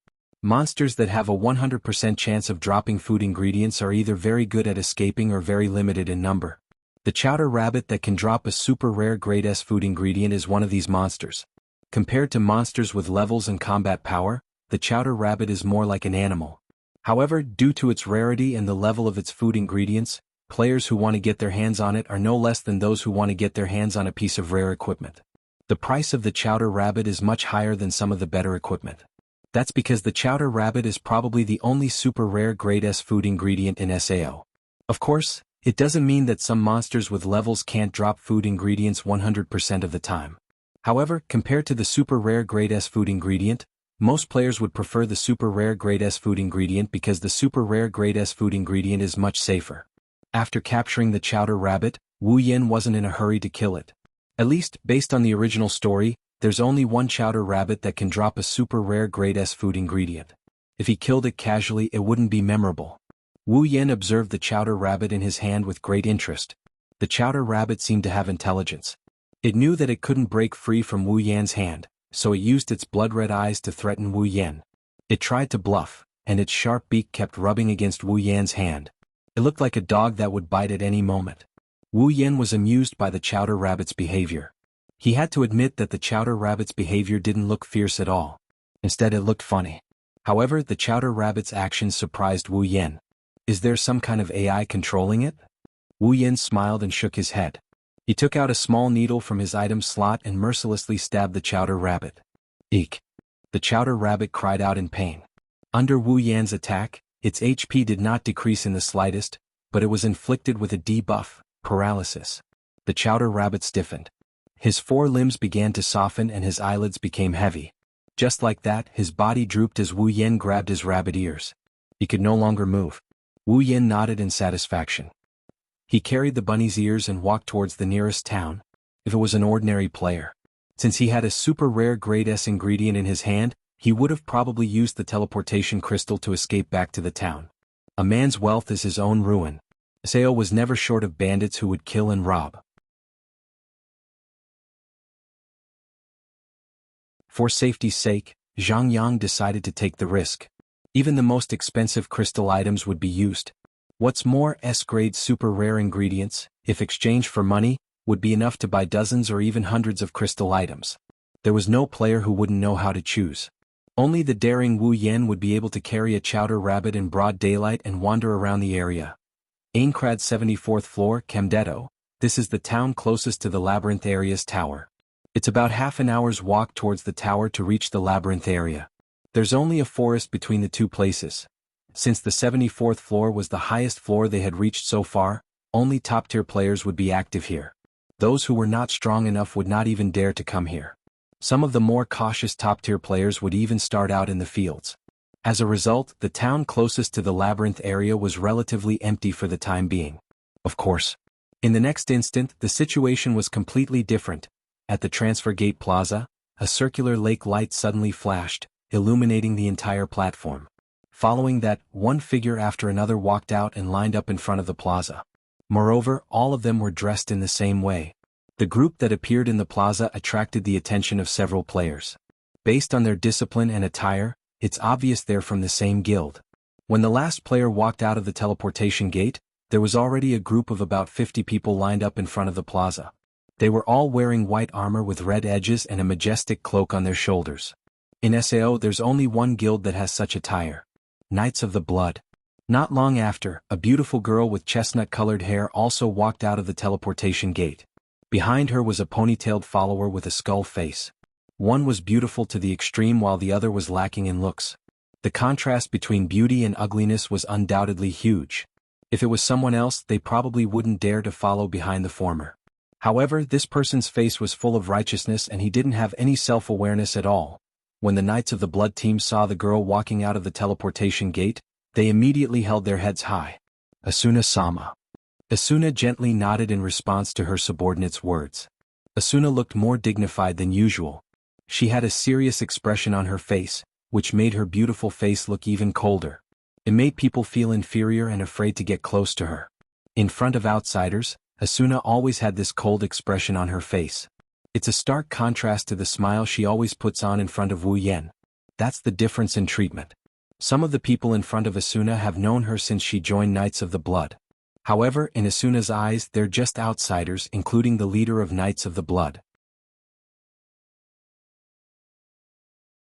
Monsters that have a 100% chance of dropping food ingredients are either very good at escaping or very limited in number. The chowder rabbit that can drop a super rare grade S food ingredient is one of these monsters. Compared to monsters with levels and combat power, the chowder rabbit is more like an animal. However, due to its rarity and the level of its food ingredients, players who want to get their hands on it are no less than those who want to get their hands on a piece of rare equipment. The price of the chowder rabbit is much higher than some of the better equipment. That's because the chowder rabbit is probably the only super rare grade S food ingredient in SAO. Of course, it doesn't mean that some monsters with levels can't drop food ingredients 100% of the time. However, compared to the super rare grade S food ingredient, most players would prefer the super rare grade S food ingredient because the super rare grade S food ingredient is much safer. After capturing the chowder rabbit, Wu Yin wasn't in a hurry to kill it. At least, based on the original story, there's only one chowder rabbit that can drop a super rare grade S food ingredient. If he killed it casually, it wouldn't be memorable. Wu Yin observed the chowder rabbit in his hand with great interest. The chowder rabbit seemed to have intelligence. It knew that it couldn't break free from Wu Yan's hand, so it used its blood-red eyes to threaten Wu Yan. It tried to bluff, and its sharp beak kept rubbing against Wu Yan's hand. It looked like a dog that would bite at any moment. Wu Yan was amused by the chowder rabbit's behavior. He had to admit that the chowder rabbit's behavior didn't look fierce at all. Instead, it looked funny. However, the chowder rabbit's actions surprised Wu Yan. Is there some kind of AI controlling it? Wu Yan smiled and shook his head. He took out a small needle from his item slot and mercilessly stabbed the chowder rabbit. Eek! The chowder rabbit cried out in pain. Under Wu Yan's attack, its HP did not decrease in the slightest, but it was inflicted with a debuff, paralysis. The chowder rabbit stiffened. His forelimbs began to soften and his eyelids became heavy. Just like that, his body drooped as Wu Yan grabbed his rabbit ears. He could no longer move. Wu Yan nodded in satisfaction. He carried the bunny's ears and walked towards the nearest town. If it was an ordinary player, since he had a super rare grade S ingredient in his hand, he would have probably used the teleportation crystal to escape back to the town. A man's wealth is his own ruin. SAO was never short of bandits who would kill and rob. For safety's sake, Zhang Yang decided to take the risk. Even the most expensive crystal items would be used. What's more, S-grade super rare ingredients, if exchanged for money, would be enough to buy dozens or even hundreds of crystal items. There was no player who wouldn't know how to choose. Only the daring Wu Yan would be able to carry a chowder rabbit in broad daylight and wander around the area. Aincrad 74th floor, Camdetto. This is the town closest to the labyrinth area's tower. It's about half an hour's walk towards the tower to reach the labyrinth area. There's only a forest between the two places. Since the 74th floor was the highest floor they had reached so far, only top-tier players would be active here. Those who were not strong enough would not even dare to come here. Some of the more cautious top-tier players would even start out in the fields. As a result, the town closest to the labyrinth area was relatively empty for the time being. Of course. In the next instant, the situation was completely different. At the Transfer Gate Plaza, a circular lake light suddenly flashed, illuminating the entire platform. Following that, one figure after another walked out and lined up in front of the plaza. Moreover, all of them were dressed in the same way. The group that appeared in the plaza attracted the attention of several players. Based on their discipline and attire, it's obvious they're from the same guild. When the last player walked out of the teleportation gate, there was already a group of about 50 people lined up in front of the plaza. They were all wearing white armor with red edges and a majestic cloak on their shoulders. In SAO, there's only one guild that has such attire. Knights of the Blood. Not long after, a beautiful girl with chestnut-colored hair also walked out of the teleportation gate. Behind her was a ponytailed follower with a skull face. One was beautiful to the extreme while the other was lacking in looks. The contrast between beauty and ugliness was undoubtedly huge. If it was someone else, they probably wouldn't dare to follow behind the former. However, this person's face was full of righteousness and he didn't have any self-awareness at all. When the Knights of the Blood team saw the girl walking out of the teleportation gate, they immediately held their heads high. Asuna-sama. Asuna gently nodded in response to her subordinate's words. Asuna looked more dignified than usual. She had a serious expression on her face, which made her beautiful face look even colder. It made people feel inferior and afraid to get close to her. In front of outsiders, Asuna always had this cold expression on her face. It's a stark contrast to the smile she always puts on in front of Wu Yan. That's the difference in treatment. Some of the people in front of Asuna have known her since she joined Knights of the Blood. However, in Asuna's eyes they're just outsiders, including the leader of Knights of the Blood.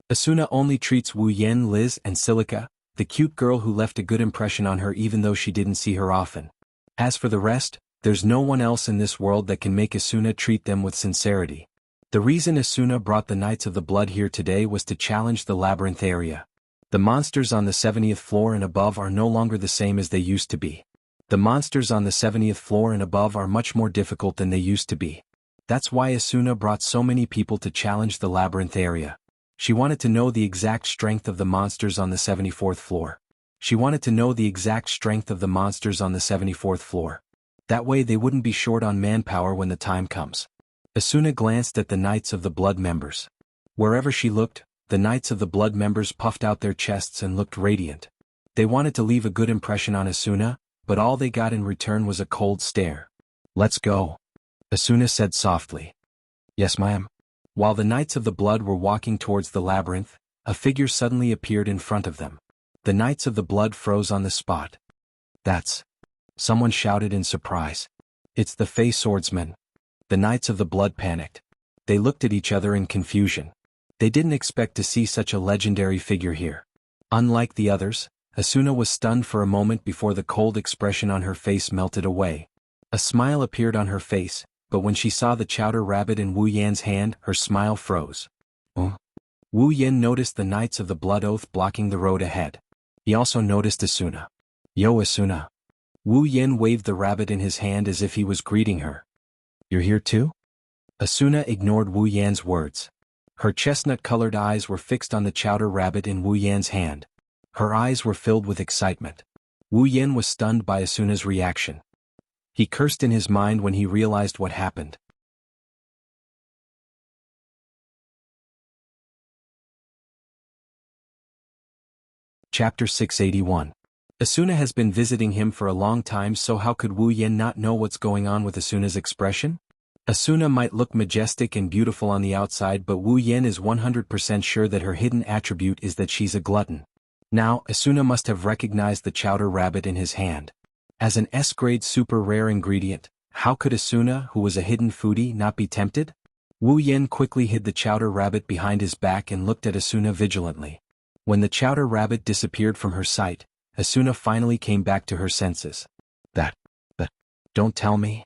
Asuna only treats Wu Yen, Liz, and Silica, the cute girl who left a good impression on her even though she didn't see her often. As for the rest, there's no one else in this world that can make Asuna treat them with sincerity. The reason Asuna brought the Knights of the Blood here today was to challenge the labyrinth area. The monsters on the 70th floor and above are no longer the same as they used to be. The monsters on the 70th floor and above are much more difficult than they used to be. That's why Asuna brought so many people to challenge the labyrinth area. She wanted to know the exact strength of the monsters on the 74th floor. She wanted to know the exact strength of the monsters on the 74th floor. That way they wouldn't be short on manpower when the time comes. Asuna glanced at the Knights of the Blood members. Wherever she looked, the Knights of the Blood members puffed out their chests and looked radiant. They wanted to leave a good impression on Asuna, but all they got in return was a cold stare. "Let's go," Asuna said softly. "Yes, ma'am." While the Knights of the Blood were walking towards the labyrinth, a figure suddenly appeared in front of them. The Knights of the Blood froze on the spot. "That's..." someone shouted in surprise. "It's the Fey Swordsman." The Knights of the Blood panicked. They looked at each other in confusion. They didn't expect to see such a legendary figure here. Unlike the others, Asuna was stunned for a moment before the cold expression on her face melted away. A smile appeared on her face, but when she saw the chowder rabbit in Wu Yan's hand, her smile froze. Wu Yan noticed the Knights of the Blood Oath blocking the road ahead. He also noticed Asuna. "Yo, Asuna." Wu Yan waved the rabbit in his hand as if he was greeting her. "You're here too?" Asuna ignored Wu Yan's words. Her chestnut-colored eyes were fixed on the chowder rabbit in Wu Yan's hand. Her eyes were filled with excitement. Wu Yan was stunned by Asuna's reaction. He cursed in his mind when he realized what happened. Chapter 681. Asuna has been visiting him for a long time, so how could Wu Yan not know what's going on with Asuna's expression? Asuna might look majestic and beautiful on the outside, but Wu Yan is 100% sure that her hidden attribute is that she's a glutton. Now, Asuna must have recognized the chowder rabbit in his hand. As an S-grade super rare ingredient, how could Asuna, who was a hidden foodie, not be tempted? Wu Yan quickly hid the chowder rabbit behind his back and looked at Asuna vigilantly. When the chowder rabbit disappeared from her sight, Asuna finally came back to her senses. That, don't tell me."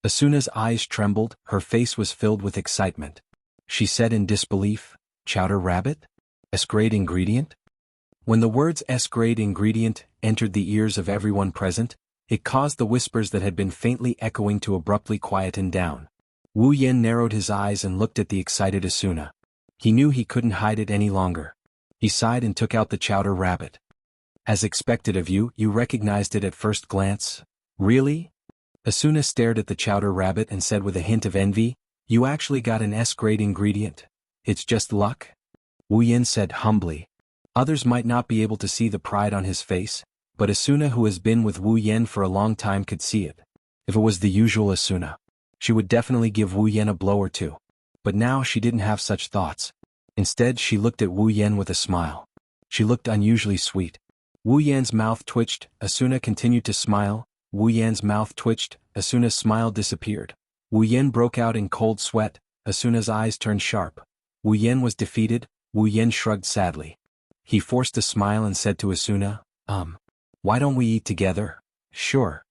Asuna's eyes trembled, her face was filled with excitement. She said in disbelief, "Chowder rabbit? S-grade ingredient?" When the words S-grade ingredient entered the ears of everyone present, it caused the whispers that had been faintly echoing to abruptly quieten down. Wu Yan narrowed his eyes and looked at the excited Asuna. He knew he couldn't hide it any longer. He sighed and took out the chowder rabbit. "As expected of you, you recognized it at first glance. Really?" Asuna stared at the chowder rabbit and said with a hint of envy, "You actually got an S-grade ingredient. It's just luck?" Wu Yan said humbly. Others might not be able to see the pride on his face, but Asuna, who has been with Wu Yan for a long time, could see it. If it was the usual Asuna, she would definitely give Wu Yan a blow or two. But now she didn't have such thoughts. Instead, she looked at Wu Yan with a smile. She looked unusually sweet. Wu Yan's mouth twitched, Asuna continued to smile. Wu Yan's mouth twitched, Asuna's smile disappeared. Wu Yan broke out in cold sweat, Asuna's eyes turned sharp. Wu Yan was defeated. Wu Yan shrugged sadly. He forced a smile and said to Asuna, "Why don't we eat together?" "Sure."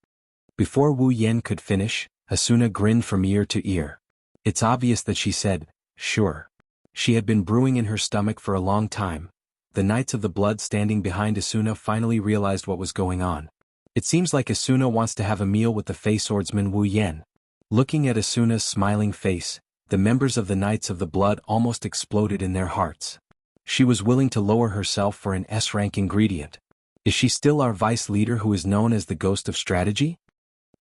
Before Wu Yan could finish, Asuna grinned from ear to ear. It's obvious that she said, "Sure." She had been brewing in her stomach for a long time. The Knights of the Blood standing behind Asuna finally realized what was going on. It seems like Asuna wants to have a meal with the Fey Swordsman Wu Yan. Looking at Asuna's smiling face, the members of the Knights of the Blood almost exploded in their hearts. She was willing to lower herself for an S-rank ingredient. Is she still our vice leader who is known as the Ghost of Strategy?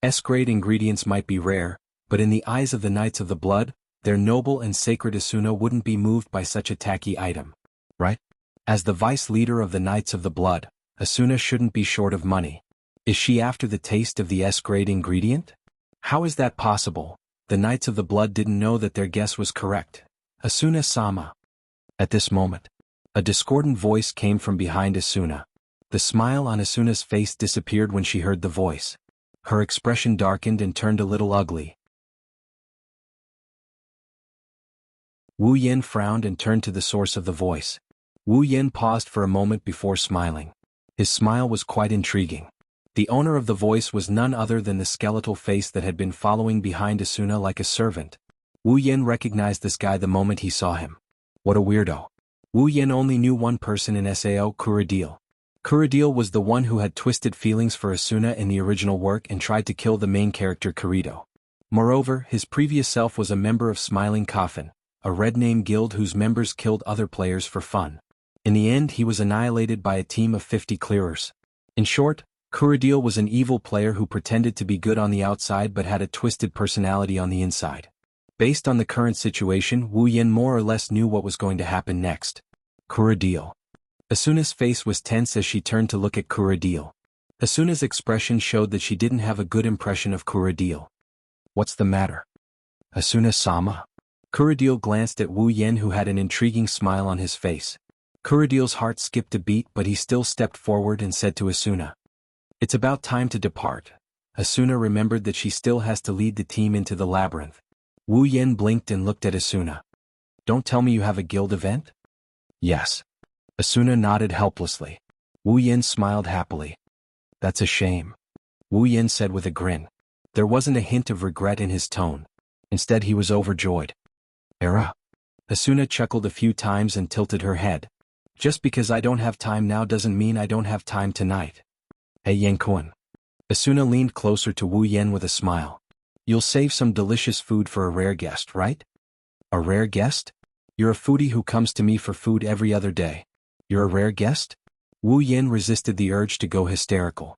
S-grade ingredients might be rare, but in the eyes of the Knights of the Blood, their noble and sacred Asuna wouldn't be moved by such a tacky item. Right? As the vice leader of the Knights of the Blood, Asuna shouldn't be short of money. Is she after the taste of the S-grade ingredient? How is that possible? The Knights of the Blood didn't know that their guess was correct. Asuna-sama. At this moment, a discordant voice came from behind Asuna. The smile on Asuna's face disappeared when she heard the voice. Her expression darkened and turned a little ugly. Wu Yin frowned and turned to the source of the voice. Wu Yin paused for a moment before smiling. His smile was quite intriguing. The owner of the voice was none other than the skeletal face that had been following behind Asuna like a servant. Wu Yin recognized this guy the moment he saw him. What a weirdo. Wu Yin only knew one person in Sao Kuradil. Kuradil was the one who had twisted feelings for Asuna in the original work and tried to kill the main character Kirito. Moreover, his previous self was a member of Smiling Coffin, a red name guild whose members killed other players for fun. In the end, he was annihilated by a team of 50 clearers. In short, Kuradil was an evil player who pretended to be good on the outside but had a twisted personality on the inside. Based on the current situation, Wu Yin more or less knew what was going to happen next. Kuradil. Asuna's face was tense as she turned to look at Kuradil. Asuna's expression showed that she didn't have a good impression of Kuradil. What's the matter? Asuna-sama? Kuradil glanced at Wu Yin, who had an intriguing smile on his face. Kuradil's heart skipped a beat, but he still stepped forward and said to Asuna, "It's about time to depart." Asuna remembered that she still has to lead the team into the labyrinth. Wu Yin blinked and looked at Asuna. "Don't tell me you have a guild event?" "Yes." Asuna nodded helplessly. Wu Yin smiled happily. "That's a shame," Wu Yin said with a grin. There wasn't a hint of regret in his tone. Instead, he was overjoyed. "Era?" Asuna chuckled a few times and tilted her head. "Just because I don't have time now doesn't mean I don't have time tonight." "Hey Yankuan." Asuna leaned closer to Wu Yin with a smile. "You'll save some delicious food for a rare guest, right?" "A rare guest? You're a foodie who comes to me for food every other day. You're a rare guest?" Wu Yin resisted the urge to go hysterical.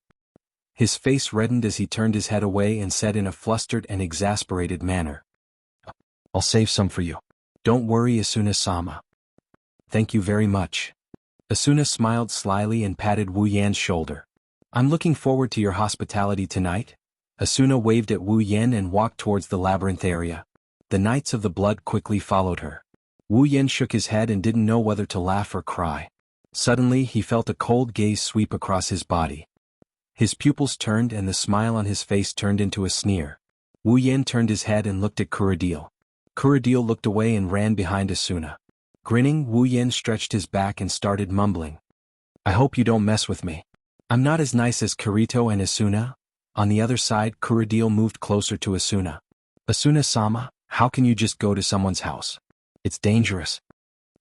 His face reddened as he turned his head away and said in a flustered and exasperated manner, "I'll save some for you. Don't worry, Asuna-sama." "Thank you very much." Asuna smiled slyly and patted Wu Yan's shoulder. "I'm looking forward to your hospitality tonight." Asuna waved at Wu Yin and walked towards the labyrinth area. The Knights of the Blood quickly followed her. Wu Yin shook his head and didn't know whether to laugh or cry. Suddenly, he felt a cold gaze sweep across his body. His pupils turned and the smile on his face turned into a sneer. Wu Yin turned his head and looked at Kuradil. Kuradil looked away and ran behind Asuna. Grinning, Wu Yin stretched his back and started mumbling, "I hope you don't mess with me. I'm not as nice as Kirito and Asuna." On the other side, Kuradil moved closer to Asuna. "Asuna-sama, how can you just go to someone's house? It's dangerous."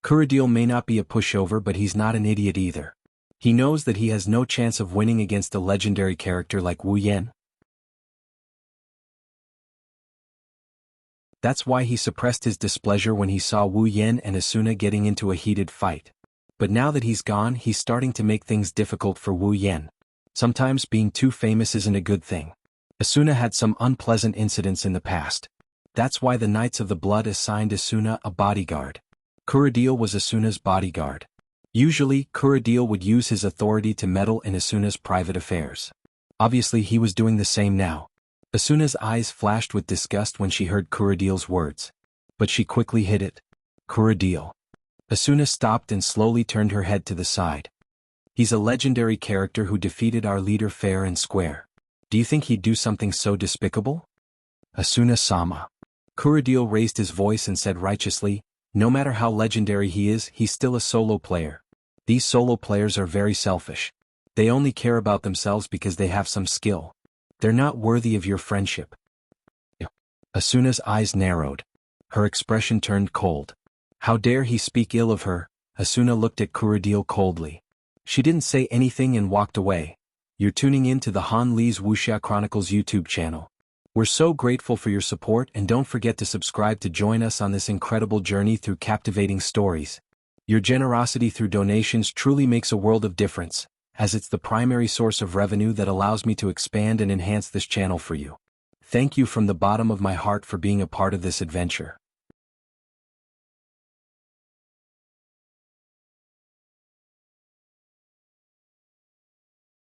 Kuradil may not be a pushover, but he's not an idiot either. He knows that he has no chance of winning against a legendary character like Wu Yin. That's why he suppressed his displeasure when he saw Wu Yin and Asuna getting into a heated fight. But now that he's gone, he's starting to make things difficult for Wu Yin. Sometimes being too famous isn't a good thing. Asuna had some unpleasant incidents in the past. That's why the Knights of the Blood assigned Asuna a bodyguard. Kuradil was Asuna's bodyguard. Usually, Kuradil would use his authority to meddle in Asuna's private affairs. Obviously, he was doing the same now. Asuna's eyes flashed with disgust when she heard Kuradil's words. But she quickly hid it. "Kuradil." Asuna stopped and slowly turned her head to the side. "He's a legendary character who defeated our leader fair and square. Do you think he'd do something so despicable?" "Asuna-sama." Kuradil raised his voice and said righteously, "No matter how legendary he is, he's still a solo player. These solo players are very selfish. They only care about themselves because they have some skill. They're not worthy of your friendship." Asuna's eyes narrowed. Her expression turned cold. How dare he speak ill of her? Asuna looked at Kuradil coldly. She didn't say anything and walked away. You're tuning in to the Han Lee's Wuxia Chronicles YouTube channel. We're so grateful for your support, and don't forget to subscribe to join us on this incredible journey through captivating stories. Your generosity through donations truly makes a world of difference, as it's the primary source of revenue that allows me to expand and enhance this channel for you. Thank you from the bottom of my heart for being a part of this adventure.